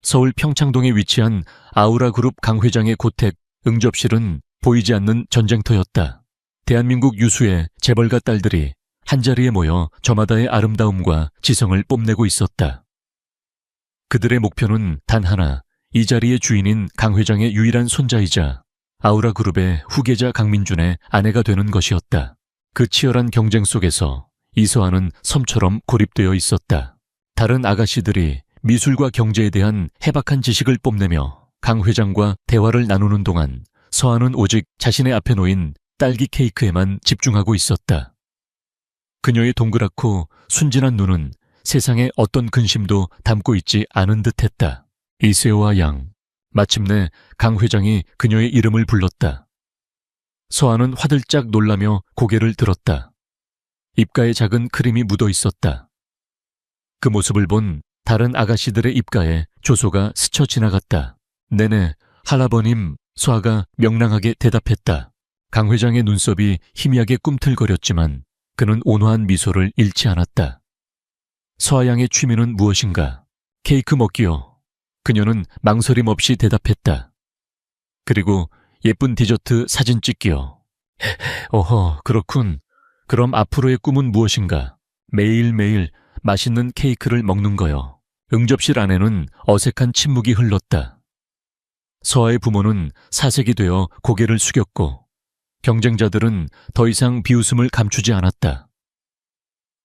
서울 평창동에 위치한 아우라그룹 강 회장의 고택 응접실은 보이지 않는 전쟁터였다. 대한민국 유수의 재벌가 딸들이 한자리에 모여 저마다의 아름다움과 지성을 뽐내고 있었다. 그들의 목표는 단 하나, 이 자리의 주인인 강 회장의 유일한 손자이자 아우라그룹의 후계자 강민준의 아내가 되는 것이었다. 그 치열한 경쟁 속에서 이서아는 섬처럼 고립되어 있었다. 다른 아가씨들이 미술과 경제에 대한 해박한 지식을 뽐내며 강 회장과 대화를 나누는 동안 서아는 오직 자신의 앞에 놓인 딸기 케이크에만 집중하고 있었다. 그녀의 동그랗고 순진한 눈은 세상에 어떤 근심도 담고 있지 않은 듯했다. 이세오와 양. 마침내 강 회장이 그녀의 이름을 불렀다. 서아는 화들짝 놀라며 고개를 들었다. 입가에 작은 크림이 묻어 있었다. 그 모습을 본 다른 아가씨들의 입가에 조소가 스쳐 지나갔다. 네네, 할아버님, 서아가 명랑하게 대답했다. 강 회장의 눈썹이 희미하게 꿈틀거렸지만 그는 온화한 미소를 잃지 않았다. 서아 양의 취미는 무엇인가? 케이크 먹기요. 그녀는 망설임 없이 대답했다. 그리고 예쁜 디저트 사진 찍기요. 어허, 그렇군. 그럼 앞으로의 꿈은 무엇인가? 매일매일 맛있는 케이크를 먹는 거요. 응접실 안에는 어색한 침묵이 흘렀다. 서아의 부모는 사색이 되어 고개를 숙였고 경쟁자들은 더 이상 비웃음을 감추지 않았다.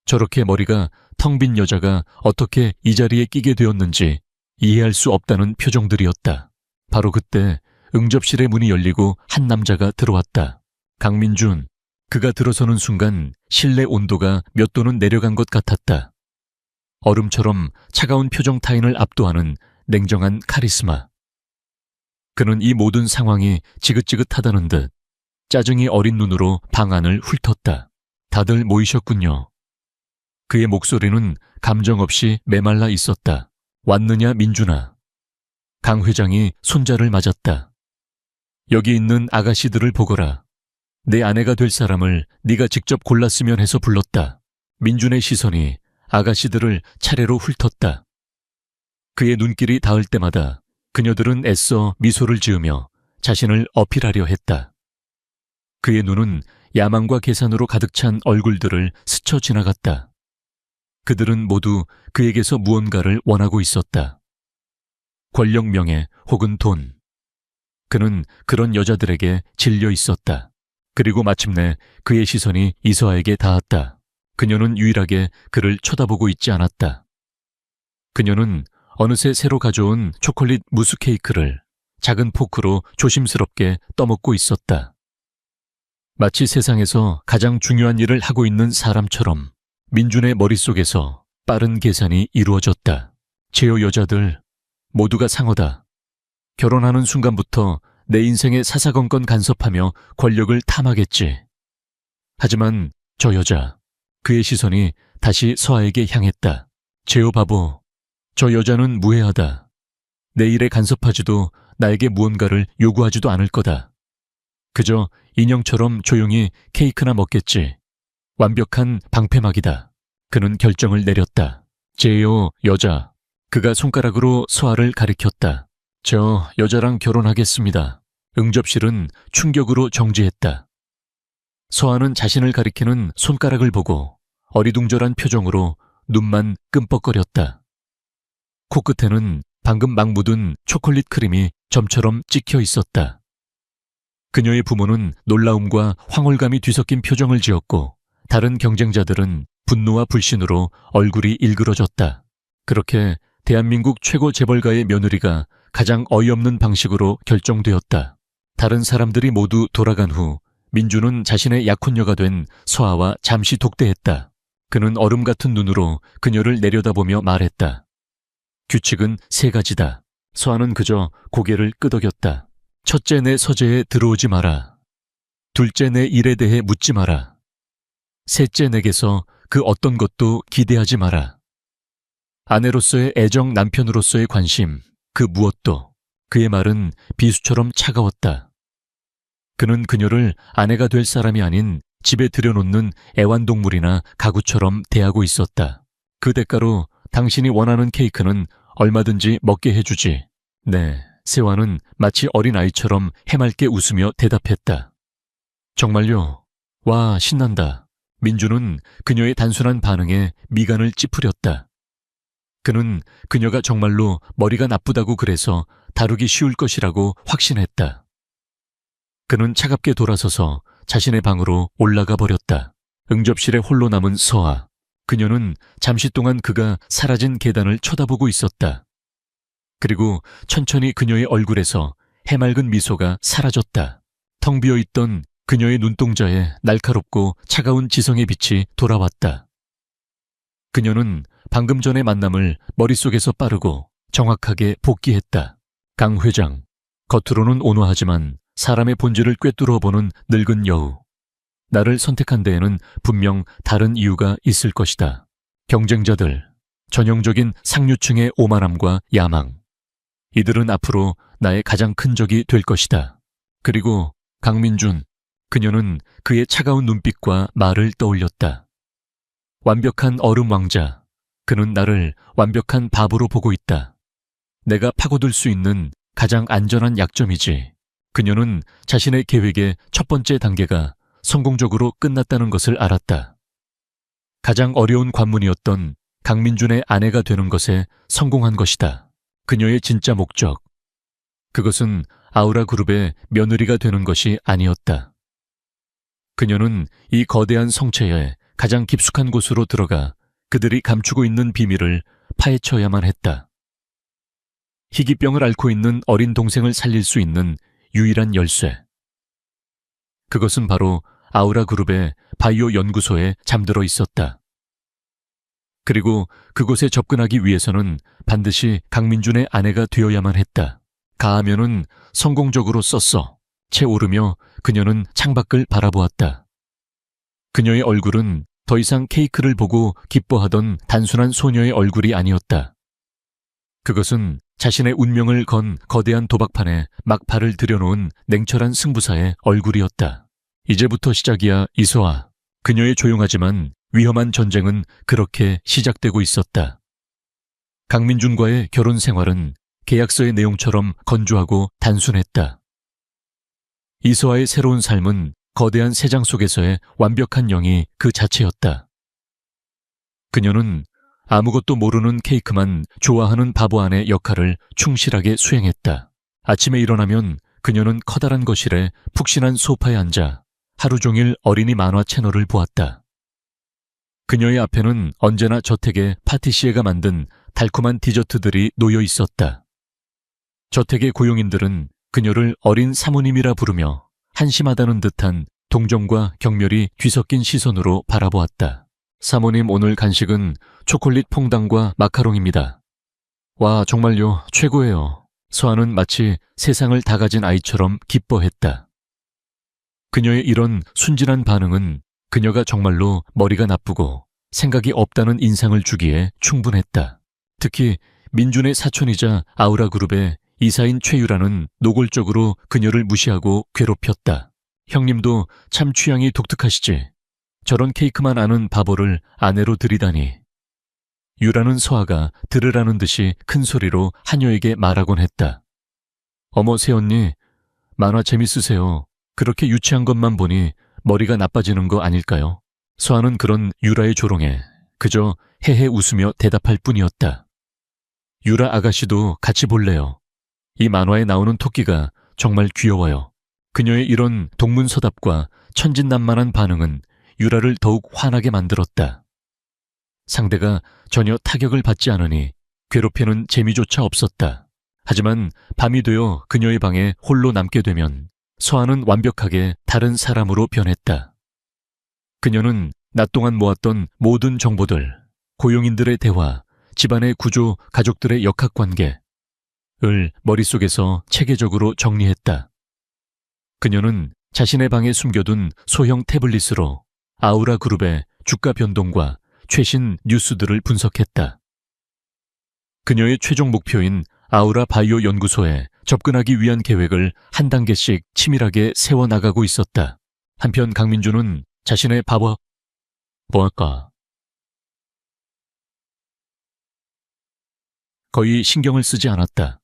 저렇게 머리가 텅 빈 여자가 어떻게 이 자리에 끼게 되었는지 이해할 수 없다는 표정들이었다. 바로 그때 응접실의 문이 열리고 한 남자가 들어왔다. 강민준. 그가 들어서는 순간 실내 온도가 몇 도는 내려간 것 같았다. 얼음처럼 차가운 표정 타인을 압도하는 냉정한 카리스마. 그는 이 모든 상황이 지긋지긋하다는 듯 짜증이 어린 눈으로 방 안을 훑었다. 다들 모이셨군요. 그의 목소리는 감정 없이 메말라 있었다. 왔느냐 민준아. 강 회장이 손자를 맞았다. 여기 있는 아가씨들을 보거라. 내 아내가 될 사람을 네가 직접 골랐으면 해서 불렀다. 민준의 시선이 아가씨들을 차례로 훑었다. 그의 눈길이 닿을 때마다 그녀들은 애써 미소를 지으며 자신을 어필하려 했다. 그의 눈은 야망과 계산으로 가득 찬 얼굴들을 스쳐 지나갔다. 그들은 모두 그에게서 무언가를 원하고 있었다. 권력, 명예 혹은 돈. 그는 그런 여자들에게 질려 있었다. 그리고 마침내 그의 시선이 이서아에게 닿았다. 그녀는 유일하게 그를 쳐다보고 있지 않았다. 그녀는 어느새 새로 가져온 초콜릿 무스 케이크를 작은 포크로 조심스럽게 떠먹고 있었다. 마치 세상에서 가장 중요한 일을 하고 있는 사람처럼 민준의 머릿속에서 빠른 계산이 이루어졌다. 제요 여자들 모두가 상어다. 결혼하는 순간부터 내 인생에 사사건건 간섭하며 권력을 탐하겠지. 하지만 저 여자, 그의 시선이 다시 서아에게 향했다. 제요 바보, 저 여자는 무해하다. 내 일에 간섭하지도 나에게 무언가를 요구하지도 않을 거다. 그저 인형처럼 조용히 케이크나 먹겠지. 완벽한 방패막이다. 그는 결정을 내렸다. 제요 여자. 그가 손가락으로 서아를 가리켰다. 저 여자랑 결혼하겠습니다. 응접실은 충격으로 정지했다. 서아는 자신을 가리키는 손가락을 보고 어리둥절한 표정으로 눈만 끔뻑거렸다. 코끝에는 방금 막 묻은 초콜릿 크림이 점처럼 찍혀 있었다. 그녀의 부모는 놀라움과 황홀감이 뒤섞인 표정을 지었고 다른 경쟁자들은 분노와 불신으로 얼굴이 일그러졌다. 그렇게 대한민국 최고 재벌가의 며느리가 가장 어이없는 방식으로 결정되었다. 다른 사람들이 모두 돌아간 후 민주는 자신의 약혼녀가 된 서아와 잠시 독대했다. 그는 얼음 같은 눈으로 그녀를 내려다보며 말했다. 규칙은 3가지다. 서아는 그저 고개를 끄덕였다. 첫째, 내 서재에 들어오지 마라. 둘째, 내 일에 대해 묻지 마라. 셋째, 내게서 그 어떤 것도 기대하지 마라. 아내로서의 애정, 남편으로서의 관심, 그 무엇도. 그의 말은 비수처럼 차가웠다. 그는 그녀를 아내가 될 사람이 아닌 집에 들여놓는 애완동물이나 가구처럼 대하고 있었다. 그 대가로 당신이 원하는 케이크는 얼마든지 먹게 해주지. 네, 세화는 마치 어린아이처럼 해맑게 웃으며 대답했다. 정말요? 와, 신난다. 민주는 그녀의 단순한 반응에 미간을 찌푸렸다. 그는 그녀가 정말로 머리가 나쁘다고 그래서 다루기 쉬울 것이라고 확신했다. 그는 차갑게 돌아서서 자신의 방으로 올라가 버렸다. 응접실에 홀로 남은 서아. 그녀는 잠시 동안 그가 사라진 계단을 쳐다보고 있었다. 그리고 천천히 그녀의 얼굴에서 해맑은 미소가 사라졌다. 텅 비어 있던 그녀의 눈동자에 날카롭고 차가운 지성의 빛이 돌아왔다. 그녀는 방금 전의 만남을 머릿속에서 빠르고 정확하게 복기했다. 강 회장. 겉으로는 온화하지만 사람의 본질을 꿰뚫어 보는 늙은 여우. 나를 선택한 데에는 분명 다른 이유가 있을 것이다. 경쟁자들, 전형적인 상류층의 오만함과 야망. 이들은 앞으로 나의 가장 큰 적이 될 것이다. 그리고 강민준, 그녀는 그의 차가운 눈빛과 말을 떠올렸다. 완벽한 얼음 왕자, 그는 나를 완벽한 바보로 보고 있다. 내가 파고들 수 있는 가장 안전한 약점이지. 그녀는 자신의 계획의 첫 번째 단계가 성공적으로 끝났다는 것을 알았다. 가장 어려운 관문이었던 강민준의 아내가 되는 것에 성공한 것이다. 그녀의 진짜 목적. 그것은 아우라 그룹의 며느리가 되는 것이 아니었다. 그녀는 이 거대한 성체의 가장 깊숙한 곳으로 들어가 그들이 감추고 있는 비밀을 파헤쳐야만 했다. 희귀병을 앓고 있는 어린 동생을 살릴 수 있는 유일한 열쇠. 그것은 바로 아우라 그룹의 바이오 연구소에 잠들어 있었다. 그리고 그곳에 접근하기 위해서는 반드시 강민준의 아내가 되어야만 했다. 가하면은 성공적으로 썼어. 채 오르며 그녀는 창밖을 바라보았다. 그녀의 얼굴은 더 이상 케이크를 보고 기뻐하던 단순한 소녀의 얼굴이 아니었다. 그것은 자신의 운명을 건 거대한 도박판에 막 발을 들여놓은 냉철한 승부사의 얼굴이었다. 이제부터 시작이야, 이소아. 그녀의 조용하지만 위험한 전쟁은 그렇게 시작되고 있었다. 강민준과의 결혼 생활은 계약서의 내용처럼 건조하고 단순했다. 이소아의 새로운 삶은 거대한 세장 속에서의 완벽한 영이 그 자체였다. 그녀는 아무것도 모르는 케이크만 좋아하는 바보 아내 역할을 충실하게 수행했다. 아침에 일어나면 그녀는 커다란 거실에 푹신한 소파에 앉아 하루 종일 어린이 만화 채널을 보았다. 그녀의 앞에는 언제나 저택의 파티시에가 만든 달콤한 디저트들이 놓여 있었다. 저택의 고용인들은 그녀를 어린 사모님이라 부르며 한심하다는 듯한 동정과 경멸이 뒤섞인 시선으로 바라보았다. 사모님, 오늘 간식은 초콜릿 퐁당과 마카롱입니다. 와, 정말요, 최고예요. 서아는 마치 세상을 다 가진 아이처럼 기뻐했다. 그녀의 이런 순진한 반응은 그녀가 정말로 머리가 나쁘고 생각이 없다는 인상을 주기에 충분했다. 특히 민준의 사촌이자 아우라 그룹의 이사인 최유라는 노골적으로 그녀를 무시하고 괴롭혔다. 형님도 참 취향이 독특하시지. 저런 케이크만 아는 바보를 아내로 들이다니. 유라는 서아가 들으라는 듯이 큰 소리로 하녀에게 말하곤 했다. 어머, 새언니, 만화 재밌으세요. 그렇게 유치한 것만 보니 머리가 나빠지는 거 아닐까요? 서아는 그런 유라의 조롱에 그저 헤헤 웃으며 대답할 뿐이었다. 유라 아가씨도 같이 볼래요. 이 만화에 나오는 토끼가 정말 귀여워요. 그녀의 이런 동문서답과 천진난만한 반응은 유라를 더욱 화나게 만들었다. 상대가 전혀 타격을 받지 않으니 괴롭히는 재미조차 없었다. 하지만 밤이 되어 그녀의 방에 홀로 남게 되면 서아는 완벽하게 다른 사람으로 변했다. 그녀는 낮 동안 모았던 모든 정보들, 고용인들의 대화, 집안의 구조, 가족들의 역학관계를 머릿속에서 체계적으로 정리했다. 그녀는 자신의 방에 숨겨둔 소형 태블릿으로 아우라 그룹의 주가 변동과 최신 뉴스들을 분석했다. 그녀의 최종 목표인 아우라 바이오 연구소에 접근하기 위한 계획을 한 단계씩 치밀하게 세워나가고 있었다. 한편 강민주는 자신의 뭐랄까, 거의 신경을 쓰지 않았다.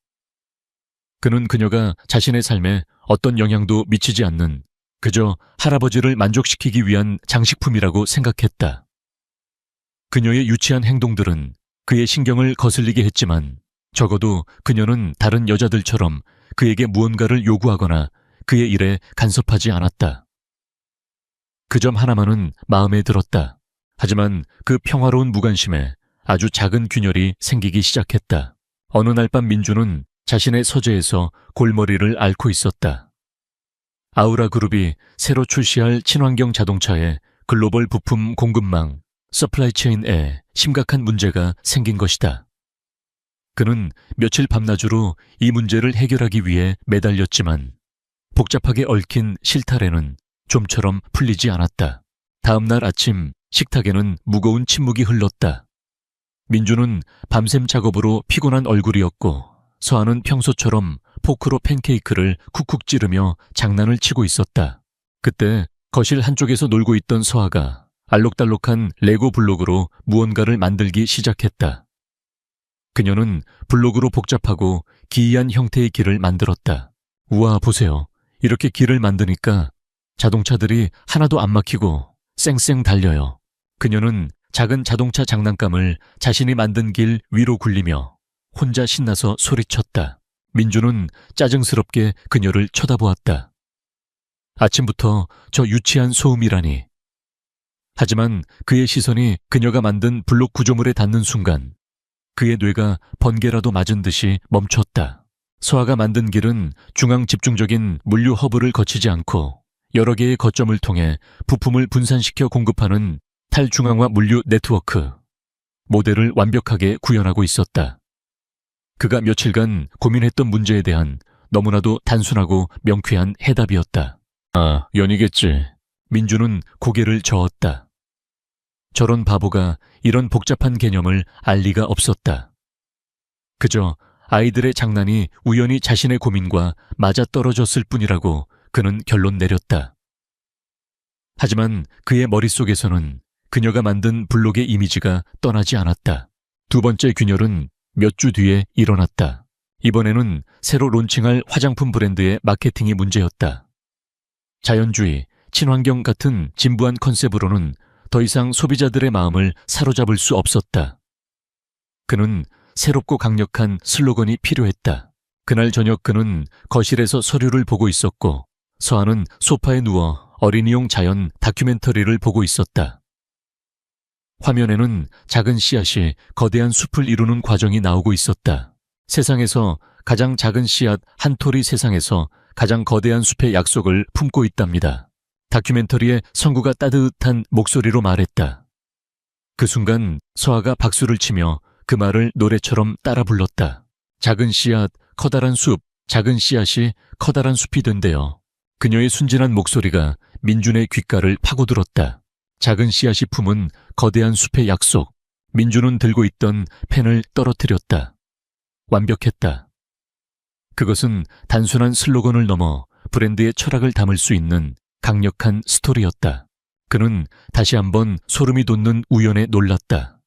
그는 그녀가 자신의 삶에 어떤 영향도 미치지 않는 그저 할아버지를 만족시키기 위한 장식품이라고 생각했다. 그녀의 유치한 행동들은 그의 신경을 거슬리게 했지만 적어도 그녀는 다른 여자들처럼 그에게 무언가를 요구하거나 그의 일에 간섭하지 않았다. 그 점 하나만은 마음에 들었다. 하지만 그 평화로운 무관심에 아주 작은 균열이 생기기 시작했다. 어느 날 밤 민주는 자신의 서재에서 골머리를 앓고 있었다. 아우라 그룹이 새로 출시할 친환경 자동차의 글로벌 부품 공급망, 서플라이 체인에 심각한 문제가 생긴 것이다. 그는 며칠 밤낮으로 이 문제를 해결하기 위해 매달렸지만 복잡하게 얽힌 실타래는 좀처럼 풀리지 않았다. 다음 날 아침 식탁에는 무거운 침묵이 흘렀다. 민주는 밤샘 작업으로 피곤한 얼굴이었고 서아는 평소처럼 포크로 팬케이크를 쿡쿡 찌르며 장난을 치고 있었다. 그때 거실 한쪽에서 놀고 있던 서아가 알록달록한 레고 블록으로 무언가를 만들기 시작했다. 그녀는 블록으로 복잡하고 기이한 형태의 길을 만들었다. 우와, 보세요. 이렇게 길을 만드니까 자동차들이 하나도 안 막히고 쌩쌩 달려요. 그녀는 작은 자동차 장난감을 자신이 만든 길 위로 굴리며 혼자 신나서 소리쳤다. 민주는 짜증스럽게 그녀를 쳐다보았다. 아침부터 저 유치한 소음이라니. 하지만 그의 시선이 그녀가 만든 블록 구조물에 닿는 순간 그의 뇌가 번개라도 맞은 듯이 멈췄다. 서아가 만든 길은 중앙 집중적인 물류 허브를 거치지 않고 여러 개의 거점을 통해 부품을 분산시켜 공급하는 탈중앙화 물류 네트워크, 모델을 완벽하게 구현하고 있었다. 그가 며칠간 고민했던 문제에 대한 너무나도 단순하고 명쾌한 해답이었다. 아, 연이겠지. 민주는 고개를 저었다. 저런 바보가 이런 복잡한 개념을 알 리가 없었다. 그저 아이들의 장난이 우연히 자신의 고민과 맞아떨어졌을 뿐이라고 그는 결론 내렸다. 하지만 그의 머릿속에서는 그녀가 만든 블록의 이미지가 떠나지 않았다. 두 번째 균열은 몇 주 뒤에 일어났다. 이번에는 새로 론칭할 화장품 브랜드의 마케팅이 문제였다. 자연주의, 친환경 같은 진부한 컨셉으로는 더 이상 소비자들의 마음을 사로잡을 수 없었다. 그는 새롭고 강력한 슬로건이 필요했다. 그날 저녁 그는 거실에서 서류를 보고 있었고 서아는 소파에 누워 어린이용 자연 다큐멘터리를 보고 있었다. 화면에는 작은 씨앗이 거대한 숲을 이루는 과정이 나오고 있었다. 세상에서 가장 작은 씨앗 한 톨이 세상에서 가장 거대한 숲의 약속을 품고 있답니다. 다큐멘터리의 성구가 따뜻한 목소리로 말했다. 그 순간 서아가 박수를 치며 그 말을 노래처럼 따라 불렀다. 작은 씨앗, 커다란 숲, 작은 씨앗이 커다란 숲이 된대요. 그녀의 순진한 목소리가 민준의 귓가를 파고들었다. 작은 씨앗이 품은 거대한 숲의 약속. 민준은 들고 있던 펜을 떨어뜨렸다. 완벽했다. 그것은 단순한 슬로건을 넘어 브랜드의 철학을 담을 수 있는 강력한 스토리였다. 그는 다시 한번 소름이 돋는 우연에 놀랐다.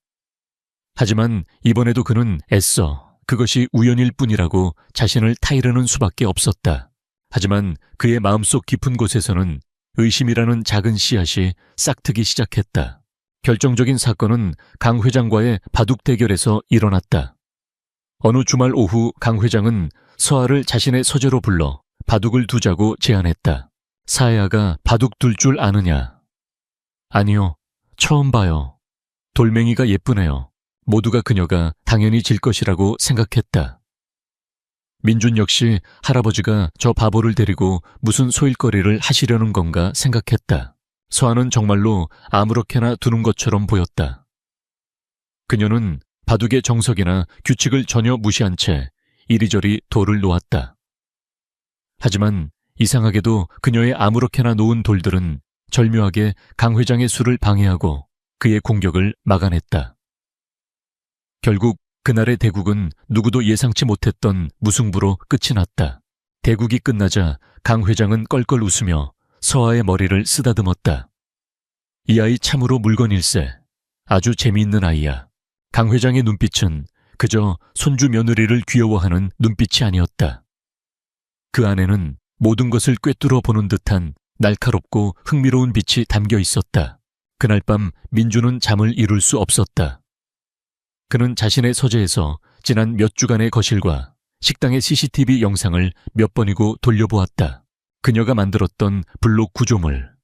하지만 이번에도 그는 애써 그것이 우연일 뿐이라고 자신을 타이르는 수밖에 없었다. 하지만 그의 마음속 깊은 곳에서는 의심이라는 작은 씨앗이 싹트기 시작했다. 결정적인 사건은 강 회장과의 바둑 대결에서 일어났다. 어느 주말 오후 강 회장은 서아를 자신의 서재로 불러 바둑을 두자고 제안했다. 사야가 바둑 둘 줄 아느냐? 아니요, 처음 봐요. 돌멩이가 예쁘네요. 모두가 그녀가 당연히 질 것이라고 생각했다. 민준 역시 할아버지가 저 바보를 데리고 무슨 소일거리를 하시려는 건가 생각했다. 서아는 정말로 아무렇게나 두는 것처럼 보였다. 그녀는 바둑의 정석이나 규칙을 전혀 무시한 채 이리저리 돌을 놓았다. 하지만 이상하게도 그녀의 아무렇게나 놓은 돌들은 절묘하게 강 회장의 수를 방해하고 그의 공격을 막아냈다. 결국 그날의 대국은 누구도 예상치 못했던 무승부로 끝이 났다. 대국이 끝나자 강 회장은 껄껄 웃으며 서아의 머리를 쓰다듬었다. 이 아이 참으로 물건일세. 아주 재미있는 아이야. 강 회장의 눈빛은 그저 손주 며느리를 귀여워하는 눈빛이 아니었다. 그 안에는 모든 것을 꿰뚫어 보는 듯한 날카롭고 흥미로운 빛이 담겨 있었다. 그날 밤 민주는 잠을 이룰 수 없었다. 그는 자신의 서재에서 지난 몇 주간의 거실과 식당의 CCTV 영상을 몇 번이고 돌려보았다. 그녀가 만들었던 블록 구조물,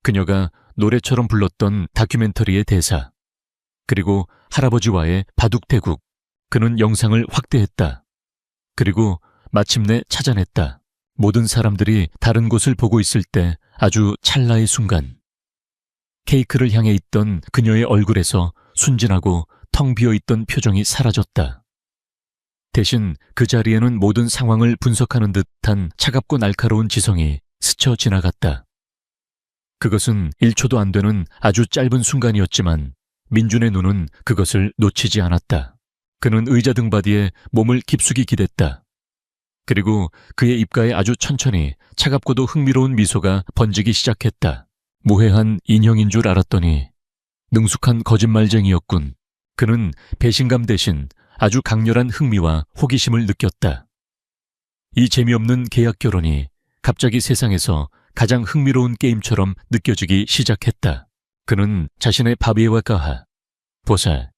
그녀가 노래처럼 불렀던 다큐멘터리의 대사, 그리고 할아버지와의 바둑대국. 그는 영상을 확대했다. 그리고 마침내 찾아냈다. 모든 사람들이 다른 곳을 보고 있을 때 아주 찰나의 순간, 케이크를 향해 있던 그녀의 얼굴에서 순진하고 텅 비어있던 표정이 사라졌다. 대신 그 자리에는 모든 상황을 분석하는 듯한 차갑고 날카로운 지성이 스쳐 지나갔다. 그것은 1초도 안 되는 아주 짧은 순간이었지만 민준의 눈은 그것을 놓치지 않았다. 그는 의자 등받이에 몸을 깊숙이 기댔다. 그리고 그의 입가에 아주 천천히 차갑고도 흥미로운 미소가 번지기 시작했다. 무해한 인형인 줄 알았더니 능숙한 거짓말쟁이였군. 그는 배신감 대신 아주 강렬한 흥미와 호기심을 느꼈다. 이 재미없는 계약 결혼이 갑자기 세상에서 가장 흥미로운 게임처럼 느껴지기 시작했다. 그는 자신의 바비에와 까하, 보살,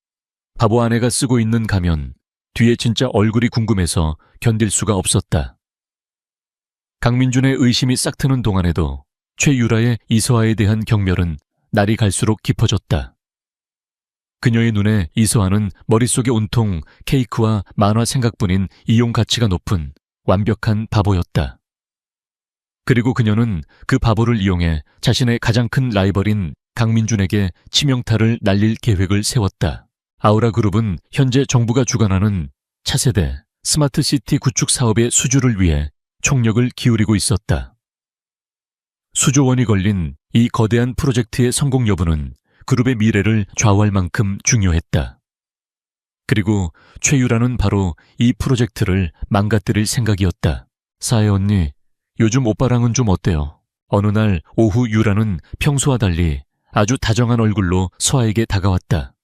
바보 아내가 쓰고 있는 가면 뒤에 진짜 얼굴이 궁금해서 견딜 수가 없었다. 강민준의 의심이 싹트는 동안에도 최유라의 이서아에 대한 경멸은 날이 갈수록 깊어졌다. 그녀의 눈에 이서아는 머릿속에 온통 케이크와 만화 생각뿐인 이용 가치가 높은 완벽한 바보였다. 그리고 그녀는 그 바보를 이용해 자신의 가장 큰 라이벌인 강민준에게 치명타를 날릴 계획을 세웠다. 아우라 그룹은 현재 정부가 주관하는 차세대 스마트시티 구축 사업의 수주를 위해 총력을 기울이고 있었다. 수조 원이 걸린 이 거대한 프로젝트의 성공 여부는 그룹의 미래를 좌우할 만큼 중요했다. 그리고 최유라는 바로 이 프로젝트를 망가뜨릴 생각이었다. 사혜 언니, 요즘 오빠랑은 좀 어때요? 어느 날 오후 유라는 평소와 달리 아주 다정한 얼굴로 서아에게 다가왔다.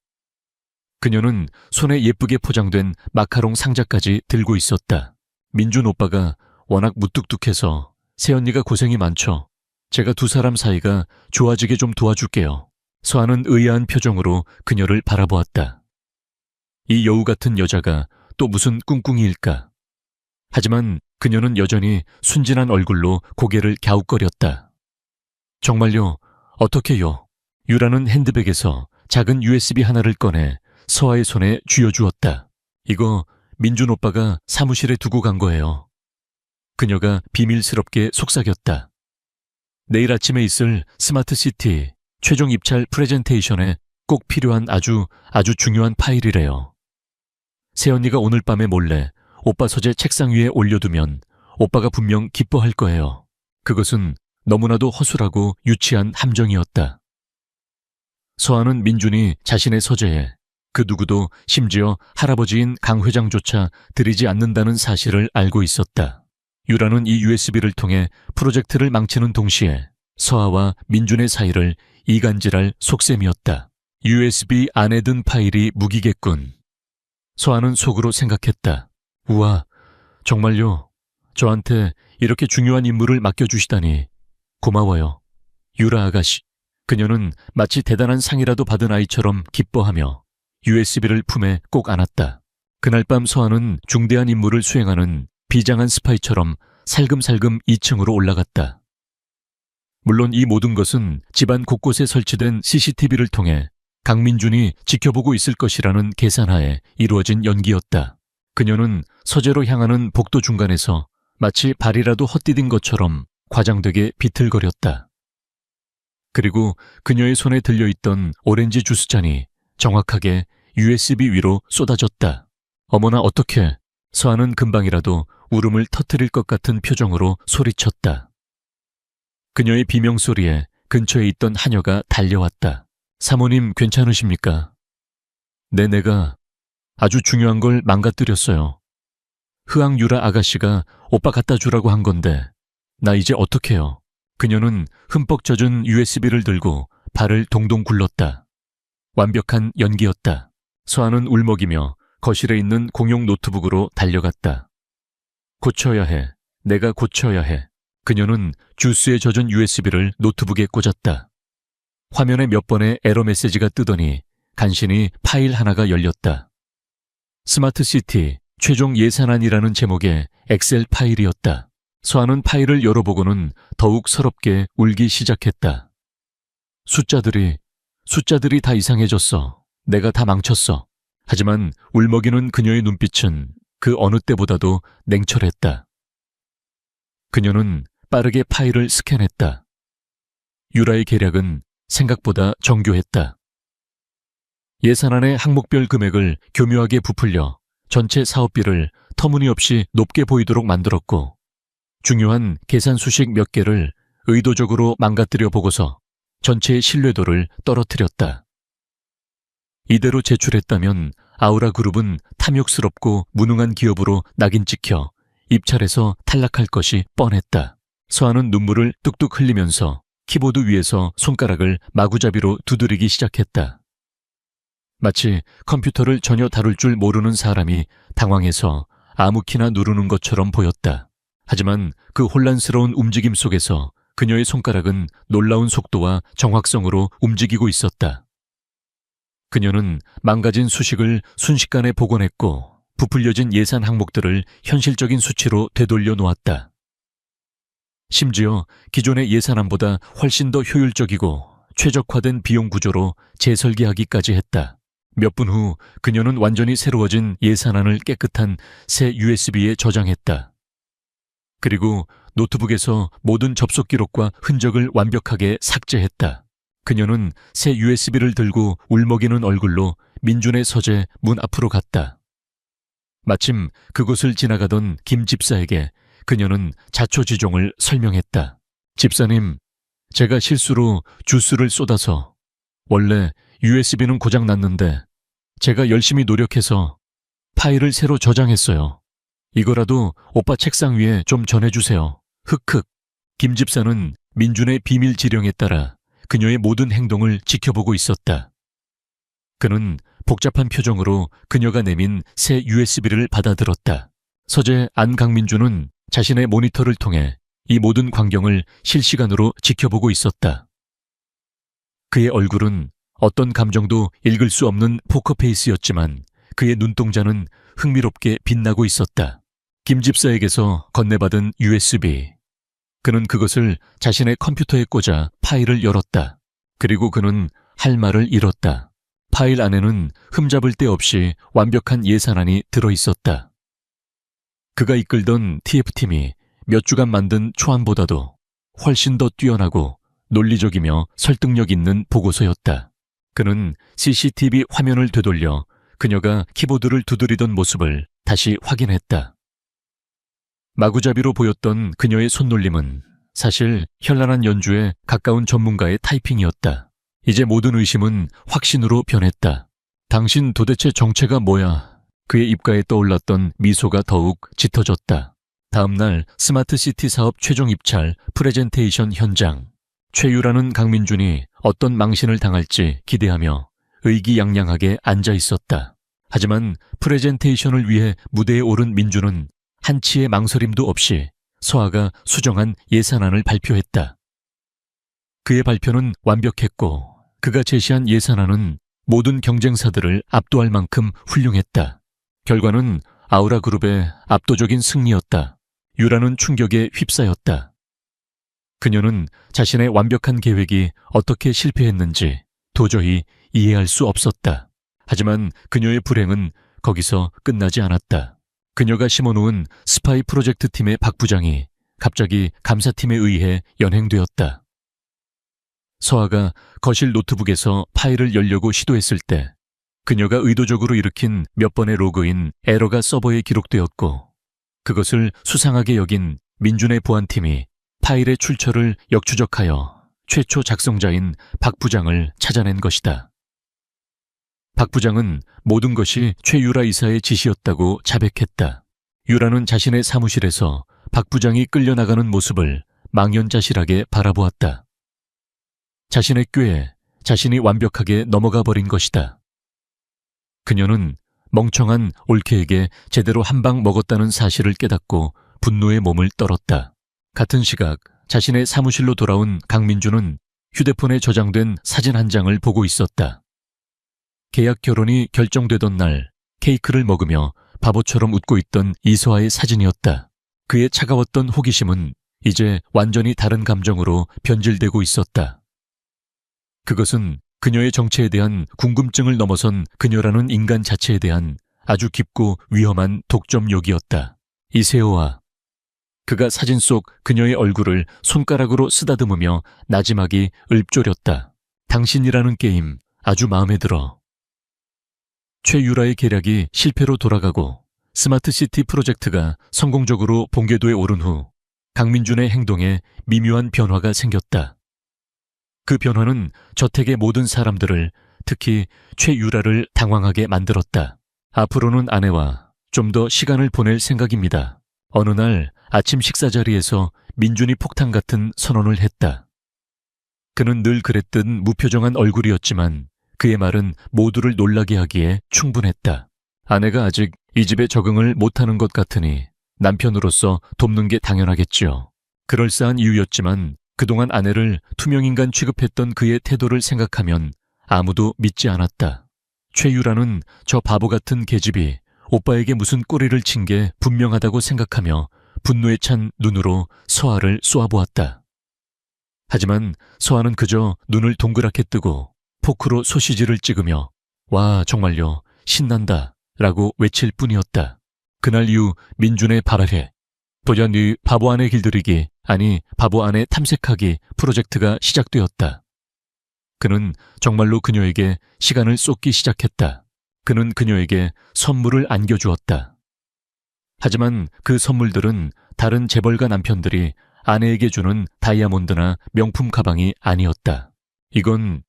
그녀는 손에 예쁘게 포장된 마카롱 상자까지 들고 있었다. 민준 오빠가 워낙 무뚝뚝해서 새언니가 고생이 많죠. 제가 두 사람 사이가 좋아지게 좀 도와줄게요. 서아는 의아한 표정으로 그녀를 바라보았다. 이 여우 같은 여자가 또 무슨 꿍꿍이일까? 하지만 그녀는 여전히 순진한 얼굴로 고개를 갸웃거렸다. 정말요? 어떻게요? 유라는 핸드백에서 작은 USB 하나를 꺼내 서아의 손에 쥐어주었다. 이거 민준 오빠가 사무실에 두고 간 거예요. 그녀가 비밀스럽게 속삭였다. 내일 아침에 있을 스마트시티 최종 입찰 프레젠테이션에 꼭 필요한 아주 중요한 파일이래요. 새언니가 오늘 밤에 몰래 오빠 서재 책상 위에 올려두면 오빠가 분명 기뻐할 거예요. 그것은 너무나도 허술하고 유치한 함정이었다. 서아는 민준이 자신의 서재에 그 누구도 심지어 할아버지인 강 회장조차 들이지 않는다는 사실을 알고 있었다. 유라는 이 USB를 통해 프로젝트를 망치는 동시에 서아와 민준의 사이를 이간질할 속셈이었다. USB 안에 든 파일이 무기겠군. 서아는 속으로 생각했다. 우와, 정말요? 저한테 이렇게 중요한 임무를 맡겨주시다니 고마워요. 유라 아가씨. 그녀는 마치 대단한 상이라도 받은 아이처럼 기뻐하며 USB를 품에 꼭 안았다. 그날 밤 서아는 중대한 임무를 수행하는 비장한 스파이처럼 살금살금 2층으로 올라갔다. 물론 이 모든 것은 집안 곳곳에 설치된 CCTV를 통해 강민준이 지켜보고 있을 것이라는 계산하에 이루어진 연기였다. 그녀는 서재로 향하는 복도 중간에서 마치 발이라도 헛디딘 것처럼 과장되게 비틀거렸다. 그리고 그녀의 손에 들려있던 오렌지 주스잔이 정확하게 USB 위로 쏟아졌다. 어머나 어떡해. 서아는 금방이라도 울음을 터뜨릴 것 같은 표정으로 소리쳤다. 그녀의 비명소리에 근처에 있던 하녀가 달려왔다. 사모님 괜찮으십니까? 네, 내가 아주 중요한 걸 망가뜨렸어요. 흐앙 유라 아가씨가 오빠 갖다 주라고 한 건데 나 이제 어떡해요? 그녀는 흠뻑 젖은 USB를 들고 발을 동동 굴렀다. 완벽한 연기였다. 서아는 울먹이며 거실에 있는 공용 노트북으로 달려갔다. 고쳐야 해. 내가 고쳐야 해. 그녀는 주스에 젖은 USB를 노트북에 꽂았다. 화면에 몇 번의 에러 메시지가 뜨더니 간신히 파일 하나가 열렸다. 스마트시티 최종 예산안이라는 제목의 엑셀 파일이었다. 서한은 파일을 열어보고는 더욱 서럽게 울기 시작했다. 숫자들이 다 이상해졌어. 내가 다 망쳤어. 하지만 울먹이는 그녀의 눈빛은 그 어느 때보다도 냉철했다. 그녀는 빠르게 파일을 스캔했다. 유라의 계략은 생각보다 정교했다. 예산안의 항목별 금액을 교묘하게 부풀려 전체 사업비를 터무니없이 높게 보이도록 만들었고, 중요한 계산 수식 몇 개를 의도적으로 망가뜨려 보고서 전체의 신뢰도를 떨어뜨렸다. 이대로 제출했다면 아우라그룹은 탐욕스럽고 무능한 기업으로 낙인 찍혀 입찰에서 탈락할 것이 뻔했다. 서한은 눈물을 뚝뚝 흘리면서 키보드 위에서 손가락을 마구잡이로 두드리기 시작했다. 마치 컴퓨터를 전혀 다룰 줄 모르는 사람이 당황해서 아무키나 누르는 것처럼 보였다. 하지만 그 혼란스러운 움직임 속에서 그녀의 손가락은 놀라운 속도와 정확성으로 움직이고 있었다. 그녀는 망가진 수식을 순식간에 복원했고 부풀려진 예산 항목들을 현실적인 수치로 되돌려 놓았다. 심지어 기존의 예산안보다 훨씬 더 효율적이고 최적화된 비용 구조로 재설계하기까지 했다. 몇 분 후 그녀는 완전히 새로워진 예산안을 깨끗한 새 USB에 저장했다. 그리고 노트북에서 모든 접속 기록과 흔적을 완벽하게 삭제했다. 그녀는 새 USB를 들고 울먹이는 얼굴로 민준의 서재 문 앞으로 갔다. 마침 그곳을 지나가던 김 집사에게 그녀는 자초지종을 설명했다. 집사님, 제가 실수로 주스를 쏟아서 원래 USB는 고장 났는데 제가 열심히 노력해서 파일을 새로 저장했어요. 이거라도 오빠 책상 위에 좀 전해주세요. 흑흑. 김 집사는 민준의 비밀 지령에 따라 그녀의 모든 행동을 지켜보고 있었다. 그는 복잡한 표정으로 그녀가 내민 새 USB를 받아들었다. 서재 안강민준은 자신의 모니터를 통해 이 모든 광경을 실시간으로 지켜보고 있었다. 그의 얼굴은 어떤 감정도 읽을 수 없는 포커페이스였지만 그의 눈동자는 흥미롭게 빛나고 있었다. 김 집사에게서 건네받은 USB. 그는 그것을 자신의 컴퓨터에 꽂아 파일을 열었다. 그리고 그는 할 말을 잃었다. 파일 안에는 흠잡을 데 없이 완벽한 예산안이 들어있었다. 그가 이끌던 TF팀이 몇 주간 만든 초안보다도 훨씬 더 뛰어나고 논리적이며 설득력 있는 보고서였다. 그는 CCTV 화면을 되돌려 그녀가 키보드를 두드리던 모습을 다시 확인했다. 마구잡이로 보였던 그녀의 손놀림은 사실 현란한 연주에 가까운 전문가의 타이핑이었다. 이제 모든 의심은 확신으로 변했다. 당신 도대체 정체가 뭐야? 그의 입가에 떠올랐던 미소가 더욱 짙어졌다. 다음 날 스마트시티 사업 최종 입찰 프레젠테이션 현장. 최유라는 강민준이 어떤 망신을 당할지 기대하며 의기양양하게 앉아 있었다. 하지만 프레젠테이션을 위해 무대에 오른 민준은 한치의 망설임도 없이 서아가 수정한 예산안을 발표했다. 그의 발표는 완벽했고 그가 제시한 예산안은 모든 경쟁사들을 압도할 만큼 훌륭했다. 결과는 아우라그룹의 압도적인 승리였다. 유라는 충격에 휩싸였다. 그녀는 자신의 완벽한 계획이 어떻게 실패했는지 도저히 이해할 수 없었다. 하지만 그녀의 불행은 거기서 끝나지 않았다. 그녀가 심어놓은 스파이 프로젝트 팀의 박 부장이 갑자기 감사팀에 의해 연행되었다. 서아가 거실 노트북에서 파일을 열려고 시도했을 때 그녀가 의도적으로 일으킨 몇 번의 로그인 에러가 서버에 기록되었고 그것을 수상하게 여긴 민준의 보안팀이 파일의 출처를 역추적하여 최초 작성자인 박 부장을 찾아낸 것이다. 박 부장은 모든 것이 최유라 이사의 지시였다고 자백했다. 유라는 자신의 사무실에서 박 부장이 끌려나가는 모습을 망연자실하게 바라보았다. 자신의 꾀에 자신이 완벽하게 넘어가 버린 것이다. 그녀는 멍청한 올케에게 제대로 한 방 먹었다는 사실을 깨닫고 분노의 몸을 떨었다. 같은 시각 자신의 사무실로 돌아온 강민주는 휴대폰에 저장된 사진 한 장을 보고 있었다. 계약 결혼이 결정되던 날 케이크를 먹으며 바보처럼 웃고 있던 이서아의 사진이었다. 그의 차가웠던 호기심은 이제 완전히 다른 감정으로 변질되고 있었다. 그것은 그녀의 정체에 대한 궁금증을 넘어선 그녀라는 인간 자체에 대한 아주 깊고 위험한 독점욕이었다. 이세호아. 그가 사진 속 그녀의 얼굴을 손가락으로 쓰다듬으며 나지막이 읊조렸다. 당신이라는 게임 아주 마음에 들어. 최유라의 계략이 실패로 돌아가고 스마트시티 프로젝트가 성공적으로 본궤도에 오른 후 강민준의 행동에 미묘한 변화가 생겼다. 그 변화는 저택의 모든 사람들을, 특히 최유라를 당황하게 만들었다. 앞으로는 아내와 좀 더 시간을 보낼 생각입니다. 어느 날 아침 식사 자리에서 민준이 폭탄 같은 선언을 했다. 그는 늘 그랬듯 무표정한 얼굴이었지만 그의 말은 모두를 놀라게 하기에 충분했다. 아내가 아직 이 집에 적응을 못하는 것 같으니 남편으로서 돕는 게 당연하겠지요. 그럴싸한 이유였지만 그동안 아내를 투명인간 취급했던 그의 태도를 생각하면 아무도 믿지 않았다. 최유라는 저 바보 같은 계집이 오빠에게 무슨 꼬리를 친 게 분명하다고 생각하며 분노에 찬 눈으로 서아를 쏘아보았다. 하지만 서아는 그저 눈을 동그랗게 뜨고 포크로 소시지를 찍으며 와 정말요 신난다 라고 외칠 뿐이었다. 그날 이후 민준의 발아래 보자 네 바보 안에 길들이기 아니 바보 안에 탐색하기 프로젝트가 시작되었다. 그는 정말로 그녀에게 시간을 쏟기 시작했다. 그는 그녀에게 선물을 안겨주었다. 하지만 그 선물들은 다른 재벌가 남편들이 아내에게 주는 다이아몬드나 명품 가방이 아니었다. 이건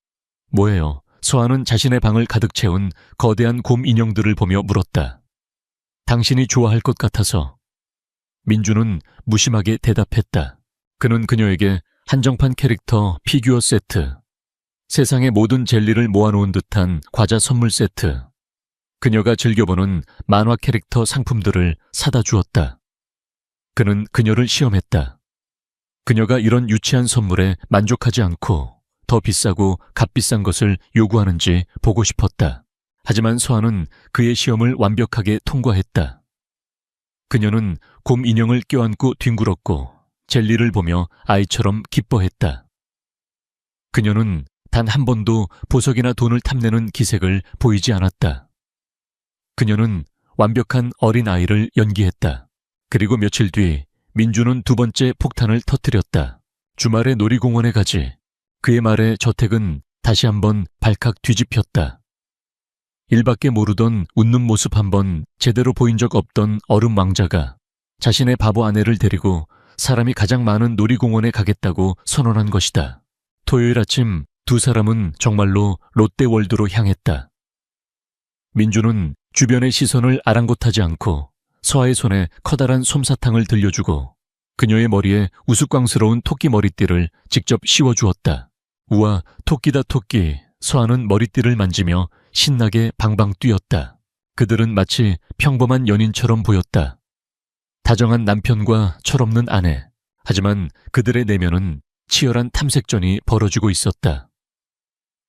뭐예요? 서아는 자신의 방을 가득 채운 거대한 곰 인형들을 보며 물었다. 당신이 좋아할 것 같아서. 민주는 무심하게 대답했다. 그는 그녀에게 한정판 캐릭터 피규어 세트, 세상의 모든 젤리를 모아놓은 듯한 과자 선물 세트, 그녀가 즐겨보는 만화 캐릭터 상품들을 사다 주었다. 그는 그녀를 시험했다. 그녀가 이런 유치한 선물에 만족하지 않고 더 비싸고 값비싼 것을 요구하는지 보고 싶었다. 하지만 서아는 그의 시험을 완벽하게 통과했다. 그녀는 곰 인형을 껴안고 뒹굴었고 젤리를 보며 아이처럼 기뻐했다. 그녀는 단 한 번도 보석이나 돈을 탐내는 기색을 보이지 않았다. 그녀는 완벽한 어린아이를 연기했다. 그리고 며칠 뒤 민주는 두 번째 폭탄을 터뜨렸다. 주말에 놀이공원에 가지. 그의 말에 저택은 다시 한번 발칵 뒤집혔다. 일밖에 모르던 웃는 모습 한번 제대로 보인 적 없던 얼음 왕자가 자신의 바보 아내를 데리고 사람이 가장 많은 놀이공원에 가겠다고 선언한 것이다. 토요일 아침 두 사람은 정말로 롯데월드로 향했다. 민주는 주변의 시선을 아랑곳하지 않고 서아의 손에 커다란 솜사탕을 들려주고 그녀의 머리에 우스꽝스러운 토끼 머리띠를 직접 씌워주었다. 우와, 토끼다 토끼. 서아는 머리띠를 만지며 신나게 방방 뛰었다. 그들은 마치 평범한 연인처럼 보였다. 다정한 남편과 철없는 아내. 하지만 그들의 내면은 치열한 탐색전이 벌어지고 있었다.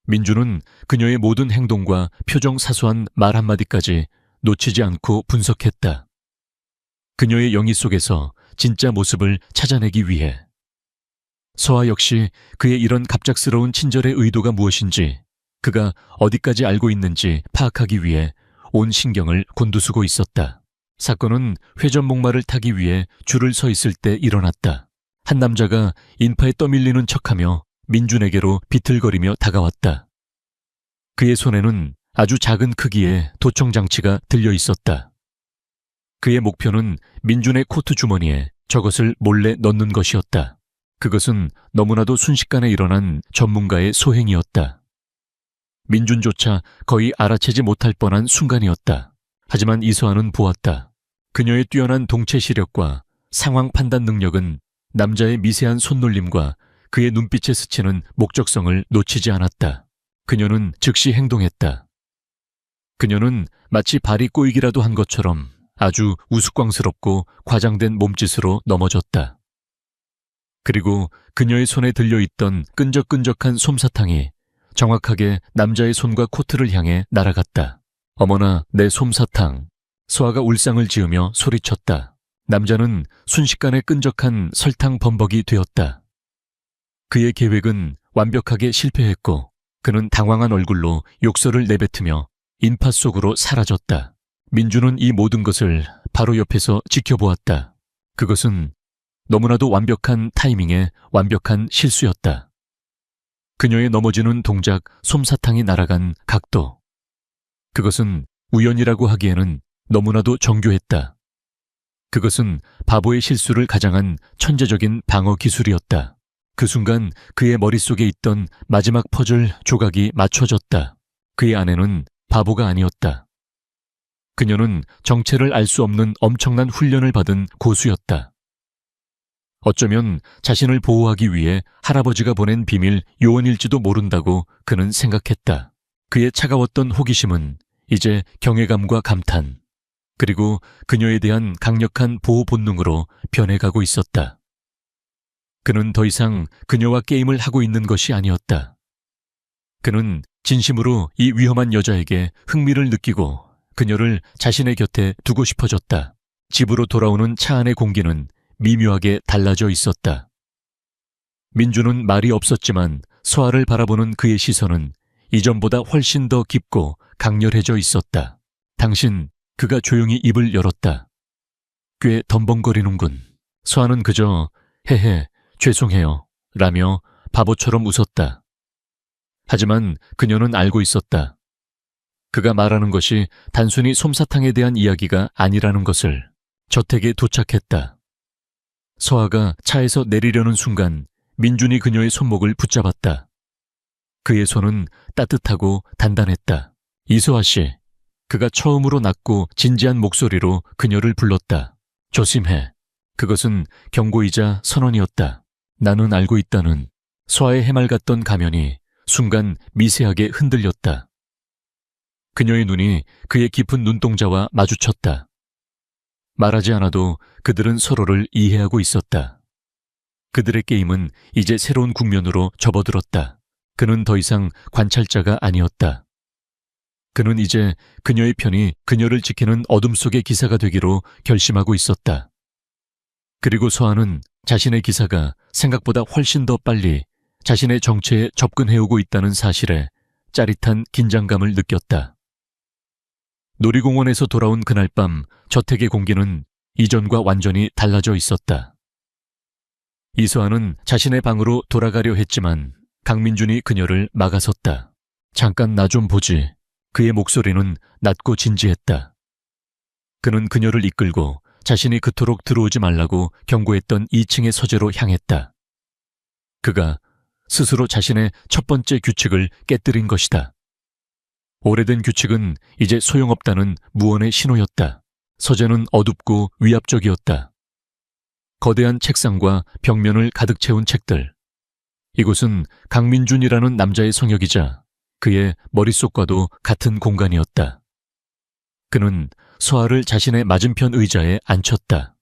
민주는 그녀의 모든 행동과 표정 사소한 말 한마디까지 놓치지 않고 분석했다. 그녀의 영희 속에서 진짜 모습을 찾아내기 위해. 서아 역시 그의 이런 갑작스러운 친절의 의도가 무엇인지, 그가 어디까지 알고 있는지 파악하기 위해 온 신경을 곤두쓰고 있었다. 사건은 회전 목마를 타기 위해 줄을 서 있을 때 일어났다. 한 남자가 인파에 떠밀리는 척하며 민준에게로 비틀거리며 다가왔다. 그의 손에는 아주 작은 크기의 도청장치가 들려 있었다. 그의 목표는 민준의 코트 주머니에 저것을 몰래 넣는 것이었다. 그것은 너무나도 순식간에 일어난 전문가의 소행이었다. 민준조차 거의 알아채지 못할 뻔한 순간이었다. 하지만 이서아는 보았다. 그녀의 뛰어난 동체 시력과 상황 판단 능력은 남자의 미세한 손놀림과 그의 눈빛에 스치는 목적성을 놓치지 않았다. 그녀는 즉시 행동했다. 그녀는 마치 발이 꼬이기라도 한 것처럼 아주 우스꽝스럽고 과장된 몸짓으로 넘어졌다. 그리고 그녀의 손에 들려있던 끈적끈적한 솜사탕이 정확하게 남자의 손과 코트를 향해 날아갔다. 어머나, 내 솜사탕. 소아가 울상을 지으며 소리쳤다. 남자는 순식간에 끈적한 설탕 범벅이 되었다. 그의 계획은 완벽하게 실패했고 그는 당황한 얼굴로 욕설을 내뱉으며 인파 속으로 사라졌다. 민주는 이 모든 것을 바로 옆에서 지켜보았다. 그것은 너무나도 완벽한 타이밍에 완벽한 실수였다. 그녀의 넘어지는 동작, 솜사탕이 날아간 각도. 그것은 우연이라고 하기에는 너무나도 정교했다. 그것은 바보의 실수를 가장한 천재적인 방어 기술이었다. 그 순간 그의 머릿속에 있던 마지막 퍼즐 조각이 맞춰졌다. 그의 아내는 바보가 아니었다. 그녀는 정체를 알 수 없는 엄청난 훈련을 받은 고수였다. 어쩌면 자신을 보호하기 위해 할아버지가 보낸 비밀 요원일지도 모른다고 그는 생각했다. 그의 차가웠던 호기심은 이제 경외감과 감탄, 그리고 그녀에 대한 강력한 보호 본능으로 변해가고 있었다. 그는 더 이상 그녀와 게임을 하고 있는 것이 아니었다. 그는 진심으로 이 위험한 여자에게 흥미를 느끼고 그녀를 자신의 곁에 두고 싶어졌다. 집으로 돌아오는 차 안의 공기는 미묘하게 달라져 있었다. 민주는 말이 없었지만 서아를 바라보는 그의 시선은 이전보다 훨씬 더 깊고 강렬해져 있었다. 당신, 그가 조용히 입을 열었다. 꽤 덤벙거리는군. 서아는 그저 헤헤, 죄송해요 라며 바보처럼 웃었다. 하지만 그녀는 알고 있었다. 그가 말하는 것이 단순히 솜사탕에 대한 이야기가 아니라는 것을. 저택에 도착했다. 서아가 차에서 내리려는 순간 민준이 그녀의 손목을 붙잡았다. 그의 손은 따뜻하고 단단했다. 이소아 씨. 그가 처음으로 낮고 진지한 목소리로 그녀를 불렀다. 조심해. 그것은 경고이자 선언이었다. 나는 알고 있다는. 서아의 해맑았던 가면이 순간 미세하게 흔들렸다. 그녀의 눈이 그의 깊은 눈동자와 마주쳤다. 말하지 않아도 그들은 서로를 이해하고 있었다. 그들의 게임은 이제 새로운 국면으로 접어들었다. 그는 더 이상 관찰자가 아니었다. 그는 이제 그녀의 편이 그녀를 지키는 어둠 속의 기사가 되기로 결심하고 있었다. 그리고 서아는 자신의 기사가 생각보다 훨씬 더 빨리 자신의 정체에 접근해오고 있다는 사실에 짜릿한 긴장감을 느꼈다. 놀이공원에서 돌아온 그날 밤 저택의 공기는 이전과 완전히 달라져 있었다. 이소아는 자신의 방으로 돌아가려 했지만 강민준이 그녀를 막아섰다. 잠깐 나 좀 보지. 그의 목소리는 낮고 진지했다. 그는 그녀를 이끌고 자신이 그토록 들어오지 말라고 경고했던 2층의 서재로 향했다. 그가 스스로 자신의 첫 번째 규칙을 깨뜨린 것이다. 오래된 규칙은 이제 소용없다는 무언의 신호였다. 서재는 어둡고 위압적이었다. 거대한 책상과 벽면을 가득 채운 책들. 이곳은 강민준이라는 남자의 성역이자 그의 머릿속과도 같은 공간이었다. 그는 서아를 자신의 맞은편 의자에 앉혔다.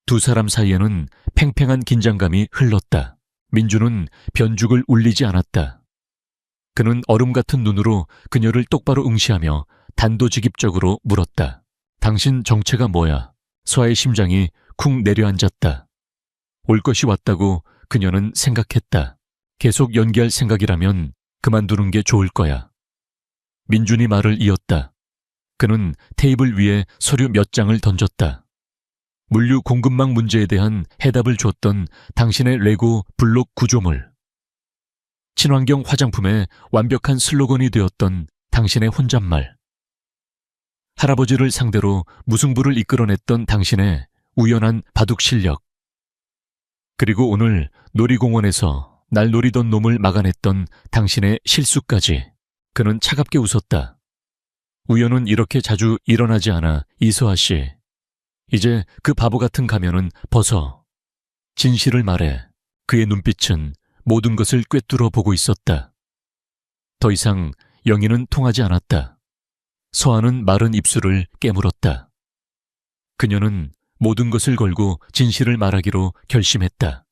두 사람 사이에는 팽팽한 긴장감이 흘렀다. 민주는 변죽을 울리지 않았다. 그는 얼음 같은 눈으로 그녀를 똑바로 응시하며 단도직입적으로 물었다. 당신 정체가 뭐야? 서아의 심장이 쿵 내려앉았다. 올 것이 왔다고 그녀는 생각했다. 계속 연기할 생각이라면 그만두는 게 좋을 거야. 민준이 말을 이었다. 그는 테이블 위에 서류 몇 장을 던졌다. 물류 공급망 문제에 대한 해답을 줬던 당신의 레고 블록 구조물. 친환경 화장품의 완벽한 슬로건이 되었던 당신의 혼잣말. 할아버지를 상대로 무승부를 이끌어냈던 당신의 우연한 바둑 실력. 그리고 오늘 놀이공원에서 날 노리던 놈을 막아냈던 당신의 실수까지. 그는 차갑게 웃었다. 우연은 이렇게 자주 일어나지 않아, 이소아 씨. 이제 그 바보 같은 가면은 벗어. 진실을 말해. 그의 눈빛은 모든 것을 꿰뚫어 보고 있었다. 더 이상 영희는 통하지 않았다. 서한은 마른 입술을 깨물었다. 그녀는 모든 것을 걸고 진실을 말하기로 결심했다.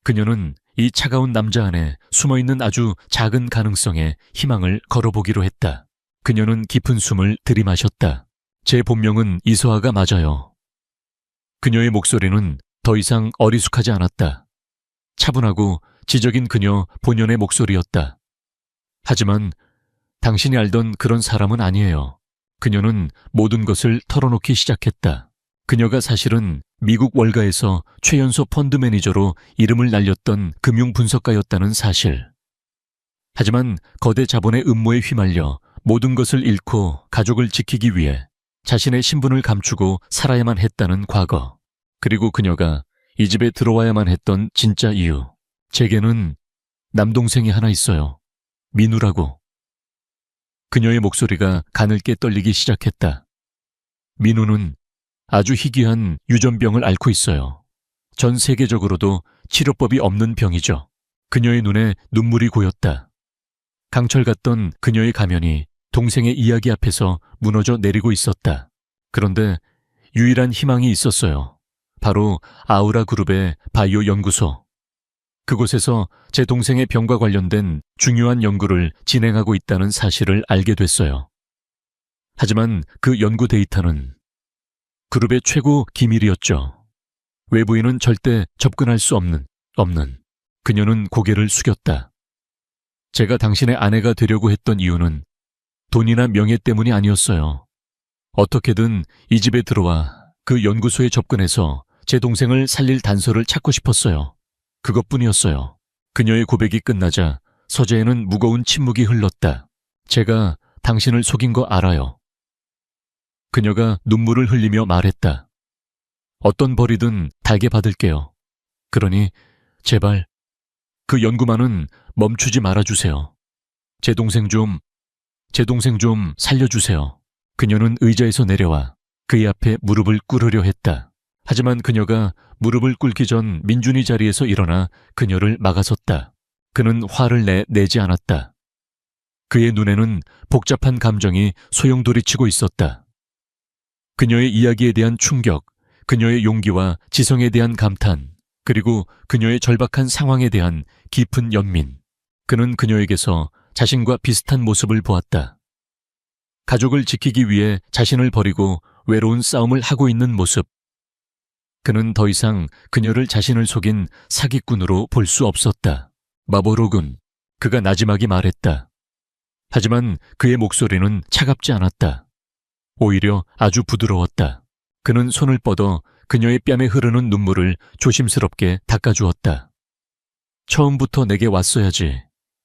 그녀는 이 차가운 남자 안에 숨어있는 아주 작은 가능성에 희망을 걸어보기로 했다. 그녀는 깊은 숨을 들이마셨다. 제 본명은 이서아가 맞아요. 그녀의 목소리는 더 이상 어리숙하지 않았다. 차분하고 지적인 그녀 본연의 목소리였다. 하지만 당신이 알던 그런 사람은 아니에요. 그녀는 모든 것을 털어놓기 시작했다. 그녀가 사실은 미국 월가에서 최연소 펀드 매니저로 이름을 날렸던 금융분석가였다는 사실. 하지만 거대 자본의 음모에 휘말려 모든 것을 잃고 가족을 지키기 위해 자신의 신분을 감추고 살아야만 했다는 과거. 그리고 그녀가 이 집에 들어와야만 했던 진짜 이유. 제게는 남동생이 하나 있어요. 민우라고. 그녀의 목소리가 가늘게 떨리기 시작했다. 민우는 아주 희귀한 유전병을 앓고 있어요. 전 세계적으로도 치료법이 없는 병이죠. 그녀의 눈에 눈물이 고였다. 강철 같던 그녀의 가면이 동생의 이야기 앞에서 무너져 내리고 있었다. 그런데 유일한 희망이 있었어요. 바로 아우라 그룹의 바이오 연구소. 그곳에서 제 동생의 병과 관련된 중요한 연구를 진행하고 있다는 사실을 알게 됐어요. 하지만 그 연구 데이터는 그룹의 최고 기밀이었죠. 외부인은 절대 접근할 수 없는. 그녀는 고개를 숙였다. 제가 당신의 아내가 되려고 했던 이유는 돈이나 명예 때문이 아니었어요. 어떻게든 이 집에 들어와 그 연구소에 접근해서 제 동생을 살릴 단서를 찾고 싶었어요. 그것뿐이었어요. 그녀의 고백이 끝나자 서재에는 무거운 침묵이 흘렀다. 제가 당신을 속인 거 알아요. 그녀가 눈물을 흘리며 말했다. 어떤 벌이든 달게 받을게요. 그러니 제발 그 연구만은 멈추지 말아주세요. 제 동생 좀 살려주세요. 그녀는 의자에서 내려와 그의 앞에 무릎을 꿇으려 했다. 하지만 그녀가 무릎을 꿇기 전 민준이 자리에서 일어나 그녀를 막아섰다. 그는 화를 내지 않았다. 그의 눈에는 복잡한 감정이 소용돌이치고 있었다. 그녀의 이야기에 대한 충격, 그녀의 용기와 지성에 대한 감탄, 그리고 그녀의 절박한 상황에 대한 깊은 연민. 그는 그녀에게서 자신과 비슷한 모습을 보았다. 가족을 지키기 위해 자신을 버리고 외로운 싸움을 하고 있는 모습. 그는 더 이상 그녀를 자신을 속인 사기꾼으로 볼 수 없었다. 마보로군, 그가 나지막이 말했다. 하지만 그의 목소리는 차갑지 않았다. 오히려 아주 부드러웠다. 그는 손을 뻗어 그녀의 뺨에 흐르는 눈물을 조심스럽게 닦아주었다. 처음부터 내게 왔어야지.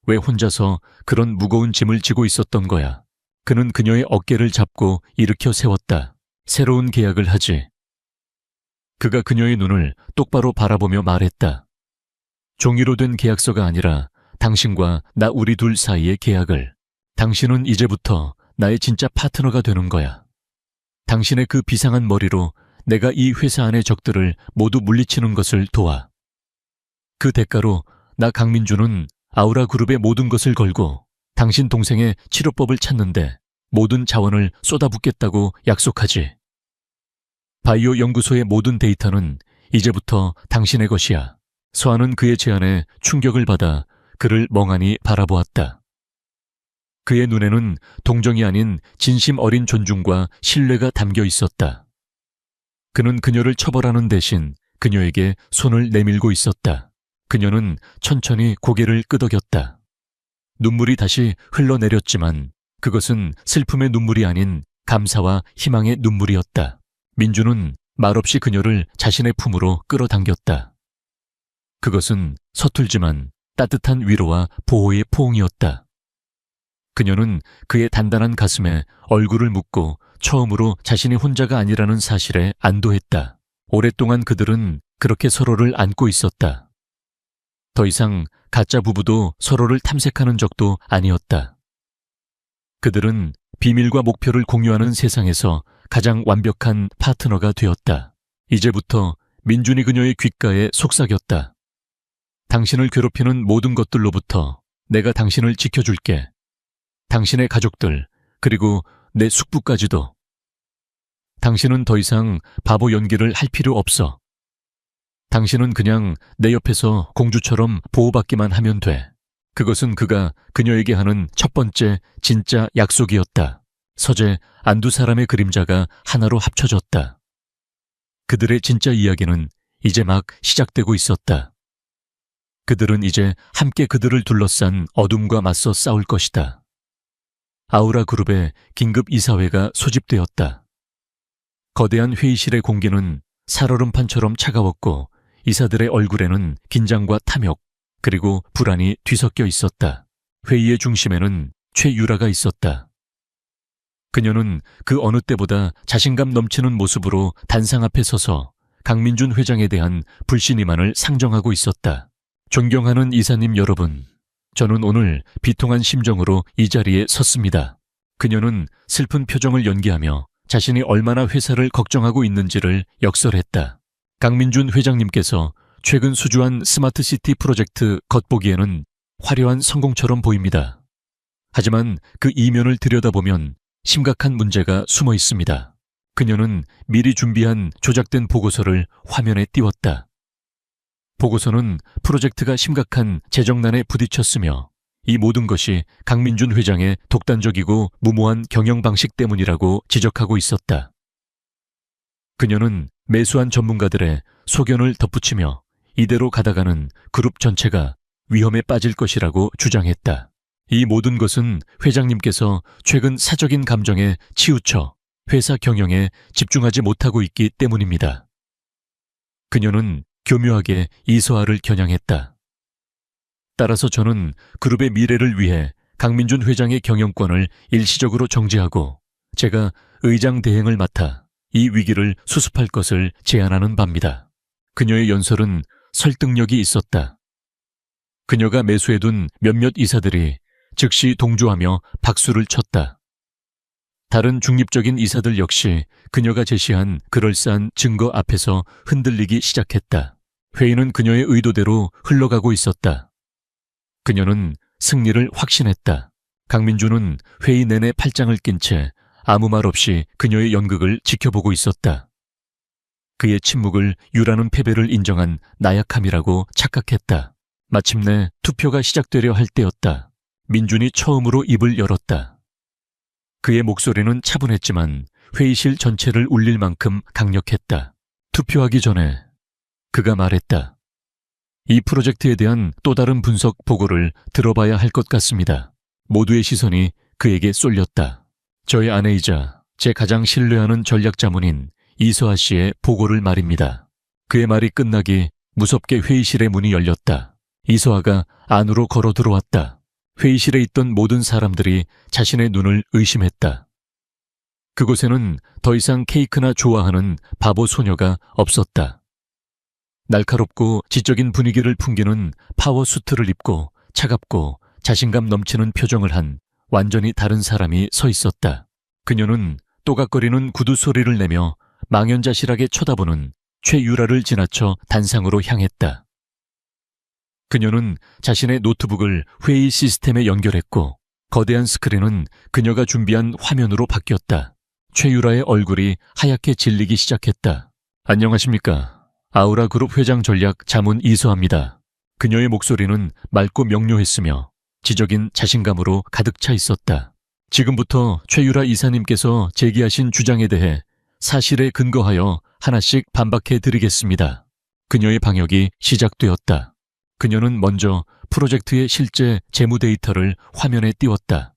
왜 혼자서 그런 무거운 짐을 지고 있었던 거야. 그는 그녀의 어깨를 잡고 일으켜 세웠다. 새로운 계약을 하지. 그가 그녀의 눈을 똑바로 바라보며 말했다. 종이로 된 계약서가 아니라 당신과 나 우리 둘 사이의 계약을. 당신은 이제부터 나의 진짜 파트너가 되는 거야. 당신의 그 비상한 머리로 내가 이 회사 안의 적들을 모두 물리치는 것을 도와. 그 대가로 나 강민주는 아우라 그룹의 모든 것을 걸고 당신 동생의 치료법을 찾는데 모든 자원을 쏟아붓겠다고 약속하지. 바이오 연구소의 모든 데이터는 이제부터 당신의 것이야. 서한은 그의 제안에 충격을 받아 그를 멍하니 바라보았다. 그의 눈에는 동정이 아닌 진심 어린 존중과 신뢰가 담겨 있었다. 그는 그녀를 처벌하는 대신 그녀에게 손을 내밀고 있었다. 그녀는 천천히 고개를 끄덕였다. 눈물이 다시 흘러내렸지만 그것은 슬픔의 눈물이 아닌 감사와 희망의 눈물이었다. 민주는 말없이 그녀를 자신의 품으로 끌어당겼다. 그것은 서툴지만 따뜻한 위로와 보호의 포옹이었다. 그녀는 그의 단단한 가슴에 얼굴을 묻고 처음으로 자신이 혼자가 아니라는 사실에 안도했다. 오랫동안 그들은 그렇게 서로를 안고 있었다. 더 이상 가짜 부부도 서로를 탐색하는 적도 아니었다. 그들은 비밀과 목표를 공유하는 세상에서 가장 완벽한 파트너가 되었다. 이제부터 민준이 그녀의 귓가에 속삭였다. 당신을 괴롭히는 모든 것들로부터 내가 당신을 지켜줄게. 당신의 가족들, 그리고 내 숙부까지도. 당신은 더 이상 바보 연기를 할 필요 없어. 당신은 그냥 내 옆에서 공주처럼 보호받기만 하면 돼. 그것은 그가 그녀에게 하는 첫 번째 진짜 약속이었다. 서재 안두 사람의 그림자가 하나로 합쳐졌다. 그들의 진짜 이야기는 이제 막 시작되고 있었다. 그들은 이제 함께 그들을 둘러싼 어둠과 맞서 싸울 것이다. 아우라 그룹의 긴급 이사회가 소집되었다. 거대한 회의실의 공기는 살얼음판처럼 차가웠고 이사들의 얼굴에는 긴장과 탐욕 그리고 불안이 뒤섞여 있었다. 회의의 중심에는 최유라가 있었다. 그녀는 그 어느 때보다 자신감 넘치는 모습으로 단상 앞에 서서 강민준 회장에 대한 불신임만을 상정하고 있었다. 존경하는 이사님 여러분, 저는 오늘 비통한 심정으로 이 자리에 섰습니다. 그녀는 슬픈 표정을 연기하며 자신이 얼마나 회사를 걱정하고 있는지를 역설했다. 강민준 회장님께서 최근 수주한 스마트시티 프로젝트 겉보기에는 화려한 성공처럼 보입니다. 하지만 그 이면을 들여다보면 심각한 문제가 숨어 있습니다. 그녀는 미리 준비한 조작된 보고서를 화면에 띄웠다. 보고서는 프로젝트가 심각한 재정난에 부딪혔으며 이 모든 것이 강민준 회장의 독단적이고 무모한 경영 방식 때문이라고 지적하고 있었다. 그녀는 매수한 전문가들의 소견을 덧붙이며 이대로 가다가는 그룹 전체가 위험에 빠질 것이라고 주장했다. 이 모든 것은 회장님께서 최근 사적인 감정에 치우쳐 회사 경영에 집중하지 못하고 있기 때문입니다. 그녀는 교묘하게 이서아를 겨냥했다. 따라서 저는 그룹의 미래를 위해 강민준 회장의 경영권을 일시적으로 정지하고 제가 의장 대행을 맡아 이 위기를 수습할 것을 제안하는 바입니다. 그녀의 연설은 설득력이 있었다. 그녀가 매수해둔 몇몇 이사들이 즉시 동조하며 박수를 쳤다. 다른 중립적인 이사들 역시 그녀가 제시한 그럴싸한 증거 앞에서 흔들리기 시작했다. 회의는 그녀의 의도대로 흘러가고 있었다. 그녀는 승리를 확신했다. 강민준은 회의 내내 팔짱을 낀 채 아무 말 없이 그녀의 연극을 지켜보고 있었다. 그의 침묵을 유라는 패배를 인정한 나약함이라고 착각했다. 마침내 투표가 시작되려 할 때였다. 민준이 처음으로 입을 열었다. 그의 목소리는 차분했지만 회의실 전체를 울릴 만큼 강력했다. 투표하기 전에 그가 말했다. 이 프로젝트에 대한 또 다른 분석 보고를 들어봐야 할 것 같습니다. 모두의 시선이 그에게 쏠렸다. 저의 아내이자 제 가장 신뢰하는 전략자문인 이서아 씨의 보고를 말입니다. 그의 말이 끝나기 무섭게 회의실의 문이 열렸다. 이서아가 안으로 걸어 들어왔다. 회의실에 있던 모든 사람들이 자신의 눈을 의심했다. 그곳에는 더 이상 케이크나 좋아하는 바보 소녀가 없었다. 날카롭고 지적인 분위기를 풍기는 파워 수트를 입고 차갑고 자신감 넘치는 표정을 한 완전히 다른 사람이 서 있었다. 그녀는 또각거리는 구두 소리를 내며 망연자실하게 쳐다보는 최유라를 지나쳐 단상으로 향했다. 그녀는 자신의 노트북을 회의 시스템에 연결했고 거대한 스크린은 그녀가 준비한 화면으로 바뀌었다. 최유라의 얼굴이 하얗게 질리기 시작했다. 안녕하십니까. 아우라 그룹 회장 전략 자문 이서아입니다. 그녀의 목소리는 맑고 명료했으며 지적인 자신감으로 가득 차 있었다. 지금부터 최유라 이사님께서 제기하신 주장에 대해 사실에 근거하여 하나씩 반박해 드리겠습니다. 그녀의 방역이 시작되었다. 그녀는 먼저 프로젝트의 실제 재무 데이터를 화면에 띄웠다.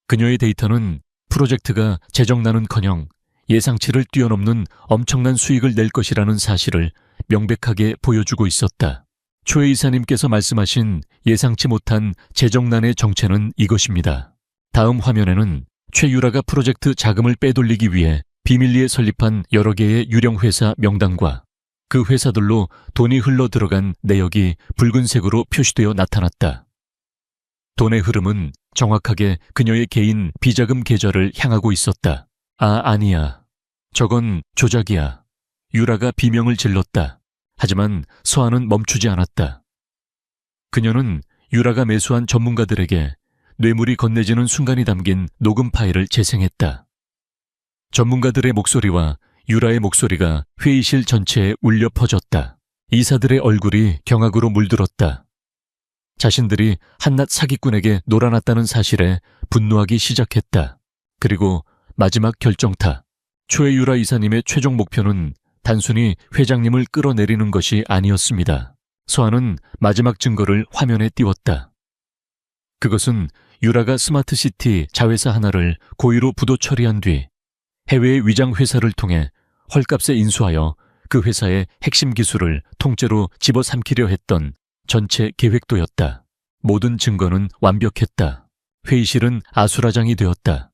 그녀의 데이터는 프로젝트가 재정난은커녕 예상치를 뛰어넘는 엄청난 수익을 낼 것이라는 사실을 명백하게 보여주고 있었다. 초 이사님께서 말씀하신 예상치 못한 재정난의 정체는 이것입니다. 다음 화면에는 최유라가 프로젝트 자금을 빼돌리기 위해 비밀리에 설립한 여러 개의 유령 회사 명단과 그 회사들로 돈이 흘러 들어간 내역이 붉은색으로 표시되어 나타났다. 돈의 흐름은 정확하게 그녀의 개인 비자금 계좌를 향하고 있었다. 아니야. 저건 조작이야. 유라가 비명을 질렀다. 하지만 서한은 멈추지 않았다. 그녀는 유라가 매수한 전문가들에게 뇌물이 건네지는 순간이 담긴 녹음 파일을 재생했다. 전문가들의 목소리와 유라의 목소리가 회의실 전체에 울려 퍼졌다. 이사들의 얼굴이 경악으로 물들었다. 자신들이 한낱 사기꾼에게 놀아났다는 사실에 분노하기 시작했다. 그리고 마지막 결정타. 최유라 이사님의 최종 목표는 단순히 회장님을 끌어내리는 것이 아니었습니다. 서한은 마지막 증거를 화면에 띄웠다. 그것은 유라가 스마트시티 자회사 하나를 고의로 부도 처리한 뒤 해외의 위장 회사를 통해 헐값에 인수하여 그 회사의 핵심 기술을 통째로 집어삼키려 했던 전체 계획도였다. 모든 증거는 완벽했다. 회의실은 아수라장이 되었다.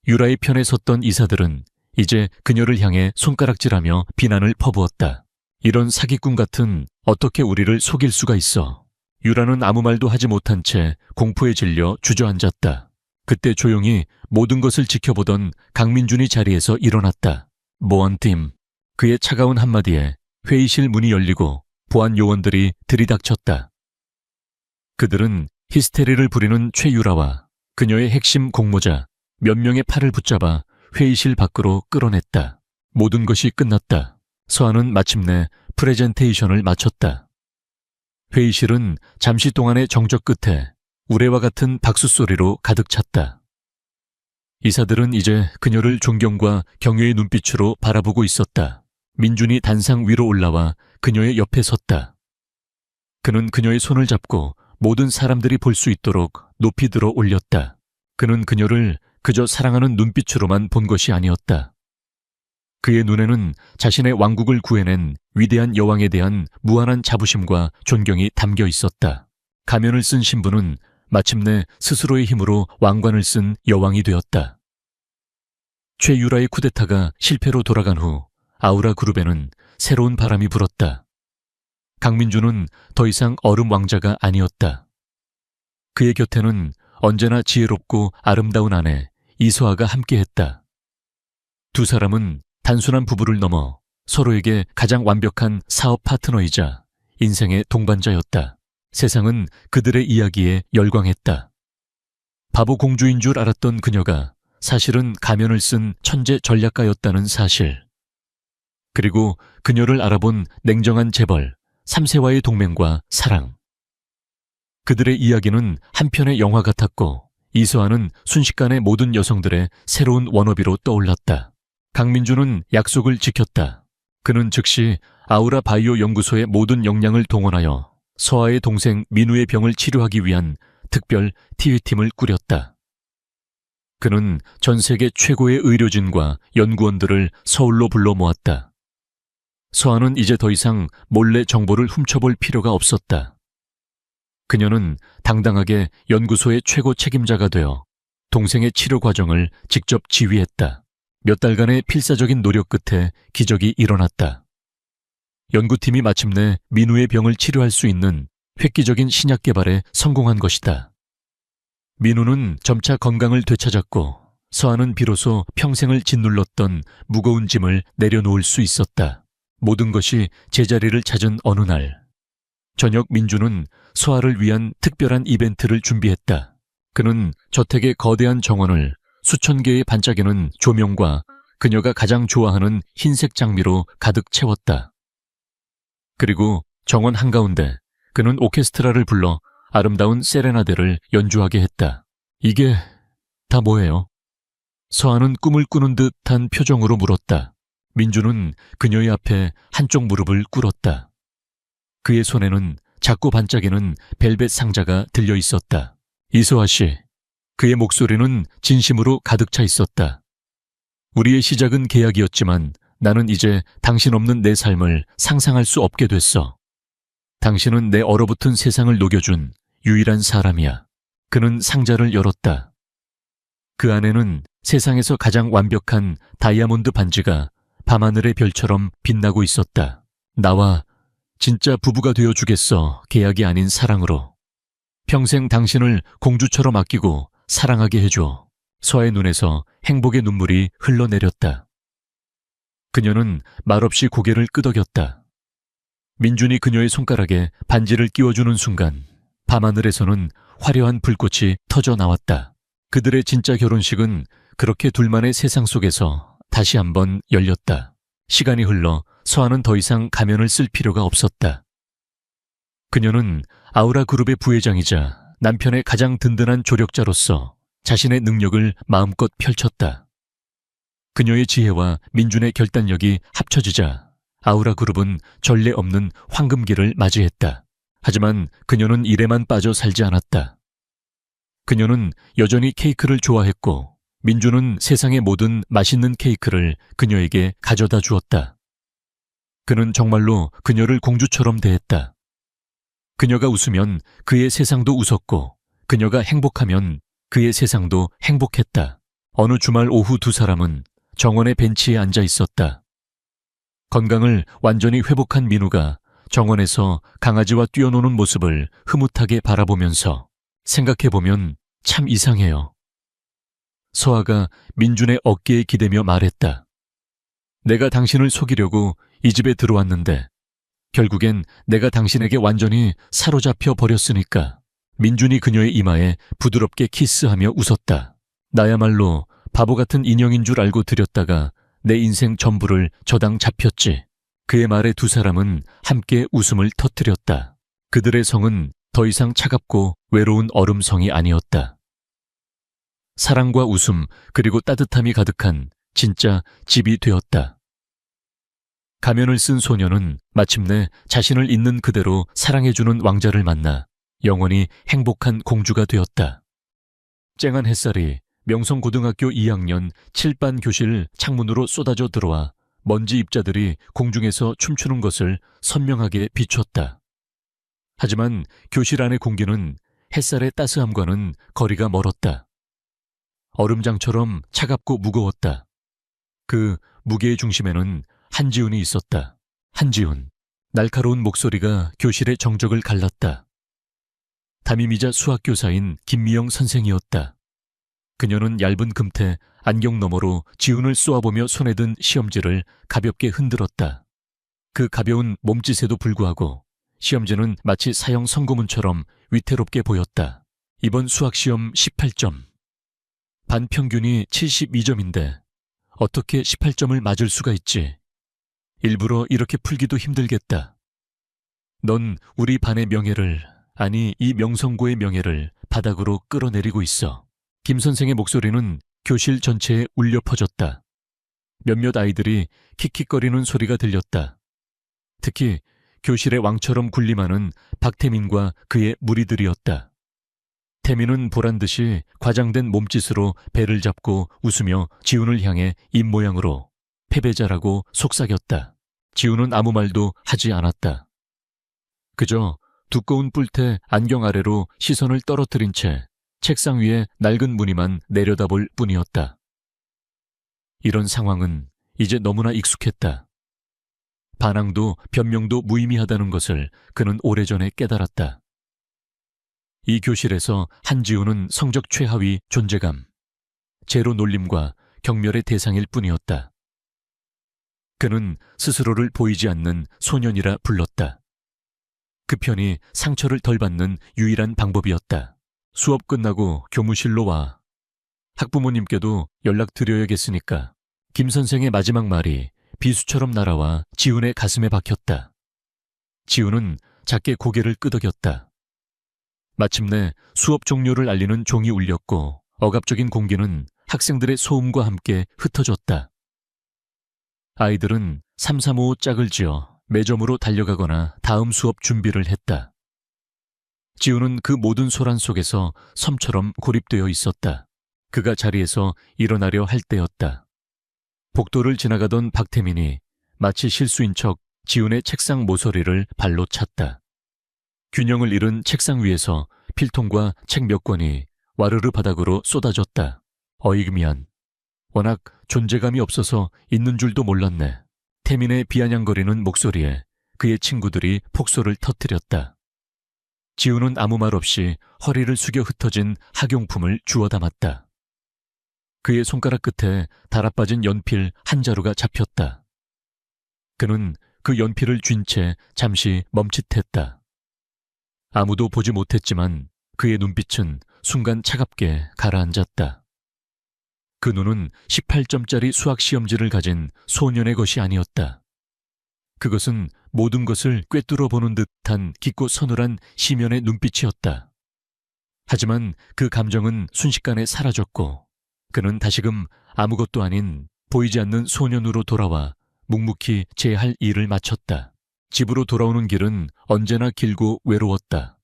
유라의 편에 섰던 이사들은 이제 그녀를 향해 손가락질하며 비난을 퍼부었다. 이런 사기꾼 같은 어떻게 우리를 속일 수가 있어. 유라는 아무 말도 하지 못한 채 공포에 질려 주저앉았다. 그때 조용히 모든 것을 지켜보던 강민준이 자리에서 일어났다. 모언팀. 그의 차가운 한마디에 회의실 문이 열리고 보안 요원들이 들이닥쳤다. 그들은 히스테리를 부리는 최유라와 그녀의 핵심 공모자 몇 명의 팔을 붙잡아 회의실 밖으로 끌어냈다. 모든 것이 끝났다. 서한은 마침내 프레젠테이션을 마쳤다. 회의실은 잠시 동안의 정적 끝에 우레와 같은 박수 소리로 가득 찼다. 이사들은 이제 그녀를 존경과 경외의 눈빛으로 바라보고 있었다. 민준이 단상 위로 올라와 그녀의 옆에 섰다. 그는 그녀의 손을 잡고 모든 사람들이 볼 수 있도록 높이 들어 올렸다. 그는 그녀를 그저 사랑하는 눈빛으로만 본 것이 아니었다. 그의 눈에는 자신의 왕국을 구해낸 위대한 여왕에 대한 무한한 자부심과 존경이 담겨 있었다. 가면을 쓴 신부는 마침내 스스로의 힘으로 왕관을 쓴 여왕이 되었다. 최유라의 쿠데타가 실패로 돌아간 후 아우라 그룹에는 새로운 바람이 불었다. 강민준은 더 이상 얼음 왕자가 아니었다. 그의 곁에는 언제나 지혜롭고 아름다운 아내 이소아가 함께했다. 두 사람은 단순한 부부를 넘어 서로에게 가장 완벽한 사업 파트너이자 인생의 동반자였다. 세상은 그들의 이야기에 열광했다. 바보 공주인 줄 알았던 그녀가 사실은 가면을 쓴 천재 전략가였다는 사실. 그리고 그녀를 알아본 냉정한 재벌 3세와의 동맹과 사랑. 그들의 이야기는 한 편의 영화 같았고 이소아는 순식간에 모든 여성들의 새로운 워너비로 떠올랐다. 강민준은 약속을 지켰다. 그는 즉시 아우라 바이오 연구소의 모든 역량을 동원하여 서아의 동생 민우의 병을 치료하기 위한 특별 TV팀을 꾸렸다. 그는 전 세계 최고의 의료진과 연구원들을 서울로 불러 모았다. 서아는 이제 더 이상 몰래 정보를 훔쳐볼 필요가 없었다. 그녀는 당당하게 연구소의 최고 책임자가 되어 동생의 치료 과정을 직접 지휘했다. 몇 달간의 필사적인 노력 끝에 기적이 일어났다. 연구팀이 마침내 민우의 병을 치료할 수 있는 획기적인 신약 개발에 성공한 것이다. 민우는 점차 건강을 되찾았고 서아는 비로소 평생을 짓눌렀던 무거운 짐을 내려놓을 수 있었다. 모든 것이 제자리를 찾은 어느 날, 저녁 민주는 서아를 위한 특별한 이벤트를 준비했다. 그는 저택의 거대한 정원을 수천 개의 반짝이는 조명과 그녀가 가장 좋아하는 흰색 장미로 가득 채웠다. 그리고 정원 한가운데 그는 오케스트라를 불러 아름다운 세레나데를 연주하게 했다. 이게 다 뭐예요? 서아는 꿈을 꾸는 듯한 표정으로 물었다. 민주는 그녀의 앞에 한쪽 무릎을 꿇었다. 그의 손에는 작고 반짝이는 벨벳 상자가 들려 있었다. 이소아 씨, 그의 목소리는 진심으로 가득 차 있었다. 우리의 시작은 계약이었지만 나는 이제 당신 없는 내 삶을 상상할 수 없게 됐어. 당신은 내 얼어붙은 세상을 녹여준 유일한 사람이야. 그는 상자를 열었다. 그 안에는 세상에서 가장 완벽한 다이아몬드 반지가 밤하늘의 별처럼 빛나고 있었다. 나와 진짜 부부가 되어주겠어. 계약이 아닌 사랑으로. 평생 당신을 공주처럼 아끼고 사랑하게 해줘. 서아의 눈에서 행복의 눈물이 흘러내렸다. 그녀는 말없이 고개를 끄덕였다. 민준이 그녀의 손가락에 반지를 끼워주는 순간 밤하늘에서는 화려한 불꽃이 터져 나왔다. 그들의 진짜 결혼식은 그렇게 둘만의 세상 속에서 다시 한번 열렸다. 시간이 흘러 서아는 더 이상 가면을 쓸 필요가 없었다. 그녀는 아우라 그룹의 부회장이자 남편의 가장 든든한 조력자로서 자신의 능력을 마음껏 펼쳤다. 그녀의 지혜와 민준의 결단력이 합쳐지자 아우라 그룹은 전례 없는 황금기를 맞이했다. 하지만 그녀는 일에만 빠져 살지 않았다. 그녀는 여전히 케이크를 좋아했고 민준은 세상의 모든 맛있는 케이크를 그녀에게 가져다 주었다. 그는 정말로 그녀를 공주처럼 대했다. 그녀가 웃으면 그의 세상도 웃었고 그녀가 행복하면 그의 세상도 행복했다. 어느 주말 오후 두 사람은 정원의 벤치에 앉아 있었다. 건강을 완전히 회복한 민우가 정원에서 강아지와 뛰어노는 모습을 흐뭇하게 바라보면서 생각해보면 참 이상해요. 서아가 민준의 어깨에 기대며 말했다. 내가 당신을 속이려고 이 집에 들어왔는데 결국엔 내가 당신에게 완전히 사로잡혀 버렸으니까. 민준이 그녀의 이마에 부드럽게 키스하며 웃었다. 나야말로 바보 같은 인형인 줄 알고 들였다가 내 인생 전부를 저당 잡혔지. 그의 말에 두 사람은 함께 웃음을 터뜨렸다. 그들의 성은 더 이상 차갑고 외로운 얼음성이 아니었다. 사랑과 웃음 그리고 따뜻함이 가득한 진짜 집이 되었다. 가면을 쓴 소녀는 마침내 자신을 있는 그대로 사랑해주는 왕자를 만나 영원히 행복한 공주가 되었다. 쨍한 햇살이 명성고등학교 2학년 7반 교실 창문으로 쏟아져 들어와 먼지 입자들이 공중에서 춤추는 것을 선명하게 비췄다. 하지만 교실 안의 공기는 햇살의 따스함과는 거리가 멀었다. 얼음장처럼 차갑고 무거웠다. 그 무게의 중심에는 한지훈이 있었다. 한지훈. 날카로운 목소리가 교실의 정적을 갈랐다. 담임이자 수학교사인 김미영 선생이었다. 그녀는 얇은 금태 안경 너머로 지훈을 쏘아보며 손에 든 시험지를 가볍게 흔들었다. 그 가벼운 몸짓에도 불구하고 시험지는 마치 사형 선고문처럼 위태롭게 보였다. 이번 수학시험 18점. 반 평균이 72점인데 어떻게 18점을 맞을 수가 있지? 일부러 이렇게 풀기도 힘들겠다. 넌 우리 반의 명예를, 아니 이 명성고의 명예를 바닥으로 끌어내리고 있어. 김 선생의 목소리는 교실 전체에 울려 퍼졌다. 몇몇 아이들이 킥킥거리는 소리가 들렸다. 특히 교실의 왕처럼 군림하는 박태민과 그의 무리들이었다. 태민은 보란듯이 과장된 몸짓으로 배를 잡고 웃으며 지훈을 향해 입모양으로 패배자라고 속삭였다. 지훈은 아무 말도 하지 않았다. 그저 두꺼운 뿔테 안경 아래로 시선을 떨어뜨린 채 책상 위에 낡은 무늬만 내려다볼 뿐이었다. 이런 상황은 이제 너무나 익숙했다. 반항도 변명도 무의미하다는 것을 그는 오래전에 깨달았다. 이 교실에서 한지훈은 성적 최하위 존재감, 제로 놀림과 경멸의 대상일 뿐이었다. 그는 스스로를 보이지 않는 소년이라 불렀다. 그 편이 상처를 덜 받는 유일한 방법이었다. 수업 끝나고 교무실로 와. 학부모님께도 연락드려야겠으니까. 김 선생의 마지막 말이 비수처럼 날아와 지훈의 가슴에 박혔다. 지훈은 작게 고개를 끄덕였다. 마침내 수업 종료를 알리는 종이 울렸고 억압적인 공기는 학생들의 소음과 함께 흩어졌다. 아이들은 335 짝을 지어 매점으로 달려가거나 다음 수업 준비를 했다. 지훈은 그 모든 소란 속에서 섬처럼 고립되어 있었다. 그가 자리에서 일어나려 할 때였다. 복도를 지나가던 박태민이 마치 실수인 척 지훈의 책상 모서리를 발로 찼다. 균형을 잃은 책상 위에서 필통과 책 몇 권이 와르르 바닥으로 쏟아졌다. 어이구 미안. 워낙 존재감이 없어서 있는 줄도 몰랐네. 태민의 비아냥거리는 목소리에 그의 친구들이 폭소를 터뜨렸다. 지훈은 아무 말 없이 허리를 숙여 흩어진 학용품을 주워 담았다. 그의 손가락 끝에 달아빠진 연필 한 자루가 잡혔다. 그는 그 연필을 쥔 채 잠시 멈칫했다. 아무도 보지 못했지만 그의 눈빛은 순간 차갑게 가라앉았다. 그 눈은 18점짜리 수학 시험지를 가진 소년의 것이 아니었다. 그것은 모든 것을 꿰뚫어 보는 듯한 깊고 서늘한 시면의 눈빛이었다. 하지만 그 감정은 순식간에 사라졌고 그는 다시금 아무것도 아닌 보이지 않는 소년으로 돌아와 묵묵히 제 할 일을 마쳤다. 집으로 돌아오는 길은 언제나 길고 외로웠다.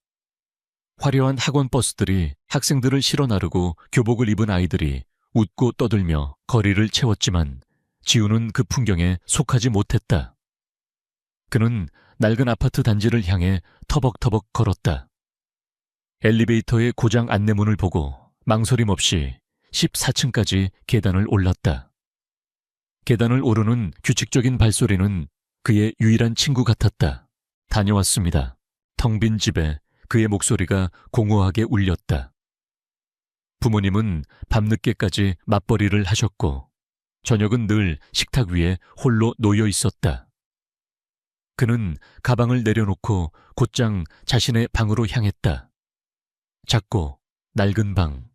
화려한 학원 버스들이 학생들을 실어 나르고 교복을 입은 아이들이 웃고 떠들며 거리를 채웠지만 지우는 그 풍경에 속하지 못했다. 그는 낡은 아파트 단지를 향해 터벅터벅 걸었다. 엘리베이터의 고장 안내문을 보고 망설임 없이 14층까지 계단을 올랐다. 계단을 오르는 규칙적인 발소리는 그의 유일한 친구 같았다. 다녀왔습니다. 텅 빈 집에 그의 목소리가 공허하게 울렸다. 부모님은 밤늦게까지 맞벌이를 하셨고 저녁은 늘 식탁 위에 홀로 놓여 있었다. 그는 가방을 내려놓고 곧장 자신의 방으로 향했다. 작고 낡은 방.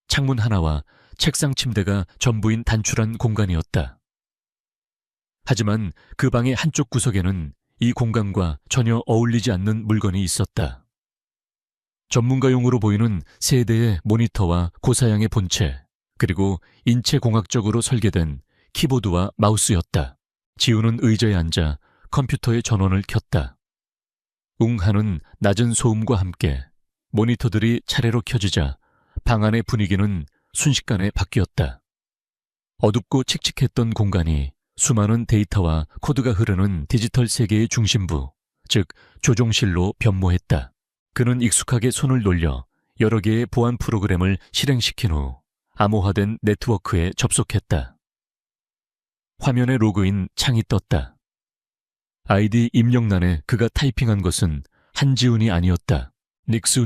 창문 하나와 책상 침대가 전부인 단출한 공간이었다. 하지만 그 방의 한쪽 구석에는 이 공간과 전혀 어울리지 않는 물건이 있었다. 전문가용으로 보이는 세 대의 모니터와 고사양의 본체, 그리고 인체공학적으로 설계된 키보드와 마우스였다. 지우는 의자에 앉아 컴퓨터의 전원을 켰다. 웅하는 낮은 소음과 함께 모니터들이 차례로 켜지자 방 안의 분위기는 순식간에 바뀌었다. 어둡고 칙칙했던 공간이 수많은 데이터와 코드가 흐르는 디지털 세계의 중심부, 즉 조종실로 변모했다. 그는 익숙하게 손을 놀려 여러 개의 보안 프로그램을 실행시킨 후 암호화된 네트워크에 접속했다. 화면에 로그인 창이 떴다. 아이디 입력란에 그가 타이핑한 것은 한지훈이 아니었다. 닉스,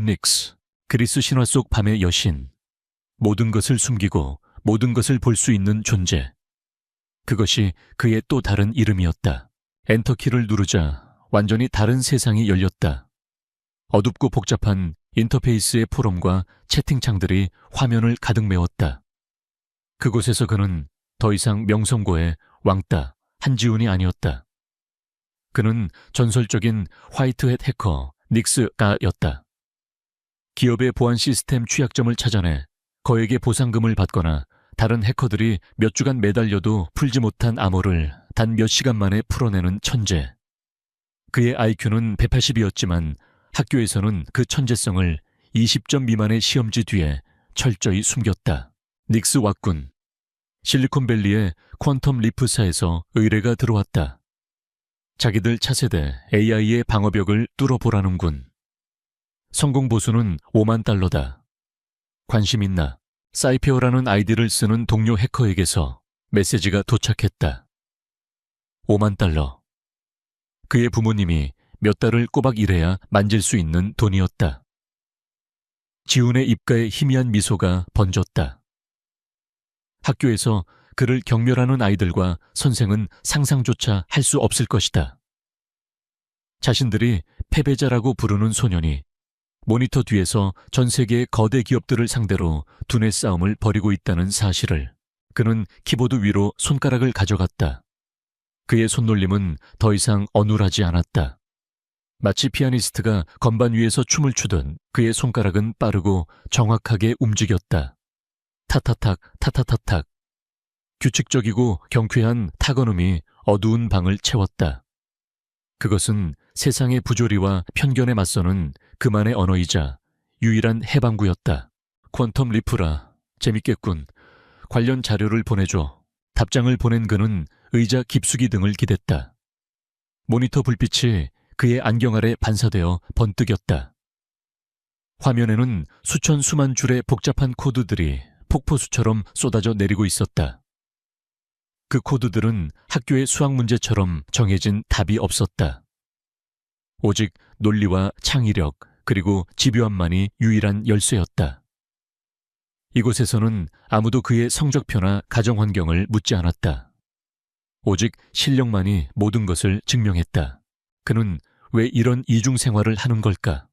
그리스 신화 속 밤의 여신. 모든 것을 숨기고 모든 것을 볼 수 있는 존재. 그것이 그의 또 다른 이름이었다. 엔터키를 누르자 완전히 다른 세상이 열렸다. 어둡고 복잡한 인터페이스의 포럼과 채팅창들이 화면을 가득 메웠다. 그곳에서 그는 더 이상 명성고의 왕따 한지훈이 아니었다. 그는 전설적인 화이트햇 해커 닉스가였다. 기업의 보안 시스템 취약점을 찾아내 거액의 보상금을 받거나 다른 해커들이 몇 주간 매달려도 풀지 못한 암호를 단 몇 시간 만에 풀어내는 천재. 그의 IQ는 180이었지만 학교에서는 그 천재성을 20점 미만의 시험지 뒤에 철저히 숨겼다. 닉스 왔군. 실리콘밸리의 퀀텀 리프사에서 의뢰가 들어왔다. 자기들 차세대 AI의 방어벽을 뚫어보라는군. 성공 보수는 $50,000다. 관심 있나? 사이페어라는 아이디를 쓰는 동료 해커에게서 메시지가 도착했다. $50,000. 그의 부모님이 몇 달을 꼬박 일해야 만질 수 있는 돈이었다. 지훈의 입가에 희미한 미소가 번졌다. 학교에서 그를 경멸하는 아이들과 선생은 상상조차 할 수 없을 것이다. 자신들이 패배자라고 부르는 소년이 모니터 뒤에서 전 세계의 거대 기업들을 상대로 두뇌 싸움을 벌이고 있다는 사실을 그는 키보드 위로 손가락을 가져갔다. 그의 손놀림은 더 이상 어눌하지 않았다. 마치 피아니스트가 건반 위에서 춤을 추듯 그의 손가락은 빠르고 정확하게 움직였다. 타타탁 타타타탁. 규칙적이고 경쾌한 타건음이 어두운 방을 채웠다. 그것은 세상의 부조리와 편견에 맞서는 그만의 언어이자 유일한 해방구였다. 퀀텀 리프라. 재밌겠군. 관련 자료를 보내줘. 답장을 보낸 그는 의자 깊숙이 등을 기댔다. 모니터 불빛이 그의 안경 아래 반사되어 번뜩였다. 화면에는 수천 수만 줄의 복잡한 코드들이 폭포수처럼 쏟아져 내리고 있었다. 그 코드들은 학교의 수학 문제처럼 정해진 답이 없었다. 오직 논리와 창의력 그리고 집요함만이 유일한 열쇠였다. 이곳에서는 아무도 그의 성적표나 가정 환경을 묻지 않았다. 오직 실력만이 모든 것을 증명했다. 그는 왜 이런 이중 생활을 하는 걸까?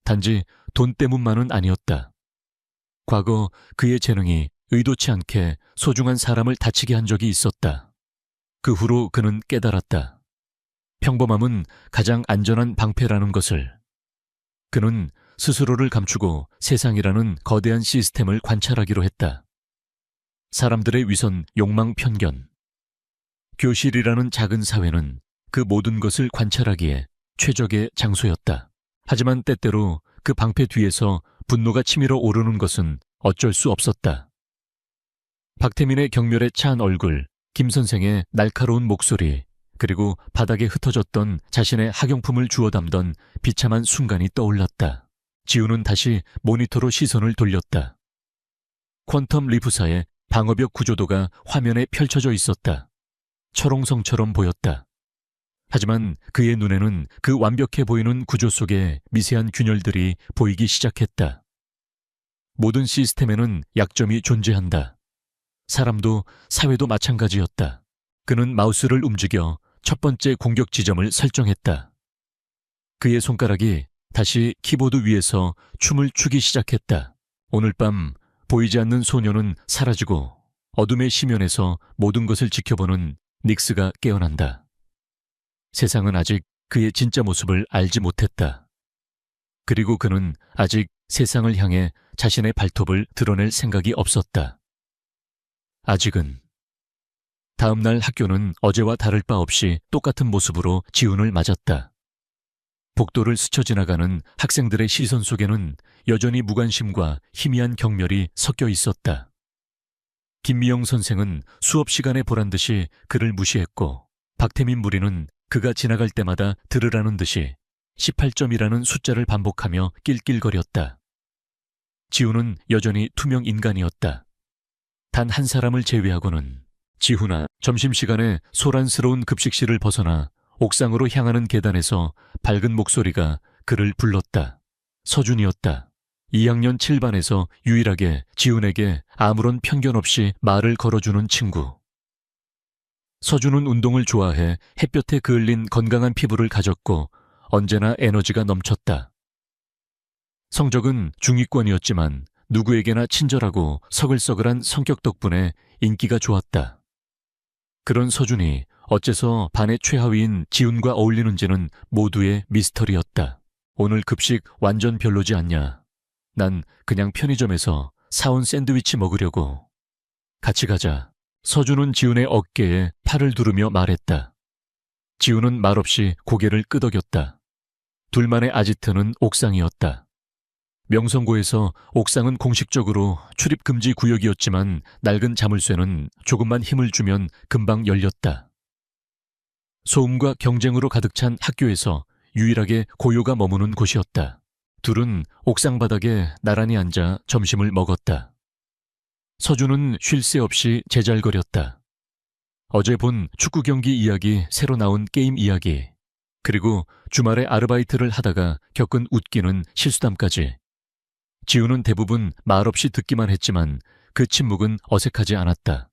단지 돈 때문만은 아니었다. 과거 그의 재능이 의도치 않게 소중한 사람을 다치게 한 적이 있었다. 그 후로 그는 깨달았다. 평범함은 가장 안전한 방패라는 것을. 그는 스스로를 감추고 세상이라는 거대한 시스템을 관찰하기로 했다. 사람들의 위선, 욕망, 편견. 교실이라는 작은 사회는 그 모든 것을 관찰하기에 최적의 장소였다. 하지만 때때로 그 방패 뒤에서 분노가 치밀어 오르는 것은 어쩔 수 없었다. 박태민의 경멸에 차한 얼굴, 김 선생의 날카로운 목소리, 그리고 바닥에 흩어졌던 자신의 학용품을 주워 담던 비참한 순간이 떠올랐다. 지우는 다시 모니터로 시선을 돌렸다. 퀀텀 리프사의 방어벽 구조도가 화면에 펼쳐져 있었다. 철옹성처럼 보였다. 하지만 그의 눈에는 그 완벽해 보이는 구조 속에 미세한 균열들이 보이기 시작했다. 모든 시스템에는 약점이 존재한다. 사람도 사회도 마찬가지였다. 그는 마우스를 움직여 첫 번째 공격 지점을 설정했다. 그의 손가락이 다시 키보드 위에서 춤을 추기 시작했다. 오늘 밤 보이지 않는 소녀는 사라지고 어둠의 심연에서 모든 것을 지켜보는 닉스가 깨어난다. 세상은 아직 그의 진짜 모습을 알지 못했다. 그리고 그는 아직 세상을 향해 자신의 발톱을 드러낼 생각이 없었다. 아직은. 다음 날 학교는 어제와 다를 바 없이 똑같은 모습으로 지훈을 맞았다. 복도를 스쳐 지나가는 학생들의 시선 속에는 여전히 무관심과 희미한 경멸이 섞여 있었다. 김미영 선생은 수업 시간에 보란듯이 그를 무시했고 박태민 무리는 그가 지나갈 때마다 들으라는 듯이 18점이라는 숫자를 반복하며 낄낄거렸다. 지훈은 여전히 투명 인간이었다. 단 한 사람을 제외하고는. 지훈아, 점심시간에 소란스러운 급식실을 벗어나 옥상으로 향하는 계단에서 밝은 목소리가 그를 불렀다. 서준이었다. 2학년 7반에서 유일하게 지훈에게 아무런 편견 없이 말을 걸어주는 친구. 서준은 운동을 좋아해 햇볕에 그을린 건강한 피부를 가졌고 언제나 에너지가 넘쳤다. 성적은 중위권이었지만 누구에게나 친절하고 서글서글한 성격 덕분에 인기가 좋았다. 그런 서준이 어째서 반의 최하위인 지훈과 어울리는지는 모두의 미스터리였다. 오늘 급식 완전 별로지 않냐? 난 그냥 편의점에서 사온 샌드위치 먹으려고. 같이 가자. 서준은 지훈의 어깨에 팔을 두르며 말했다. 지훈은 말없이 고개를 끄덕였다. 둘만의 아지트는 옥상이었다. 명성고에서 옥상은 공식적으로 출입금지 구역이었지만 낡은 자물쇠는 조금만 힘을 주면 금방 열렸다. 소음과 경쟁으로 가득 찬 학교에서 유일하게 고요가 머무는 곳이었다. 둘은 옥상 바닥에 나란히 앉아 점심을 먹었다. 서준은 쉴 새 없이 제잘거렸다. 어제 본 축구 경기 이야기, 새로 나온 게임 이야기, 그리고 주말에 아르바이트를 하다가 겪은 웃기는 실수담까지. 지훈은 대부분 말없이 듣기만 했지만 그 침묵은 어색하지 않았다.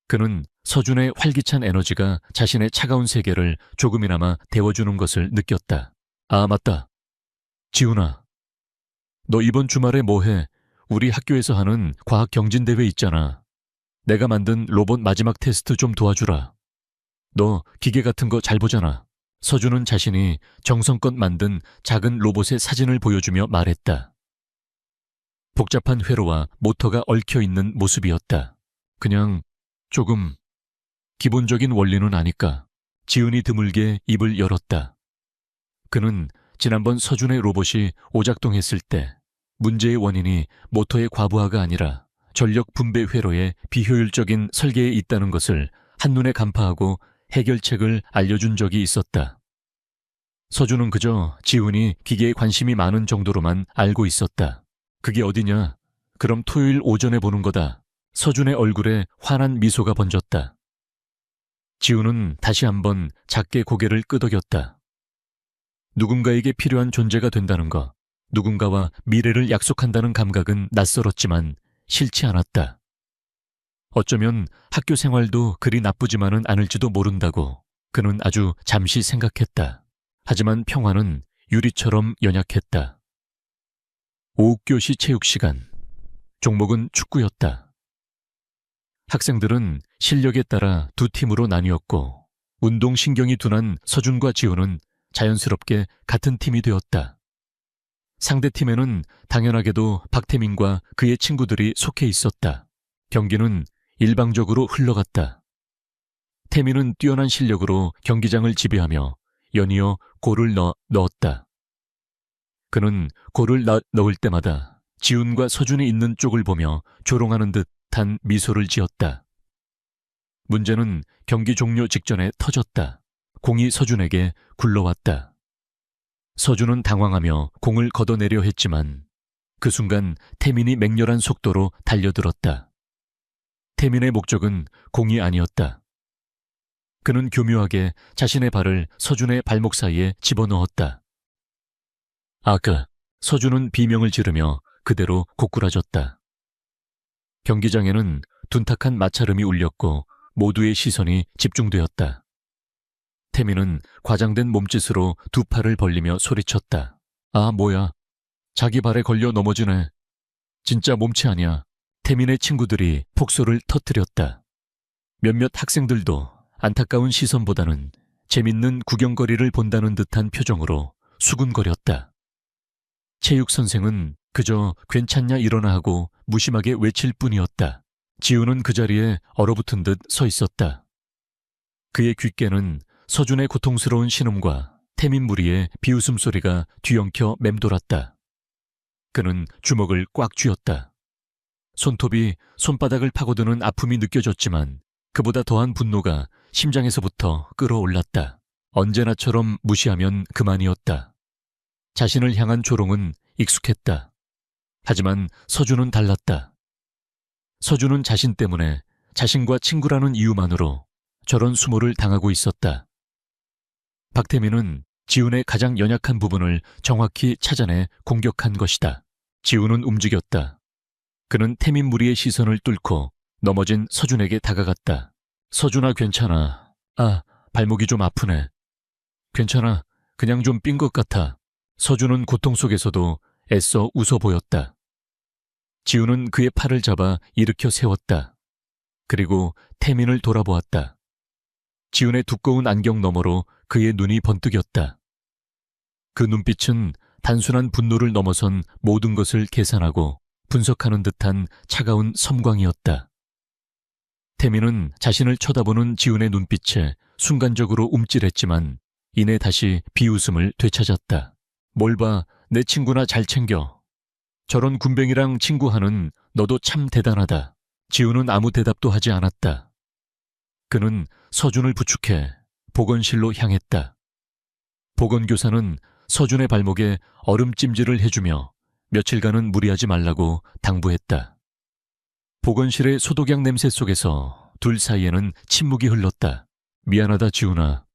그는 서준의 활기찬 에너지가 자신의 차가운 세계를 조금이나마 데워주는 것을 느꼈다. 아, 맞다. 지훈아, 너 이번 주말에 뭐해? 우리 학교에서 하는 과학 경진대회 있잖아. 내가 만든 로봇 마지막 테스트 좀 도와주라. 너 기계 같은 거 잘 보잖아. 서준은 자신이 정성껏 만든 작은 로봇의 사진을 보여주며 말했다. 복잡한 회로와 모터가 얽혀있는 모습이었다. 그냥 조금 기본적인 원리는 아니까. 지훈이 드물게 입을 열었다. 그는 지난번 서준의 로봇이 오작동했을 때 문제의 원인이 모터의 과부하가 아니라 전력 분배 회로의 비효율적인 설계에 있다는 것을 한눈에 간파하고 해결책을 알려준 적이 있었다. 서준은 그저 지훈이 기계에 관심이 많은 정도로만 알고 있었다. 그게 어디냐? 그럼 토요일 오전에 보는 거다. 서준의 얼굴에 환한 미소가 번졌다. 지훈은 다시 한번 작게 고개를 끄덕였다. 누군가에게 필요한 존재가 된다는 것, 누군가와 미래를 약속한다는 감각은 낯설었지만 싫지 않았다. 어쩌면 학교 생활도 그리 나쁘지만은 않을지도 모른다고. 그는 아주 잠시 생각했다. 하지만 평화는 유리처럼 연약했다. 오후교시 체육시간. 종목은 축구였다. 학생들은 실력에 따라 두 팀으로 나뉘었고 운동신경이 둔한 서준과 지우는 자연스럽게 같은 팀이 되었다. 상대팀에는 당연하게도 박태민과 그의 친구들이 속해 있었다. 경기는 일방적으로 흘러갔다. 태민은 뛰어난 실력으로 경기장을 지배하며 연이어 골을 넣었다. 그는 골을 넣을 때마다 지훈과 서준이 있는 쪽을 보며 조롱하는 듯한 미소를 지었다. 문제는 경기 종료 직전에 터졌다. 공이 서준에게 굴러왔다. 서준은 당황하며 공을 걷어내려 했지만 그 순간 태민이 맹렬한 속도로 달려들었다. 태민의 목적은 공이 아니었다. 그는 교묘하게 자신의 발을 서준의 발목 사이에 집어넣었다. 서준은 비명을 지르며 그대로 고꾸라졌다. 경기장에는 둔탁한 마찰음이 울렸고 모두의 시선이 집중되었다. 태민은 과장된 몸짓으로 두 팔을 벌리며 소리쳤다. 뭐야. 자기 발에 걸려 넘어지네. 진짜 몸치 아니야. 태민의 친구들이 폭소를 터뜨렸다. 몇몇 학생들도 안타까운 시선보다는 재밌는 구경거리를 본다는 듯한 표정으로 수군거렸다. 체육선생은 그저 괜찮냐 일어나 하고 무심하게 외칠 뿐이었다. 지우는 그 자리에 얼어붙은 듯 서 있었다. 그의 귓께는 서준의 고통스러운 신음과 태민 무리의 비웃음 소리가 뒤엉켜 맴돌았다. 그는 주먹을 꽉 쥐었다. 손톱이 손바닥을 파고드는 아픔이 느껴졌지만 그보다 더한 분노가 심장에서부터 끓어올랐다. 언제나처럼 무시하면 그만이었다. 자신을 향한 조롱은 익숙했다. 하지만 서준은 달랐다. 서준은 자신 때문에 자신과 친구라는 이유만으로 저런 수모를 당하고 있었다. 박태민은 지훈의 가장 연약한 부분을 정확히 찾아내 공격한 것이다. 지훈은 움직였다. 그는 태민 무리의 시선을 뚫고 넘어진 서준에게 다가갔다. 서준아, 괜찮아. 발목이 좀 아프네. 괜찮아. 그냥 좀 삔 것 같아. 서준은 고통 속에서도 애써 웃어 보였다. 지훈은 그의 팔을 잡아 일으켜 세웠다. 그리고 태민을 돌아보았다. 지훈의 두꺼운 안경 너머로 그의 눈이 번뜩였다. 그 눈빛은 단순한 분노를 넘어선 모든 것을 계산하고 분석하는 듯한 차가운 섬광이었다. 태민은 자신을 쳐다보는 지훈의 눈빛에 순간적으로 움찔했지만 이내 다시 비웃음을 되찾았다. 뭘 봐, 내 친구나 잘 챙겨. 저런 군뱅이랑 친구하는 너도 참 대단하다. 지훈은 아무 대답도 하지 않았다. 그는 서준을 부축해 보건실로 향했다. 보건교사는 서준의 발목에 얼음찜질을 해주며 며칠간은 무리하지 말라고 당부했다. 보건실의 소독약 냄새 속에서 둘 사이에는 침묵이 흘렀다. 미안하다, 지훈아.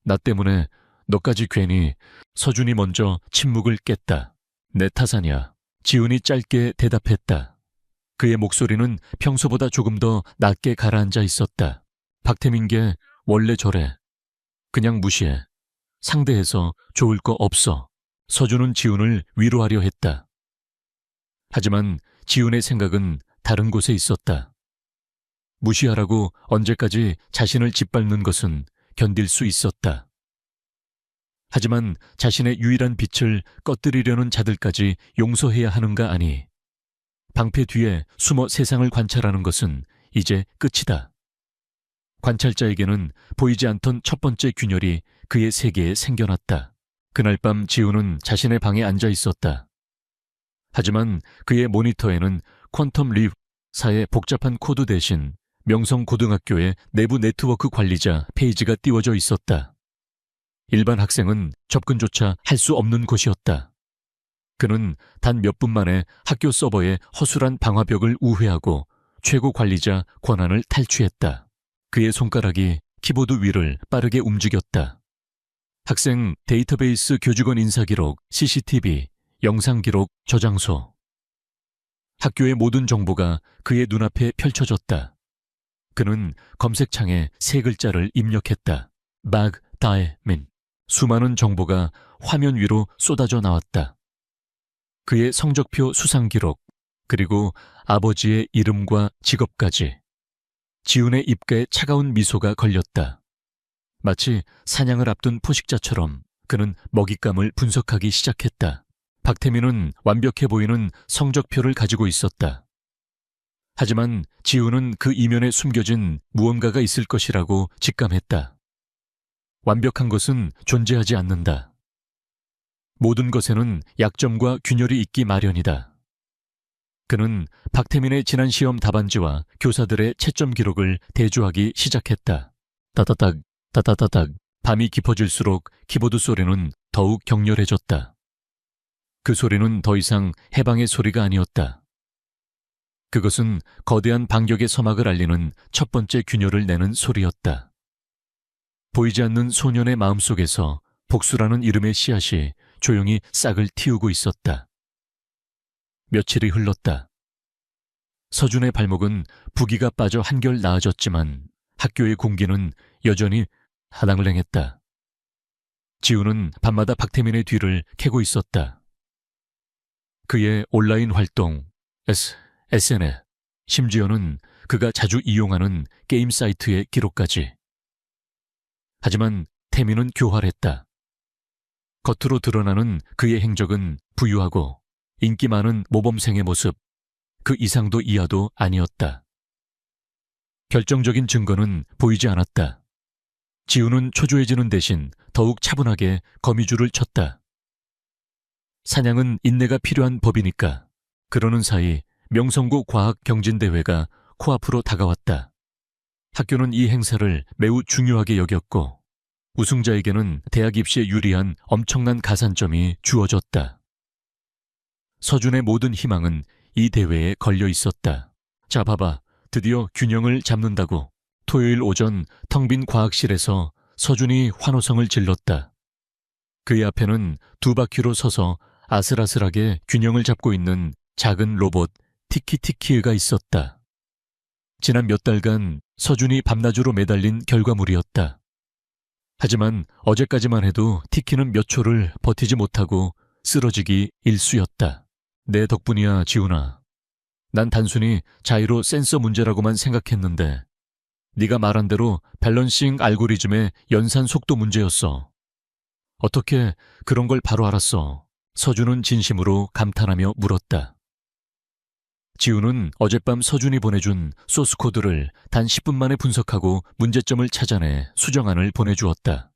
나 때문에 너까지 괜히. 서준이 먼저 침묵을 깼다. 내 탓 아니야. 지훈이 짧게 대답했다. 그의 목소리는 평소보다 조금 더 낮게 가라앉아 있었다. 박태민께 원래 저래. 그냥 무시해. 상대해서 좋을 거 없어. 서준은 지훈을 위로하려 했다. 하지만 지훈의 생각은 다른 곳에 있었다. 무시하라고 언제까지 자신을 짓밟는 것은 견딜 수 있었다. 하지만 자신의 유일한 빛을 꺼뜨리려는 자들까지 용서해야 하는가 아니. 방패 뒤에 숨어 세상을 관찰하는 것은 이제 끝이다. 관찰자에게는 보이지 않던 첫 번째 균열이 그의 세계에 생겨났다. 그날 밤 지훈은 자신의 방에 앉아 있었다. 하지만 그의 모니터에는 퀀텀 립사의 복잡한 코드 대신 명성고등학교의 내부 네트워크 관리자 페이지가 띄워져 있었다. 일반 학생은 접근조차 할 수 없는 곳이었다. 그는 단 몇 분 만에 학교 서버의 허술한 방화벽을 우회하고 최고 관리자 권한을 탈취했다. 그의 손가락이 키보드 위를 빠르게 움직였다. 학생 데이터베이스 교직원 인사기록, CCTV, 영상기록, 저장소. 학교의 모든 정보가 그의 눈앞에 펼쳐졌다. 그는 검색창에 세 글자를 입력했다. 박다에민. 수많은 정보가 화면 위로 쏟아져 나왔다. 그의 성적표 수상 기록, 그리고 아버지의 이름과 직업까지. 지훈의 입가에 차가운 미소가 걸렸다. 마치 사냥을 앞둔 포식자처럼 그는 먹잇감을 분석하기 시작했다. 박태민은 완벽해 보이는 성적표를 가지고 있었다. 하지만 지훈은 그 이면에 숨겨진 무언가가 있을 것이라고 직감했다. 완벽한 것은 존재하지 않는다. 모든 것에는 약점과 균열이 있기 마련이다. 그는 박태민의 지난 시험 답안지와 교사들의 채점 기록을 대조하기 시작했다. 따다닥, 따다다닥. 밤이 깊어질수록 키보드 소리는 더욱 격렬해졌다. 그 소리는 더 이상 해방의 소리가 아니었다. 그것은 거대한 반격의 서막을 알리는 첫 번째 균열을 내는 소리였다. 보이지 않는 소년의 마음속에서 복수라는 이름의 씨앗이 조용히 싹을 틔우고 있었다. 며칠이 흘렀다. 서준의 발목은 부기가 빠져 한결 나아졌지만 학교의 공기는 여전히 하당을행했다. 지훈은 밤마다 박태민의 뒤를 캐고 있었다. 그의 온라인 활동, SNS, 심지어는 그가 자주 이용하는 게임 사이트의 기록까지. 하지만 태민은 교활했다. 겉으로 드러나는 그의 행적은 부유하고 인기 많은 모범생의 모습, 그 이상도 이하도 아니었다. 결정적인 증거는 보이지 않았다. 지훈은 초조해지는 대신 더욱 차분하게 거미줄을 쳤다. 사냥은 인내가 필요한 법이니까. 그러는 사이 명성고 과학경진대회가 코앞으로 다가왔다. 학교는 이 행사를 매우 중요하게 여겼고 우승자에게는 대학 입시에 유리한 엄청난 가산점이 주어졌다. 서준의 모든 희망은 이 대회에 걸려 있었다. 자, 봐봐. 드디어 균형을 잡는다고. 토요일 오전 텅 빈 과학실에서 서준이 환호성을 질렀다. 그의 앞에는 두 바퀴로 서서 아슬아슬하게 균형을 잡고 있는 작은 로봇 티키티키가 있었다. 지난 몇 달간 서준이 밤낮으로 매달린 결과물이었다. 하지만 어제까지만 해도 티키는 몇 초를 버티지 못하고 쓰러지기 일쑤였다. 내 덕분이야, 지훈아. 난 단순히 자이로 센서 문제라고만 생각했는데 네가 말한 대로 밸런싱 알고리즘의 연산 속도 문제였어. 어떻게 그런 걸 바로 알았어? 서준은 진심으로 감탄하며 물었다. 지훈은 어젯밤 서준이 보내준 소스코드를 단 10분 만에 분석하고 문제점을 찾아내 수정안을 보내주었다.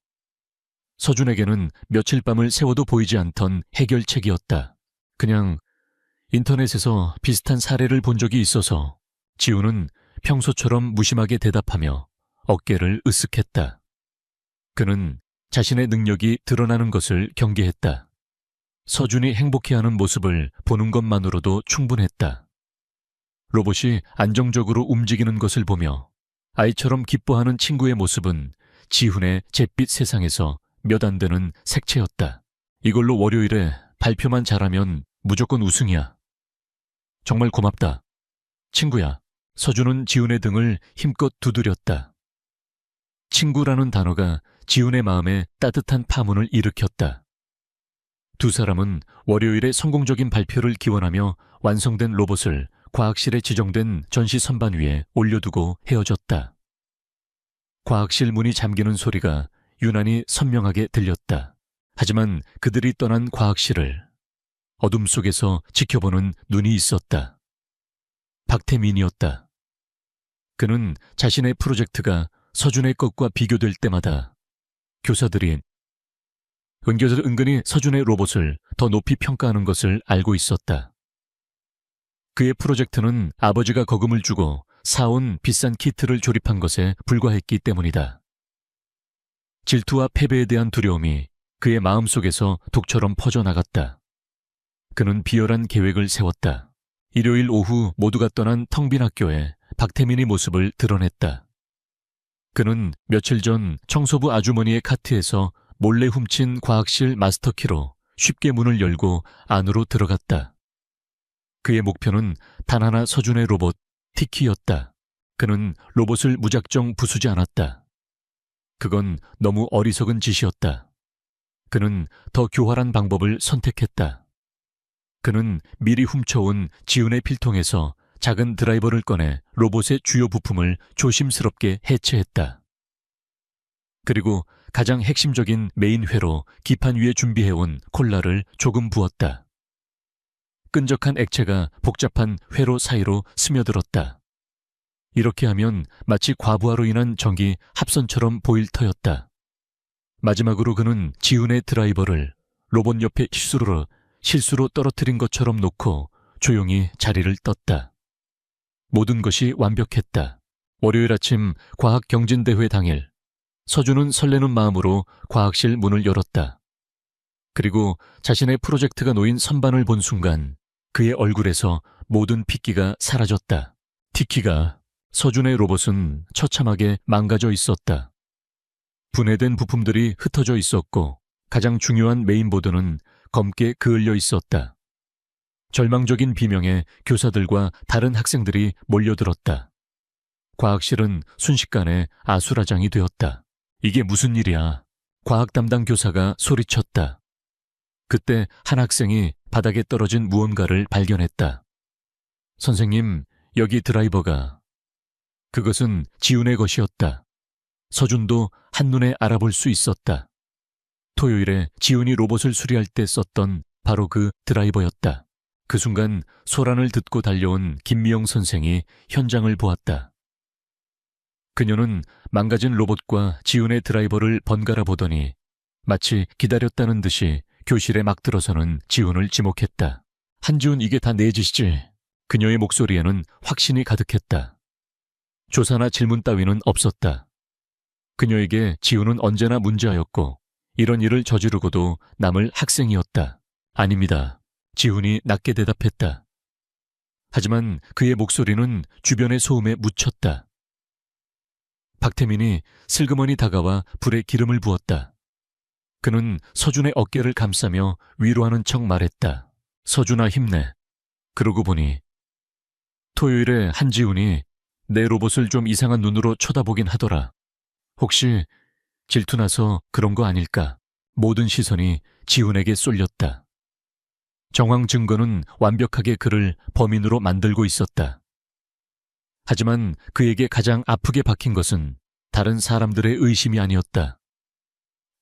서준에게는 며칠 밤을 세워도 보이지 않던 해결책이었다. 그냥 인터넷에서 비슷한 사례를 본 적이 있어서. 지훈은 평소처럼 무심하게 대답하며 어깨를 으쓱했다. 그는 자신의 능력이 드러나는 것을 경계했다. 서준이 행복해하는 모습을 보는 것만으로도 충분했다. 로봇이 안정적으로 움직이는 것을 보며 아이처럼 기뻐하는 친구의 모습은 지훈의 잿빛 세상에서 몇 안 되는 색채였다. 이걸로 월요일에 발표만 잘하면 무조건 우승이야. 정말 고맙다. 친구야. 서준은 지훈의 등을 힘껏 두드렸다. 친구라는 단어가 지훈의 마음에 따뜻한 파문을 일으켰다. 두 사람은 월요일에 성공적인 발표를 기원하며 완성된 로봇을 과학실에 지정된 전시 선반 위에 올려두고 헤어졌다. 과학실 문이 잠기는 소리가 유난히 선명하게 들렸다. 하지만 그들이 떠난 과학실을 어둠 속에서 지켜보는 눈이 있었다. 박태민이었다. 그는 자신의 프로젝트가 서준의 것과 비교될 때마다 교사들이 은근히 서준의 로봇을 더 높이 평가하는 것을 알고 있었다. 그의 프로젝트는 아버지가 거금을 주고 사온 비싼 키트를 조립한 것에 불과했기 때문이다. 질투와 패배에 대한 두려움이 그의 마음속에서 독처럼 퍼져나갔다. 그는 비열한 계획을 세웠다. 일요일 오후 모두가 떠난 텅 빈 학교에 박태민의 모습을 드러냈다. 그는 며칠 전 청소부 아주머니의 카트에서 몰래 훔친 과학실 마스터키로 쉽게 문을 열고 안으로 들어갔다. 그의 목표는 단 하나 서준의 로봇 티키였다. 그는 로봇을 무작정 부수지 않았다. 그건 너무 어리석은 짓이었다. 그는 더 교활한 방법을 선택했다. 그는 미리 훔쳐온 지훈의 필통에서 작은 드라이버를 꺼내 로봇의 주요 부품을 조심스럽게 해체했다. 그리고 가장 핵심적인 메인 회로 기판 위에 준비해온 콜라를 조금 부었다. 끈적한 액체가 복잡한 회로 사이로 스며들었다. 이렇게 하면 마치 과부하로 인한 전기 합선처럼 보일 터였다. 마지막으로 그는 지훈의 드라이버를 로봇 옆에 실수로 떨어뜨린 것처럼 놓고 조용히 자리를 떴다. 모든 것이 완벽했다. 월요일 아침 과학경진대회 당일, 서준은 설레는 마음으로 과학실 문을 열었다. 그리고 자신의 프로젝트가 놓인 선반을 본 순간 그의 얼굴에서 모든 핏기가 사라졌다. 티키가 서준의 로봇은 처참하게 망가져 있었다. 분해된 부품들이 흩어져 있었고 가장 중요한 메인보드는 검게 그을려 있었다. 절망적인 비명에 교사들과 다른 학생들이 몰려들었다. 과학실은 순식간에 아수라장이 되었다. 이게 무슨 일이야? 과학 담당 교사가 소리쳤다. 그때 한 학생이 바닥에 떨어진 무언가를 발견했다. 선생님, 여기 드라이버가. 그것은 지훈의 것이었다. 서준도 한눈에 알아볼 수 있었다. 토요일에 지훈이 로봇을 수리할 때 썼던 바로 그 드라이버였다. 그 순간 소란을 듣고 달려온 김미영 선생이 현장을 보았다. 그녀는 망가진 로봇과 지훈의 드라이버를 번갈아 보더니 마치 기다렸다는 듯이 교실에 막 들어서는 지훈을 지목했다. 한지훈, 이게 다 내 짓이지? 그녀의 목소리에는 확신이 가득했다. 조사나 질문 따위는 없었다. 그녀에게 지훈은 언제나 문제아였고 이런 일을 저지르고도 남을 학생이었다. 아닙니다. 지훈이 낮게 대답했다. 하지만 그의 목소리는 주변의 소음에 묻혔다. 박태민이 슬그머니 다가와 불에 기름을 부었다. 그는 서준의 어깨를 감싸며 위로하는 척 말했다. 서준아, 힘내. 그러고 보니 토요일에 한지훈이 내 로봇을 좀 이상한 눈으로 쳐다보긴 하더라. 혹시 질투나서 그런 거 아닐까? 모든 시선이 지훈에게 쏠렸다. 정황 증거는 완벽하게 그를 범인으로 만들고 있었다. 하지만 그에게 가장 아프게 박힌 것은 다른 사람들의 의심이 아니었다.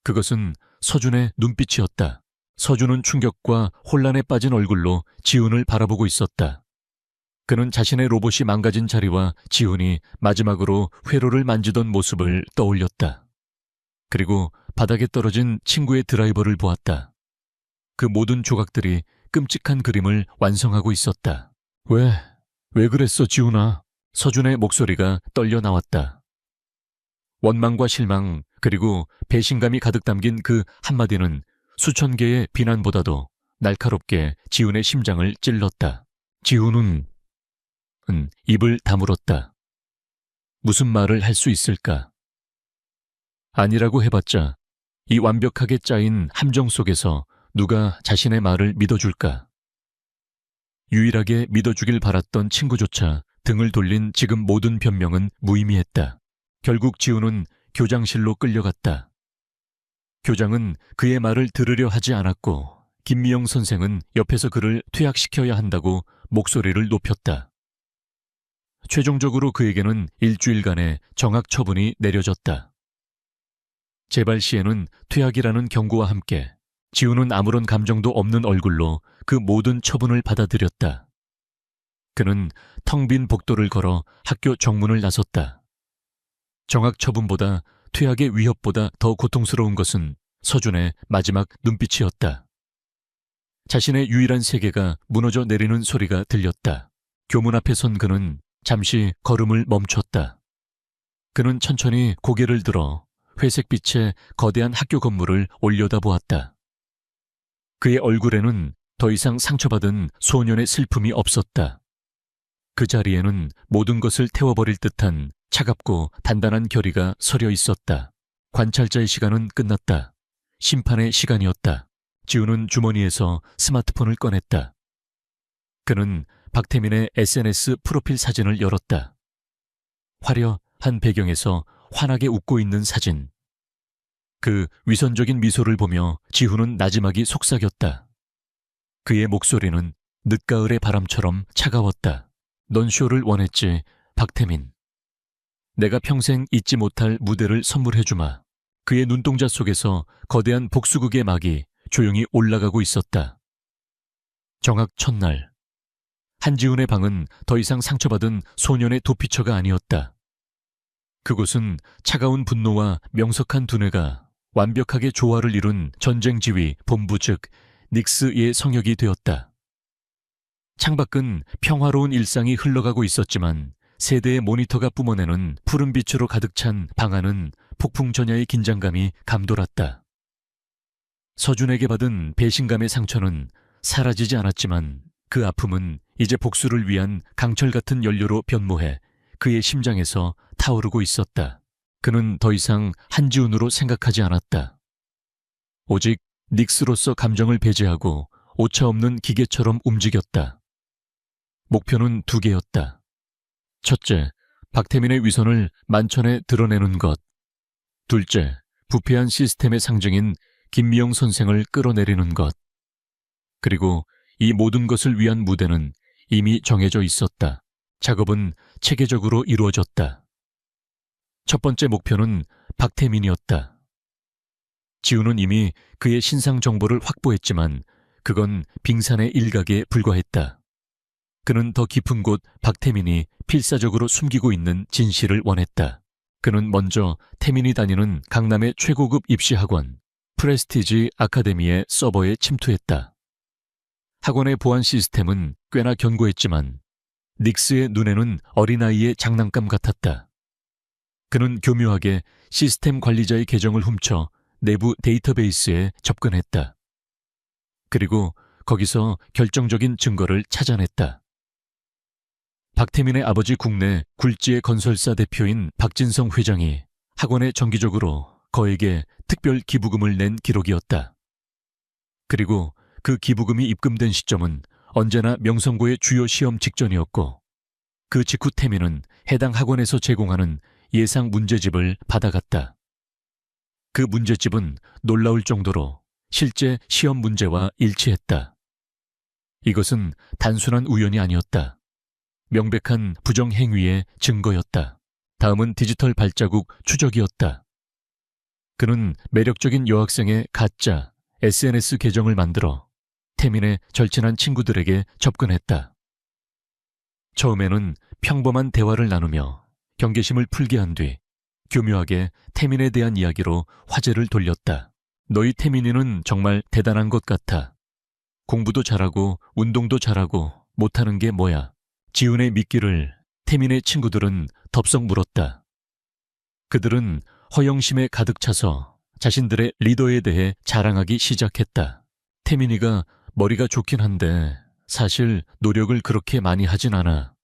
그것은 서준의 눈빛이었다. 서준은 충격과 혼란에 빠진 얼굴로 지훈을 바라보고 있었다. 그는 자신의 로봇이 망가진 자리와 지훈이 마지막으로 회로를 만지던 모습을 떠올렸다. 그리고 바닥에 떨어진 친구의 드라이버를 보았다. 그 모든 조각들이 끔찍한 그림을 완성하고 있었다. 왜 그랬어, 지훈아? 서준의 목소리가 떨려 나왔다. 원망과 실망, 그리고 배신감이 가득 담긴 그 한마디는 수천 개의 비난보다도 날카롭게 지훈의 심장을 찔렀다. 지훈은 입을 다물었다. 무슨 말을 할 수 있을까? 아니라고 해봤자 이 완벽하게 짜인 함정 속에서 누가 자신의 말을 믿어줄까? 유일하게 믿어주길 바랐던 친구조차 등을 돌린 지금 모든 변명은 무의미했다. 결국 지훈은 교장실로 끌려갔다. 교장은 그의 말을 들으려 하지 않았고 김미영 선생은 옆에서 그를 퇴학시켜야 한다고 목소리를 높였다. 최종적으로 그에게는 일주일간의 정학 처분이 내려졌다. 재발 시에는 퇴학이라는 경고와 함께 지훈은 아무런 감정도 없는 얼굴로 그 모든 처분을 받아들였다. 그는 텅 빈 복도를 걸어 학교 정문을 나섰다. 정학 처분보다 퇴학의 위협보다 더 고통스러운 것은 서준의 마지막 눈빛이었다. 자신의 유일한 세계가 무너져 내리는 소리가 들렸다. 교문 앞에 선 그는 잠시 걸음을 멈췄다. 그는 천천히 고개를 들어 회색빛의 거대한 학교 건물을 올려다보았다. 그의 얼굴에는 더 이상 상처받은 소년의 슬픔이 없었다. 그 자리에는 모든 것을 태워버릴 듯한 차갑고 단단한 결의가 서려 있었다. 관찰자의 시간은 끝났다. 심판의 시간이었다. 지훈은 주머니에서 스마트폰을 꺼냈다. 그는 박태민의 SNS 프로필 사진을 열었다. 화려한 배경에서 환하게 웃고 있는 사진. 그 위선적인 미소를 보며 지훈은 나지막이 속삭였다. 그의 목소리는 늦가을의 바람처럼 차가웠다. 넌 쇼를 원했지, 박태민. 내가 평생 잊지 못할 무대를 선물해주마. 그의 눈동자 속에서 거대한 복수극의 막이 조용히 올라가고 있었다. 정학 첫날, 한지훈의 방은 더 이상 상처받은 소년의 도피처가 아니었다. 그곳은 차가운 분노와 명석한 두뇌가 완벽하게 조화를 이룬 전쟁지휘 본부 즉 닉스의 성역이 되었다. 창밖은 평화로운 일상이 흘러가고 있었지만 세대의 모니터가 뿜어내는 푸른 빛으로 가득 찬 방 안은 폭풍전야의 긴장감이 감돌았다. 서준에게 받은 배신감의 상처는 사라지지 않았지만 그 아픔은 이제 복수를 위한 강철 같은 연료로 변모해 그의 심장에서 타오르고 있었다. 그는 더 이상 한지훈으로 생각하지 않았다. 오직 닉스로서 감정을 배제하고 오차없는 기계처럼 움직였다. 목표는 두 개였다. 첫째, 박태민의 위선을 만천에 드러내는 것. 둘째, 부패한 시스템의 상징인 김미영 선생을 끌어내리는 것. 그리고 이 모든 것을 위한 무대는 이미 정해져 있었다. 작업은 체계적으로 이루어졌다. 첫 번째 목표는 박태민이었다. 지훈은 이미 그의 신상 정보를 확보했지만 그건 빙산의 일각에 불과했다. 그는 더 깊은 곳 박태민이 필사적으로 숨기고 있는 진실을 원했다. 그는 먼저 태민이 다니는 강남의 최고급 입시학원 프레스티지 아카데미의 서버에 침투했다. 학원의 보안 시스템은 꽤나 견고했지만 닉스의 눈에는 어린아이의 장난감 같았다. 그는 교묘하게 시스템 관리자의 계정을 훔쳐 내부 데이터베이스에 접근했다. 그리고 거기서 결정적인 증거를 찾아냈다. 박태민의 아버지 국내 굴지의 건설사 대표인 박진성 회장이 학원에 정기적으로 거액의 특별 기부금을 낸 기록이었다. 그리고 그 기부금이 입금된 시점은 언제나 명성고의 주요 시험 직전이었고 그 직후 태민은 해당 학원에서 제공하는 예상 문제집을 받아갔다. 그 문제집은 놀라울 정도로 실제 시험 문제와 일치했다. 이것은 단순한 우연이 아니었다. 명백한 부정행위의 증거였다. 다음은 디지털 발자국 추적이었다. 그는 매력적인 여학생의 가짜 SNS 계정을 만들어 태민의 절친한 친구들에게 접근했다. 처음에는 평범한 대화를 나누며 경계심을 풀게 한 뒤 교묘하게 태민에 대한 이야기로 화제를 돌렸다. 너희 태민이는 정말 대단한 것 같아. 공부도 잘하고 운동도 잘하고 못하는 게 뭐야. 지훈의 미끼를 태민의 친구들은 덥석 물었다. 그들은 허영심에 가득 차서 자신들의 리더에 대해 자랑하기 시작했다. 태민이가 머리가 좋긴 한데 사실 노력을 그렇게 많이 하진 않아.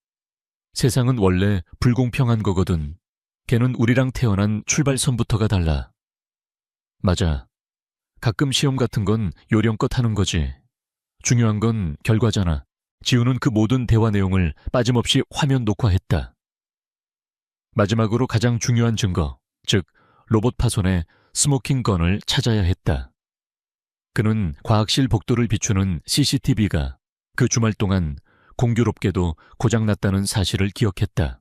세상은 원래 불공평한 거거든. 걔는 우리랑 태어난 출발선부터가 달라. 맞아. 가끔 시험 같은 건 요령껏 하는 거지. 중요한 건 결과잖아. 지훈은 그 모든 대화 내용을 빠짐없이 화면 녹화했다. 마지막으로 가장 중요한 증거, 즉 로봇 파손의 스모킹 건을 찾아야 했다. 그는 과학실 복도를 비추는 CCTV가 그 주말 동안 공교롭게도 고장났다는 사실을 기억했다.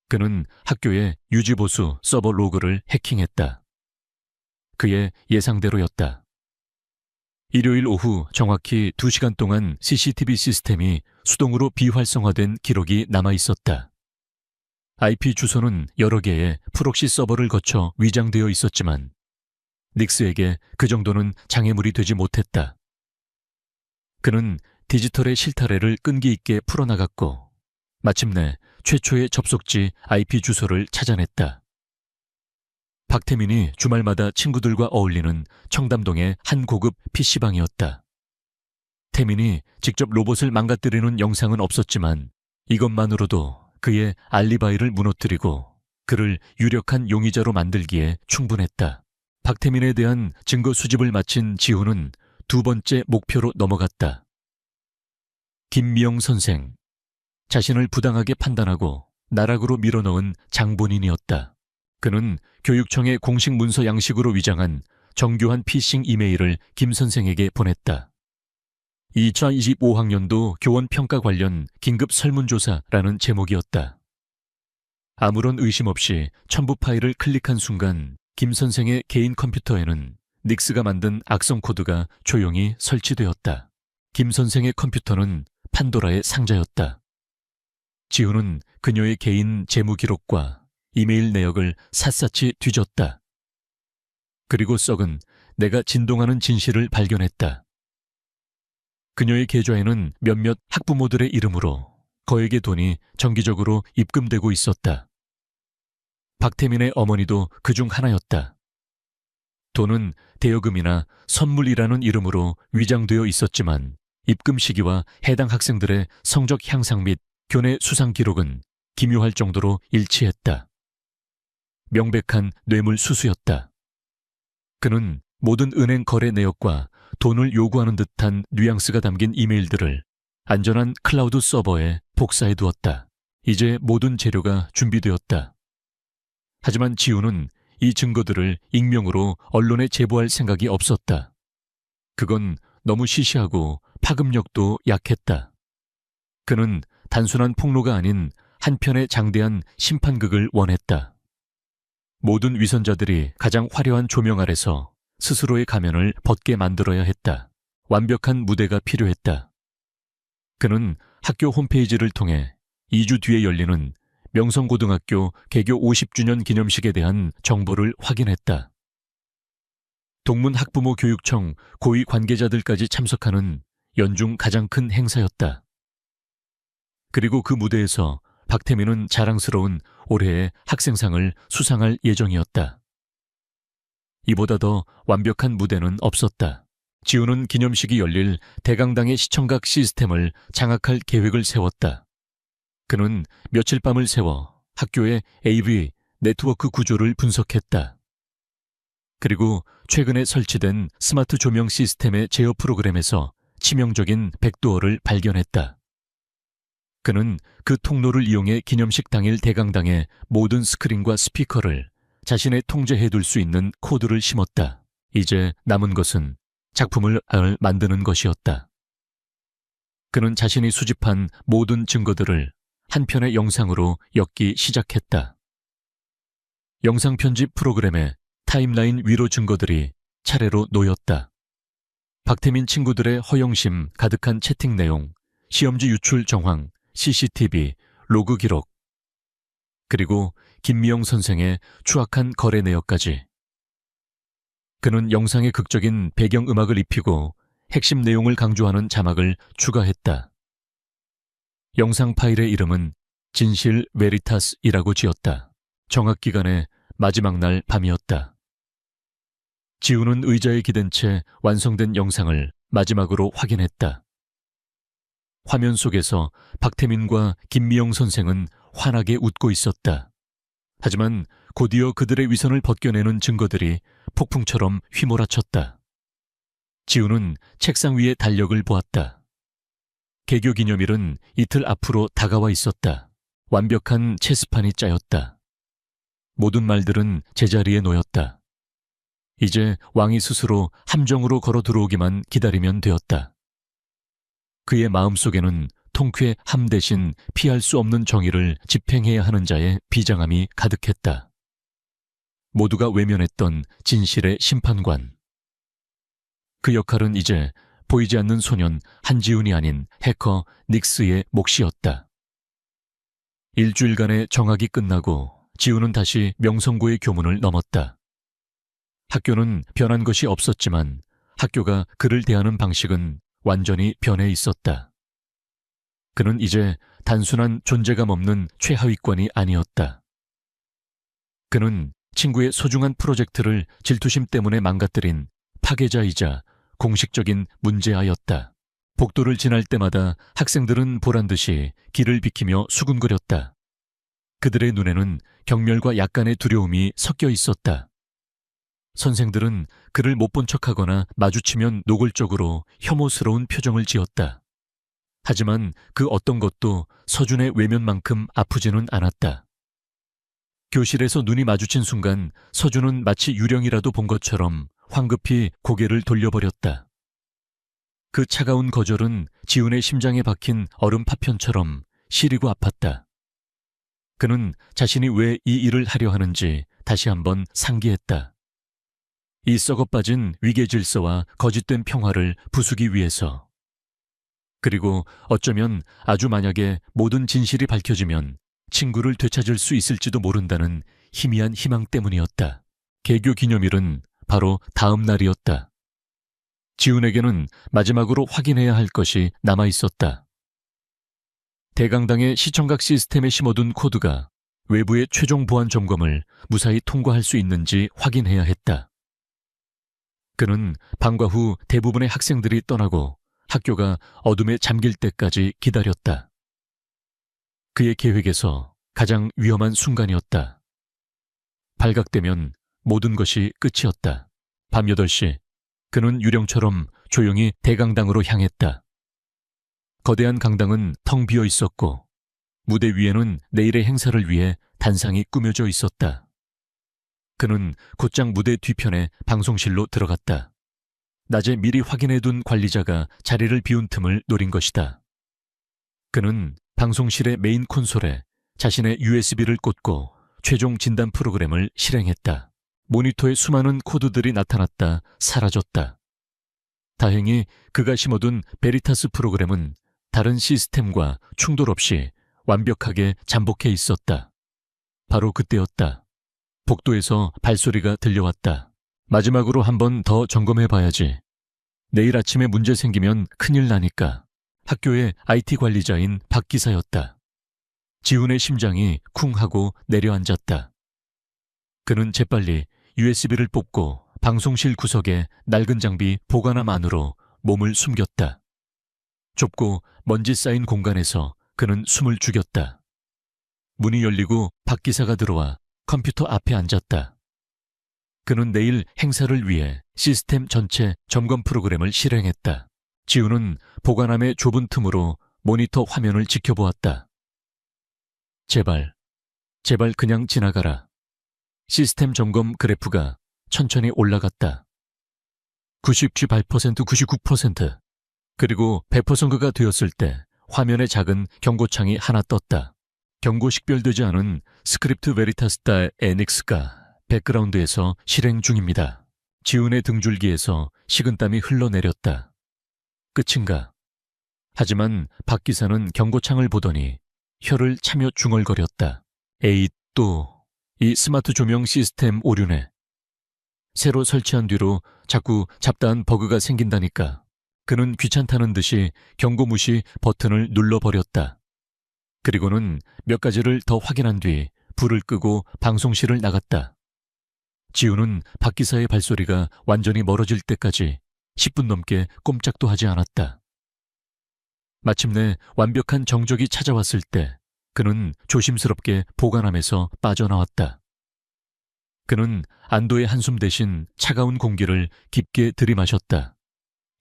그는 학교의 유지보수 서버 로그를 해킹했다. 그의 예상대로였다. 일요일 오후 정확히 2시간 동안 CCTV 시스템이 수동으로 비활성화된 기록이 남아있었다. IP 주소는 여러 개의 프록시 서버를 거쳐 위장되어 있었지만 닉스에게 그 정도는 장애물이 되지 못했다. 그는 디지털의 실타래를 끈기 있게 풀어나갔고 마침내 최초의 접속지 IP 주소를 찾아냈다. 박태민이 주말마다 친구들과 어울리는 청담동의 한 고급 PC방이었다. 태민이 직접 로봇을 망가뜨리는 영상은 없었지만 이것만으로도 그의 알리바이를 무너뜨리고 그를 유력한 용의자로 만들기에 충분했다. 박태민에 대한 증거 수집을 마친 지훈은 두 번째 목표로 넘어갔다. 김미영 선생. 자신을 부당하게 판단하고 나락으로 밀어넣은 장본인이었다. 그는 교육청의 공식 문서 양식으로 위장한 정교한 피싱 이메일을 김 선생에게 보냈다. 2025학년도 교원 평가 관련 긴급 설문조사라는 제목이었다. 아무런 의심 없이 첨부 파일을 클릭한 순간 김 선생의 개인 컴퓨터에는 닉스가 만든 악성 코드가 조용히 설치되었다. 김 선생의 컴퓨터는 판도라의 상자였다. 지우는 그녀의 개인 재무 기록과 이메일 내역을 샅샅이 뒤졌다. 그리고 썩은 내가 진동하는 진실을 발견했다. 그녀의 계좌에는 몇몇 학부모들의 이름으로 거액의 돈이 정기적으로 입금되고 있었다. 박태민의 어머니도 그중 하나였다. 돈은 대여금이나 선물이라는 이름으로 위장되어 있었지만 입금 시기와 해당 학생들의 성적 향상 및 교내 수상 기록은 기묘할 정도로 일치했다. 명백한 뇌물 수수였다. 그는 모든 은행 거래 내역과 돈을 요구하는 듯한 뉘앙스가 담긴 이메일들을 안전한 클라우드 서버에 복사해 두었다. 이제 모든 재료가 준비되었다. 하지만 지우는 이 증거들을 익명으로 언론에 제보할 생각이 없었다. 그건 너무 시시하고 파급력도 약했다. 그는 단순한 폭로가 아닌 한편의 장대한 심판극을 원했다. 모든 위선자들이 가장 화려한 조명 아래서 스스로의 가면을 벗게 만들어야 했다. 완벽한 무대가 필요했다. 그는 학교 홈페이지를 통해 2주 뒤에 열리는 명성고등학교 개교 50주년 기념식에 대한 정보를 확인했다. 동문학부모 교육청 고위 관계자들까지 참석하는 연중 가장 큰 행사였다. 그리고 그 무대에서 박태민은 자랑스러운 올해의 학생상을 수상할 예정이었다. 이보다 더 완벽한 무대는 없었다. 지우는 기념식이 열릴 대강당의 시청각 시스템을 장악할 계획을 세웠다. 그는 며칠 밤을 새워 학교의 AV 네트워크 구조를 분석했다. 그리고 최근에 설치된 스마트 조명 시스템의 제어 프로그램에서 치명적인 백도어를 발견했다. 그는 그 통로를 이용해 기념식 당일 대강당의 모든 스크린과 스피커를 자신의 통제해 둘 수 있는 코드를 심었다. 이제 남은 것은 작품을 만드는 것이었다. 그는 자신이 수집한 모든 증거들을 한 편의 영상으로 엮기 시작했다. 영상 편집 프로그램에 타임라인 위로 증거들이 차례로 놓였다. 박태민 친구들의 허영심 가득한 채팅 내용, 시험지 유출 정황, CCTV, 로그 기록, 그리고 김미영 선생의 추악한 거래 내역까지. 그는 영상에 극적인 배경음악을 입히고 핵심 내용을 강조하는 자막을 추가했다. 영상 파일의 이름은 진실 베리타스이라고 지었다. 정학기간의 마지막 날 밤이었다. 지우는 의자에 기댄 채 완성된 영상을 마지막으로 확인했다. 화면 속에서 박태민과 김미영 선생은 환하게 웃고 있었다. 하지만 곧이어 그들의 위선을 벗겨내는 증거들이 폭풍처럼 휘몰아쳤다. 지우는 책상 위의 달력을 보았다. 개교 기념일은 이틀 앞으로 다가와 있었다. 완벽한 체스판이 짜였다. 모든 말들은 제자리에 놓였다. 이제 왕이 스스로 함정으로 걸어 들어오기만 기다리면 되었다. 그의 마음속에는 통쾌 함 대신 피할 수 없는 정의를 집행해야 하는 자의 비장함이 가득했다. 모두가 외면했던 진실의 심판관. 그 역할은 이제 보이지 않는 소년 한지훈이 아닌 해커 닉스의 몫이었다. 일주일간의 정학이 끝나고 지우는 다시 명성고의 교문을 넘었다. 학교는 변한 것이 없었지만 학교가 그를 대하는 방식은 완전히 변해 있었다. 그는 이제 단순한 존재감 없는 최하위권이 아니었다. 그는 친구의 소중한 프로젝트를 질투심 때문에 망가뜨린 파괴자이자 공식적인 문제아였다. 복도를 지날 때마다 학생들은 보란듯이 길을 비키며 수군거렸다. 그들의 눈에는 경멸과 약간의 두려움이 섞여 있었다. 선생들은 그를 못 본 척하거나 마주치면 노골적으로 혐오스러운 표정을 지었다. 하지만 그 어떤 것도 서준의 외면만큼 아프지는 않았다. 교실에서 눈이 마주친 순간 서준은 마치 유령이라도 본 것처럼 황급히 고개를 돌려버렸다. 그 차가운 거절은 지훈의 심장에 박힌 얼음 파편처럼 시리고 아팠다. 그는 자신이 왜 이 일을 하려 하는지 다시 한번 상기했다. 이 썩어빠진 위계 질서와 거짓된 평화를 부수기 위해서. 그리고 어쩌면 아주 만약에 모든 진실이 밝혀지면 친구를 되찾을 수 있을지도 모른다는 희미한 희망 때문이었다. 개교 기념일은 바로 다음 날이었다. 지훈에게는 마지막으로 확인해야 할 것이 남아있었다. 대강당의 시청각 시스템에 심어둔 코드가 외부의 최종 보안 점검을 무사히 통과할 수 있는지 확인해야 했다. 그는 방과 후 대부분의 학생들이 떠나고 학교가 어둠에 잠길 때까지 기다렸다. 그의 계획에서 가장 위험한 순간이었다. 발각되면 모든 것이 끝이었다. 밤 8시, 그는 유령처럼 조용히 대강당으로 향했다. 거대한 강당은 텅 비어 있었고 무대 위에는 내일의 행사를 위해 단상이 꾸며져 있었다. 그는 곧장 무대 뒤편에 방송실로 들어갔다. 낮에 미리 확인해둔 관리자가 자리를 비운 틈을 노린 것이다. 그는 방송실의 메인 콘솔에 자신의 USB를 꽂고 최종 진단 프로그램을 실행했다. 모니터에 수많은 코드들이 나타났다 사라졌다. 다행히 그가 심어둔 베리타스 프로그램은 다른 시스템과 충돌 없이 완벽하게 잠복해 있었다. 바로 그때였다. 복도에서 발소리가 들려왔다. 마지막으로 한 번 더 점검해봐야지. 내일 아침에 문제 생기면 큰일 나니까. 학교의 IT 관리자인 박 기사였다. 지훈의 심장이 쿵 하고 내려앉았다. 그는 재빨리 USB를 뽑고 방송실 구석에 낡은 장비 보관함 안으로 몸을 숨겼다. 좁고 먼지 쌓인 공간에서 그는 숨을 죽였다. 문이 열리고 박 기사가 들어와 컴퓨터 앞에 앉았다. 그는 내일 행사를 위해 시스템 전체 점검 프로그램을 실행했다. 지훈은 보관함의 좁은 틈으로 모니터 화면을 지켜보았다. 제발 그냥 지나가라. 시스템 점검 그래프가 천천히 올라갔다. 98%, 99%, 그리고 100%가 되었을 때 화면에 작은 경고창이 하나 떴다. 경고 식별되지 않은 스크립트 베리타스달 NX가 백그라운드에서 실행 중입니다. 지훈의 등줄기에서 식은땀이 흘러내렸다. 끝인가? 하지만 박 기사는 경고창을 보더니 혀를 차며 중얼거렸다. 에이, 또 이 스마트 조명 시스템 오류네. 새로 설치한 뒤로 자꾸 잡다한 버그가 생긴다니까. 그는 귀찮다는 듯이 경고 무시 버튼을 눌러버렸다. 그리고는 몇 가지를 더 확인한 뒤 불을 끄고 방송실을 나갔다. 지훈은 박 기사의 발소리가 완전히 멀어질 때까지 10분 넘게 꼼짝도 하지 않았다. 마침내 완벽한 정적이 찾아왔을 때 그는 조심스럽게 보관함에서 빠져나왔다. 그는 안도의 한숨 대신 차가운 공기를 깊게 들이마셨다.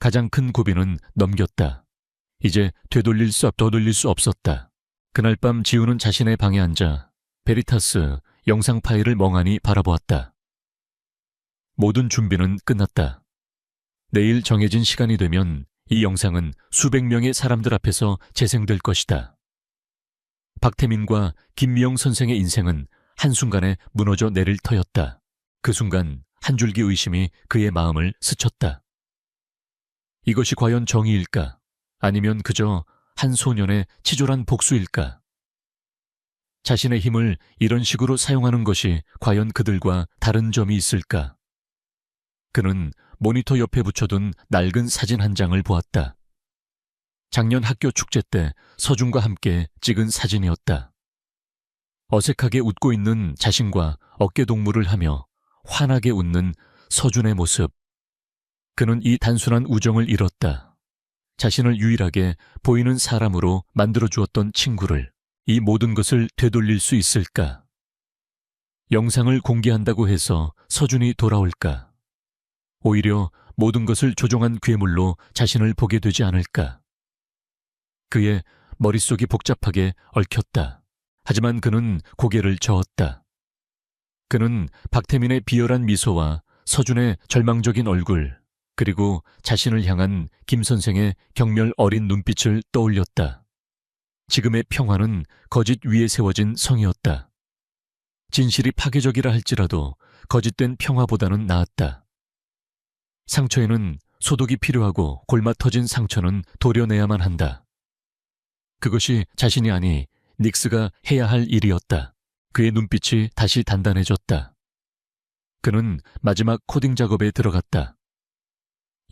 가장 큰 고비는 넘겼다. 이제 되돌릴 수 없었다. 그날 밤 지훈은 자신의 방에 앉아 베리타스 영상 파일을 멍하니 바라보았다. 모든 준비는 끝났다. 내일 정해진 시간이 되면 이 영상은 수백 명의 사람들 앞에서 재생될 것이다. 박태민과 김미영 선생의 인생은 한순간에 무너져 내릴 터였다. 그 순간 한 줄기 의심이 그의 마음을 스쳤다. 이것이 과연 정의일까? 아니면 그저 한 소년의 치졸한 복수일까? 자신의 힘을 이런 식으로 사용하는 것이 과연 그들과 다른 점이 있을까? 그는 모니터 옆에 붙여둔 낡은 사진 한 장을 보았다. 작년 학교 축제 때 서준과 함께 찍은 사진이었다. 어색하게 웃고 있는 자신과 어깨동무를 하며 환하게 웃는 서준의 모습. 그는 이 단순한 우정을 잃었다. 자신을 유일하게 보이는 사람으로 만들어주었던 친구를. 이 모든 것을 되돌릴 수 있을까? 영상을 공개한다고 해서 서준이 돌아올까? 오히려 모든 것을 조종한 괴물로 자신을 보게 되지 않을까? 그의 머릿속이 복잡하게 얽혔다. 하지만 그는 고개를 저었다. 그는 박태민의 비열한 미소와 서준의 절망적인 얼굴, 그리고 자신을 향한 김 선생의 경멸 어린 눈빛을 떠올렸다. 지금의 평화는 거짓 위에 세워진 성이었다. 진실이 파괴적이라 할지라도 거짓된 평화보다는 나았다. 상처에는 소독이 필요하고 골마 터진 상처는 도려내야만 한다. 그것이 자신이 아니 닉스가 해야 할 일이었다. 그의 눈빛이 다시 단단해졌다. 그는 마지막 코딩 작업에 들어갔다.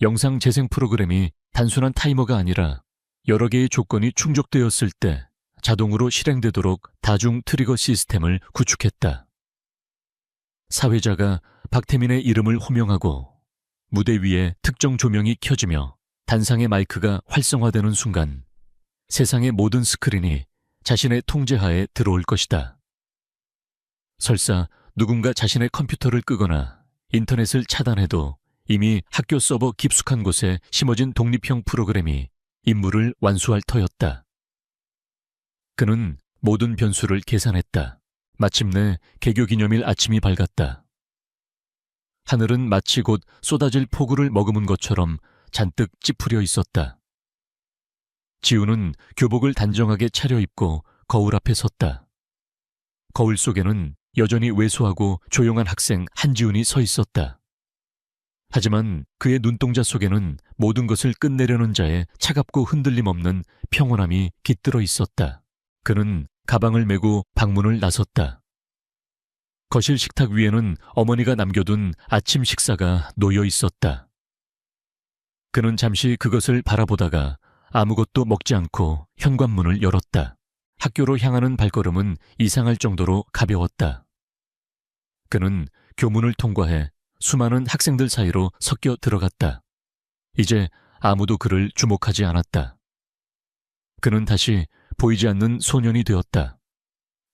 영상 재생 프로그램이 단순한 타이머가 아니라 여러 개의 조건이 충족되었을 때 자동으로 실행되도록 다중 트리거 시스템을 구축했다. 사회자가 박태민의 이름을 호명하고 무대 위에 특정 조명이 켜지며 단상의 마이크가 활성화되는 순간 세상의 모든 스크린이 자신의 통제하에 들어올 것이다. 설사 누군가 자신의 컴퓨터를 끄거나 인터넷을 차단해도 이미 학교 서버 깊숙한 곳에 심어진 독립형 프로그램이 임무를 완수할 터였다. 그는 모든 변수를 계산했다. 마침내 개교 기념일 아침이 밝았다. 하늘은 마치 곧 쏟아질 폭우를 머금은 것처럼 잔뜩 찌푸려 있었다. 지우는 교복을 단정하게 차려입고 거울 앞에 섰다. 거울 속에는 여전히 왜소하고 조용한 학생 한지훈이 서 있었다. 하지만 그의 눈동자 속에는 모든 것을 끝내려는 자의 차갑고 흔들림 없는 평온함이 깃들어 있었다. 그는 가방을 메고 방문을 나섰다. 거실 식탁 위에는 어머니가 남겨둔 아침 식사가 놓여 있었다. 그는 잠시 그것을 바라보다가 아무것도 먹지 않고 현관문을 열었다. 학교로 향하는 발걸음은 이상할 정도로 가벼웠다. 그는 교문을 통과해 수많은 학생들 사이로 섞여 들어갔다. 이제 아무도 그를 주목하지 않았다. 그는 다시 보이지 않는 소년이 되었다.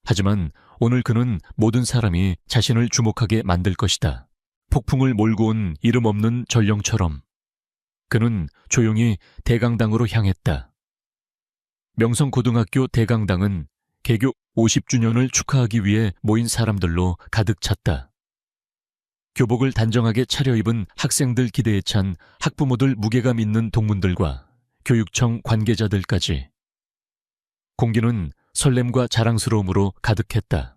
하지만 오늘 그는 모든 사람이 자신을 주목하게 만들 것이다. 폭풍을 몰고 온 이름 없는 전령처럼 그는 조용히 대강당으로 향했다. 명성고등학교 대강당은 개교 50주년을 축하하기 위해 모인 사람들로 가득 찼다. 교복을 단정하게 차려입은 학생들 기대에 찬 학부모들 무게감 있는 동문들과 교육청 관계자들까지. 공기는 설렘과 자랑스러움으로 가득했다.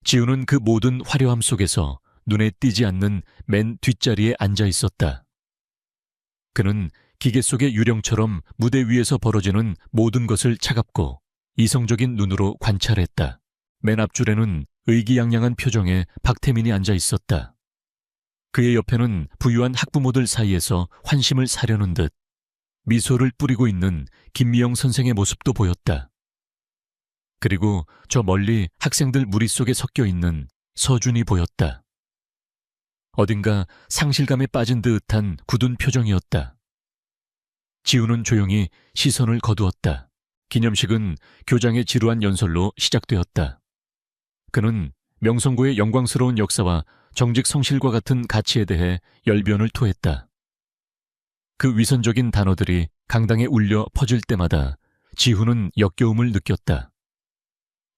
지우는 그 모든 화려함 속에서 눈에 띄지 않는 맨 뒷자리에 앉아 있었다. 그는 기계 속의 유령처럼 무대 위에서 벌어지는 모든 것을 차갑고 이성적인 눈으로 관찰했다. 맨 앞줄에는 의기양양한 표정의 박태민이 앉아 있었다. 그의 옆에는 부유한 학부모들 사이에서 환심을 사려는 듯 미소를 뿌리고 있는 김미영 선생의 모습도 보였다. 그리고 저 멀리 학생들 무리 속에 섞여 있는 서준이 보였다. 어딘가 상실감에 빠진 듯한 굳은 표정이었다. 지우는 조용히 시선을 거두었다. 기념식은 교장의 지루한 연설로 시작되었다. 그는 명성고의 영광스러운 역사와 정직 성실과 같은 가치에 대해 열변을 토했다. 그 위선적인 단어들이 강당에 울려 퍼질 때마다 지훈은 역겨움을 느꼈다.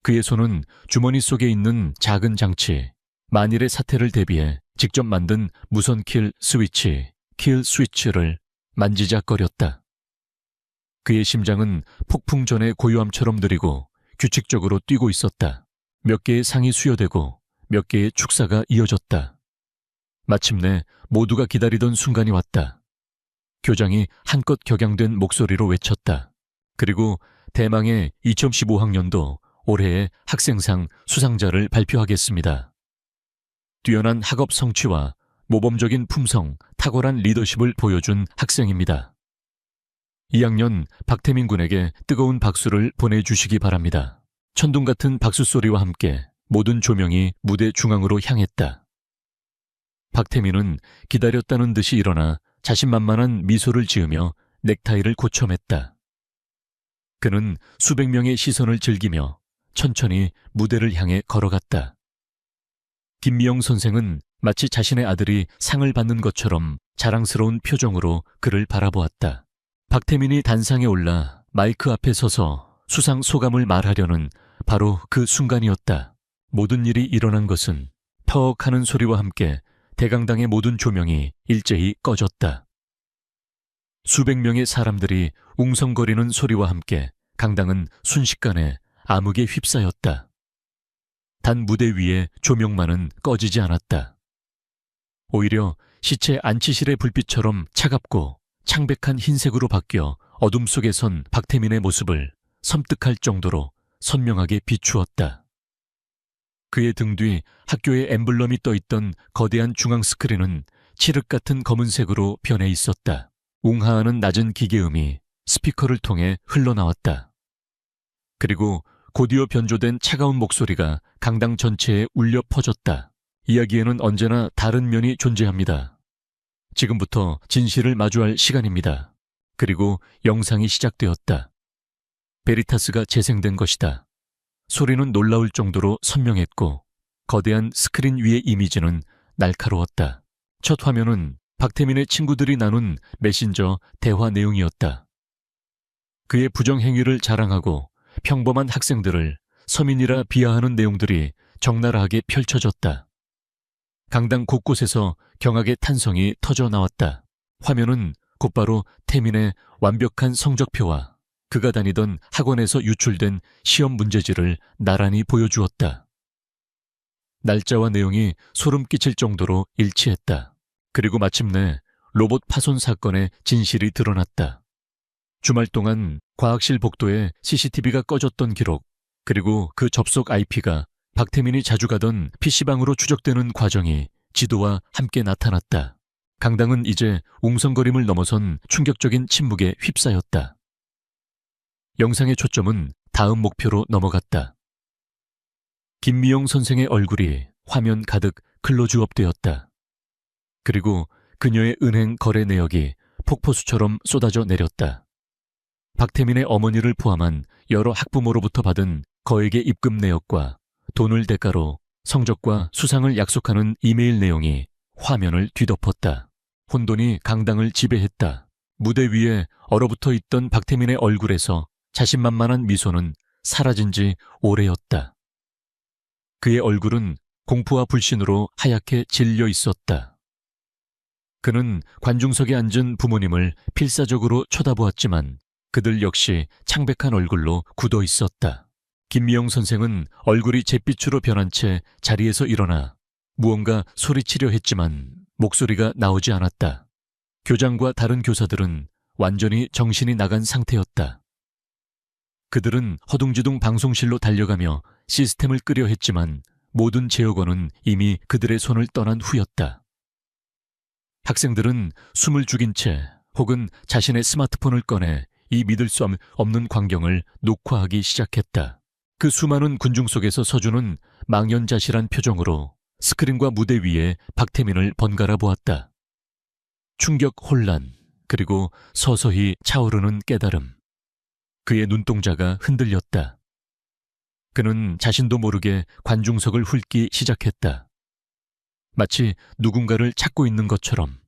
그의 손은 주머니 속에 있는 작은 장치, 만일의 사태를 대비해 직접 만든 무선 킬 스위치를 만지작거렸다. 그의 심장은 폭풍 전의 고요함처럼 느리고 규칙적으로 뛰고 있었다. 몇 개의 상이 수여되고 몇 개의 축사가 이어졌다. 마침내 모두가 기다리던 순간이 왔다. 교장이 한껏 격양된 목소리로 외쳤다. 그리고 대망의 2015학년도 올해의 학생상 수상자를 발표하겠습니다. 뛰어난 학업 성취와 모범적인 품성, 탁월한 리더십을 보여준 학생입니다. 2학년 박태민 군에게 뜨거운 박수를 보내주시기 바랍니다. 천둥 같은 박수 소리와 함께 모든 조명이 무대 중앙으로 향했다. 박태민은 기다렸다는 듯이 일어나 자신만만한 미소를 지으며 넥타이를 고쳐맸다. 그는 수백 명의 시선을 즐기며 천천히 무대를 향해 걸어갔다. 김미영 선생은 마치 자신의 아들이 상을 받는 것처럼 자랑스러운 표정으로 그를 바라보았다. 박태민이 단상에 올라 마이크 앞에 서서 수상 소감을 말하려는 바로 그 순간이었다. 모든 일이 일어난 것은 턱 하는 소리와 함께 대강당의 모든 조명이 일제히 꺼졌다. 수백 명의 사람들이 웅성거리는 소리와 함께 강당은 순식간에 암흑에 휩싸였다. 단 무대 위에 조명만은 꺼지지 않았다. 오히려 시체 안치실의 불빛처럼 차갑고 창백한 흰색으로 바뀌어 어둠 속에 선 박태민의 모습을 섬뜩할 정도로 선명하게 비추었다. 그의 등 뒤 학교의 엠블럼이 떠있던 거대한 중앙 스크린은 칠흑 같은 검은색으로 변해 있었다. 웅하하는 낮은 기계음이 스피커를 통해 흘러나왔다. 그리고 곧이어 변조된 차가운 목소리가 강당 전체에 울려 퍼졌다. 이야기에는 언제나 다른 면이 존재합니다. 지금부터 진실을 마주할 시간입니다. 그리고 영상이 시작되었다. 베리타스가 재생된 것이다. 소리는 놀라울 정도로 선명했고 거대한 스크린 위의 이미지는 날카로웠다. 첫 화면은 박태민의 친구들이 나눈 메신저 대화 내용이었다. 그의 부정행위를 자랑하고 평범한 학생들을 서민이라 비하하는 내용들이 적나라하게 펼쳐졌다. 강당 곳곳에서 경악의 탄성이 터져 나왔다. 화면은 곧바로 태민의 완벽한 성적표와 그가 다니던 학원에서 유출된 시험 문제지를 나란히 보여주었다. 날짜와 내용이 소름 끼칠 정도로 일치했다. 그리고 마침내 로봇 파손 사건의 진실이 드러났다. 주말 동안 과학실 복도에 CCTV가 꺼졌던 기록, 그리고 그 접속 IP가 박태민이 자주 가던 PC방으로 추적되는 과정이 지도와 함께 나타났다. 강당은 이제 웅성거림을 넘어선 충격적인 침묵에 휩싸였다. 영상의 초점은 다음 목표로 넘어갔다. 김미영 선생의 얼굴이 화면 가득 클로즈업되었다. 그리고 그녀의 은행 거래 내역이 폭포수처럼 쏟아져 내렸다. 박태민의 어머니를 포함한 여러 학부모로부터 받은 거액의 입금 내역과 돈을 대가로 성적과 수상을 약속하는 이메일 내용이 화면을 뒤덮었다. 혼돈이 강당을 지배했다. 무대 위에 얼어붙어 있던 박태민의 얼굴에서 자신만만한 미소는 사라진 지 오래였다. 그의 얼굴은 공포와 불신으로 하얗게 질려 있었다. 그는 관중석에 앉은 부모님을 필사적으로 쳐다보았지만 그들 역시 창백한 얼굴로 굳어 있었다. 김미영 선생은 얼굴이 잿빛으로 변한 채 자리에서 일어나 무언가 소리치려 했지만 목소리가 나오지 않았다. 교장과 다른 교사들은 완전히 정신이 나간 상태였다. 그들은 허둥지둥 방송실로 달려가며 시스템을 끄려 했지만 모든 제어권은 이미 그들의 손을 떠난 후였다. 학생들은 숨을 죽인 채 혹은 자신의 스마트폰을 꺼내 이 믿을 수 없는 광경을 녹화하기 시작했다. 그 수많은 군중 속에서 서준은 망연자실한 표정으로 스크린과 무대 위에 박태민을 번갈아 보았다. 충격, 혼란, 그리고 서서히 차오르는 깨달음. 그의 눈동자가 흔들렸다. 그는 자신도 모르게 관중석을 훑기 시작했다. 마치 누군가를 찾고 있는 것처럼.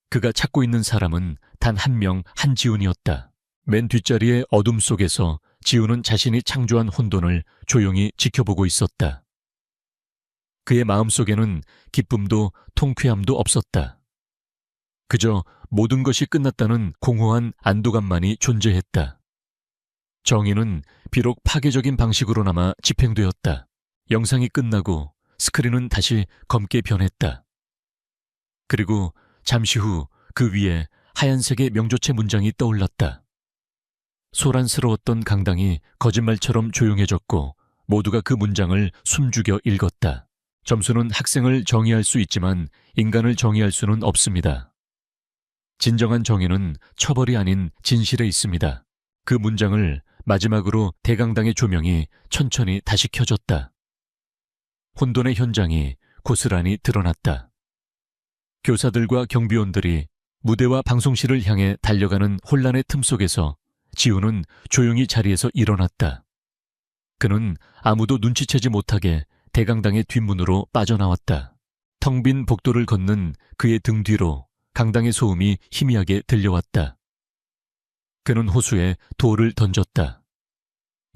그가 찾고 있는 사람은 단 한 명 한지훈이었다. 맨 뒷자리의 어둠 속에서 지훈은 자신이 창조한 혼돈을 조용히 지켜보고 있었다. 그의 마음속에는 기쁨도 통쾌함도 없었다. 그저 모든 것이 끝났다는 공허한 안도감만이 존재했다. 정의는 비록 파괴적인 방식으로나마 집행되었다. 영상이 끝나고 스크린은 다시 검게 변했다. 그리고 잠시 후 그 위에 하얀색의 명조체 문장이 떠올랐다. 소란스러웠던 강당이 거짓말처럼 조용해졌고 모두가 그 문장을 숨죽여 읽었다. 점수는 학생을 정의할 수 있지만 인간을 정의할 수는 없습니다. 진정한 정의는 처벌이 아닌 진실에 있습니다. 그 문장을 마지막으로 대강당의 조명이 천천히 다시 켜졌다. 혼돈의 현장이 고스란히 드러났다. 교사들과 경비원들이 무대와 방송실을 향해 달려가는 혼란의 틈 속에서 지훈은 조용히 자리에서 일어났다. 그는 아무도 눈치채지 못하게 대강당의 뒷문으로 빠져나왔다. 텅 빈 복도를 걷는 그의 등 뒤로 강당의 소음이 희미하게 들려왔다. 그는 호수에 돌을 던졌다.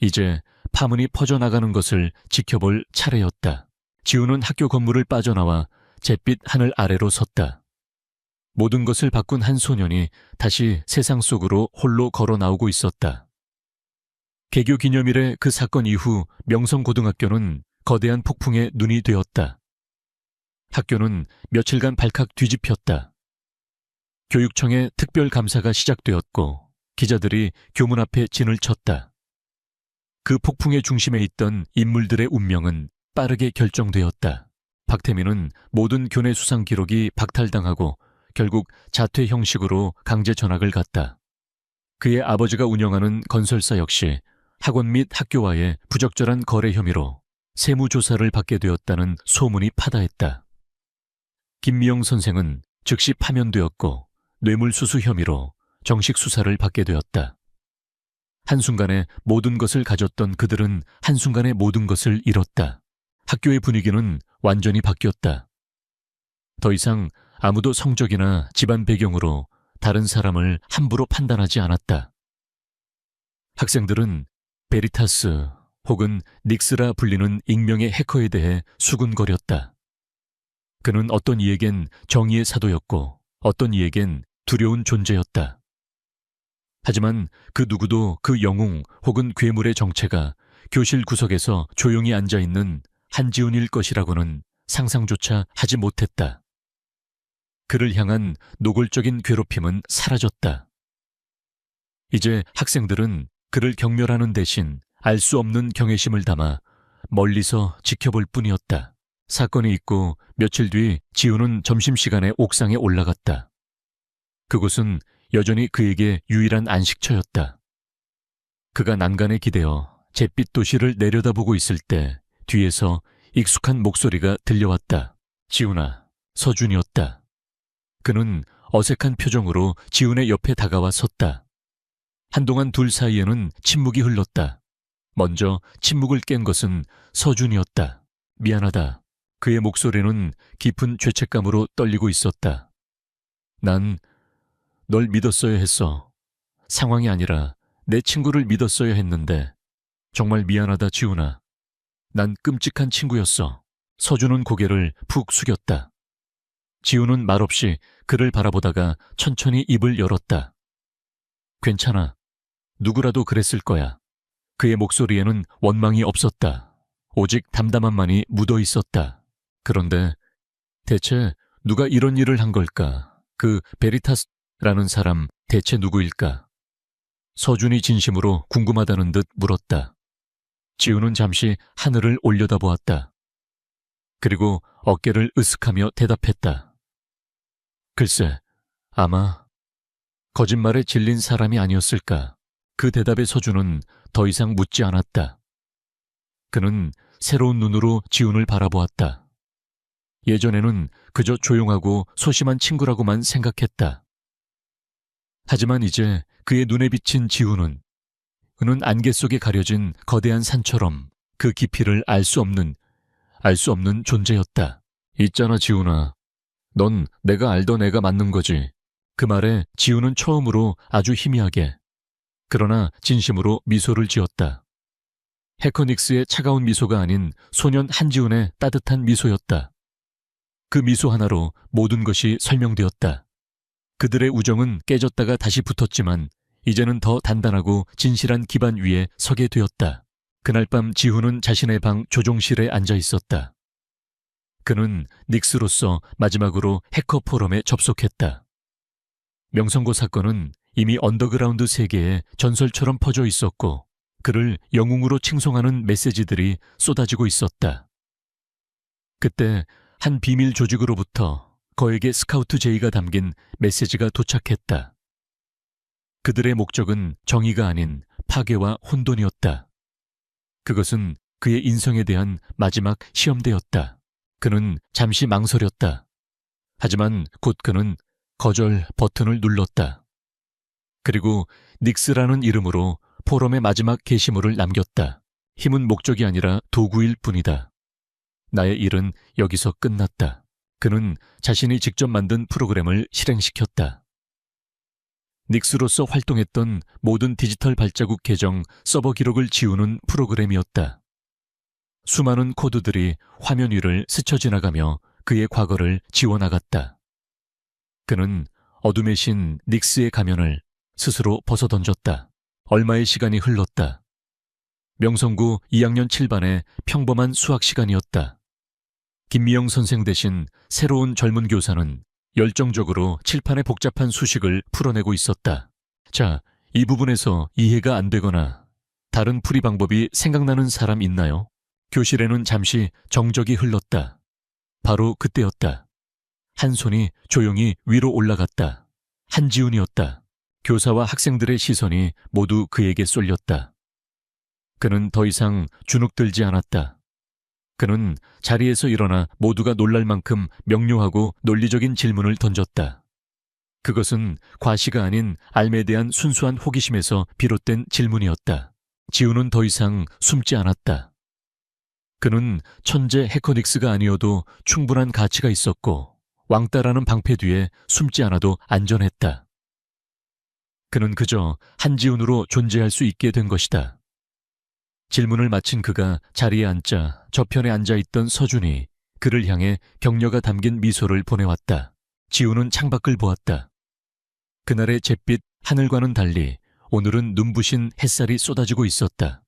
이제 파문이 퍼져나가는 것을 지켜볼 차례였다. 지우는 학교 건물을 빠져나와 잿빛 하늘 아래로 섰다. 모든 것을 바꾼 한 소년이 다시 세상 속으로 홀로 걸어 나오고 있었다. 개교 기념일의 그 사건 이후 명성고등학교는 거대한 폭풍에 눈이 되었다. 학교는 며칠간 발칵 뒤집혔다. 교육청의 특별감사가 시작되었고 기자들이 교문 앞에 진을 쳤다. 그 폭풍의 중심에 있던 인물들의 운명은 빠르게 결정되었다. 박태민은 모든 교내 수상 기록이 박탈당하고 결국 자퇴 형식으로 강제 전학을 갔다. 그의 아버지가 운영하는 건설사 역시 학원 및 학교와의 부적절한 거래 혐의로 세무조사를 받게 되었다는 소문이 파다했다. 김미영 선생은 즉시 파면되었고 뇌물수수 혐의로 정식 수사를 받게 되었다. 한순간에 모든 것을 가졌던 그들은 한순간에 모든 것을 잃었다. 학교의 분위기는 완전히 바뀌었다. 더 이상 아무도 성적이나 집안 배경으로 다른 사람을 함부로 판단하지 않았다. 학생들은 베리타스 혹은 닉스라 불리는 익명의 해커에 대해 수군거렸다. 그는 어떤 이에겐 정의의 사도였고 어떤 이에겐 두려운 존재였다. 하지만 그 누구도 그 영웅 혹은 괴물의 정체가 교실 구석에서 조용히 앉아있는 한지훈일 것이라고는 상상조차 하지 못했다. 그를 향한 노골적인 괴롭힘은 사라졌다. 이제 학생들은 그를 경멸하는 대신 알 수 없는 경외심을 담아 멀리서 지켜볼 뿐이었다. 사건이 있고 며칠 뒤 지우는 점심시간에 옥상에 올라갔다. 그곳은 여전히 그에게 유일한 안식처였다. 그가 난간에 기대어 잿빛 도시를 내려다보고 있을 때 뒤에서 익숙한 목소리가 들려왔다. 지훈아, 서준이었다. 그는 어색한 표정으로 지훈의 옆에 다가와 섰다. 한동안 둘 사이에는 침묵이 흘렀다. 먼저 침묵을 깬 것은 서준이었다. 미안하다. 그의 목소리는 깊은 죄책감으로 떨리고 있었다. 난 널 믿었어야 했어. 상황이 아니라 내 친구를 믿었어야 했는데 정말 미안하다, 지훈아. 난 끔찍한 친구였어. 서준은 고개를 푹 숙였다. 지훈은 말없이 그를 바라보다가 천천히 입을 열었다. 괜찮아. 누구라도 그랬을 거야. 그의 목소리에는 원망이 없었다. 오직 담담함만이 묻어 있었다. 그런데 대체 누가 이런 일을 한 걸까? 그 베리타스라는 사람 대체 누구일까? 서준이 진심으로 궁금하다는 듯 물었다. 지훈은 잠시 하늘을 올려다보았다. 그리고 어깨를 으쓱하며 대답했다. 글쎄, 아마 거짓말에 질린 사람이 아니었을까? 그 대답에 서준은 더 이상 묻지 않았다. 그는 새로운 눈으로 지훈을 바라보았다. 예전에는 그저 조용하고 소심한 친구라고만 생각했다. 하지만 이제 그의 눈에 비친 지훈은 그는 안개 속에 가려진 거대한 산처럼 그 깊이를 알 수 없는 존재였다. 있잖아, 지훈아. 넌 내가 알던 애가 맞는 거지. 그 말에 지훈은 처음으로 아주 희미하게 그러나 진심으로 미소를 지었다. 해커닉스의 차가운 미소가 아닌 소년 한지훈의 따뜻한 미소였다. 그 미소 하나로 모든 것이 설명되었다. 그들의 우정은 깨졌다가 다시 붙었지만 이제는 더 단단하고 진실한 기반 위에 서게 되었다. 그날 밤 지훈은 자신의 방 조종실에 앉아 있었다. 그는 닉스로서 마지막으로 해커 포럼에 접속했다. 명성고 사건은 이미 언더그라운드 세계에 전설처럼 퍼져 있었고 그를 영웅으로 칭송하는 메시지들이 쏟아지고 있었다. 그때 한 비밀 조직으로부터 그에게 스카우트 제의가 담긴 메시지가 도착했다. 그들의 목적은 정의가 아닌 파괴와 혼돈이었다. 그것은 그의 인성에 대한 마지막 시험대였다. 그는 잠시 망설였다. 하지만 곧 그는 거절 버튼을 눌렀다. 그리고 닉스라는 이름으로 포럼의 마지막 게시물을 남겼다. 힘은 목적이 아니라 도구일 뿐이다. 나의 일은 여기서 끝났다. 그는 자신이 직접 만든 프로그램을 실행시켰다. 닉스로서 활동했던 모든 디지털 발자국 계정 서버 기록을 지우는 프로그램이었다. 수많은 코드들이 화면 위를 스쳐 지나가며 그의 과거를 지워나갔다. 그는 어둠의 신 닉스의 가면을 스스로 벗어던졌다. 얼마의 시간이 흘렀다. 명성구 2학년 7반의 평범한 수학 시간이었다. 김미영 선생 대신 새로운 젊은 교사는 열정적으로 칠판의 복잡한 수식을 풀어내고 있었다. 자, 이 부분에서 이해가 안 되거나 다른 풀이 방법이 생각나는 사람 있나요? 교실에는 잠시 정적이 흘렀다. 바로 그때였다. 한 손이 조용히 위로 올라갔다. 한지훈이었다. 교사와 학생들의 시선이 모두 그에게 쏠렸다. 그는 더 이상 주눅들지 않았다. 그는 자리에서 일어나 모두가 놀랄 만큼 명료하고 논리적인 질문을 던졌다. 그것은 과시가 아닌 알매에 대한 순수한 호기심에서 비롯된 질문이었다. 지훈은 더 이상 숨지 않았다. 그는 천재 해커닉스가 아니어도 충분한 가치가 있었고 왕따라는 방패 뒤에 숨지 않아도 안전했다. 그는 그저 한지훈으로 존재할 수 있게 된 것이다. 질문을 마친 그가 자리에 앉자 저편에 앉아있던 서준이 그를 향해 격려가 담긴 미소를 보내왔다. 지훈은 창밖을 보았다. 그날의 잿빛 하늘과는 달리 오늘은 눈부신 햇살이 쏟아지고 있었다.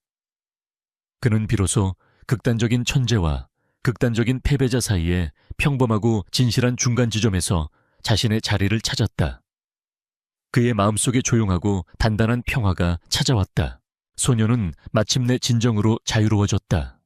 그는 비로소 극단적인 천재와 극단적인 패배자 사이에 평범하고 진실한 중간 지점에서 자신의 자리를 찾았다. 그의 마음속에 조용하고 단단한 평화가 찾아왔다. 소녀는 마침내 진정으로 자유로워졌다.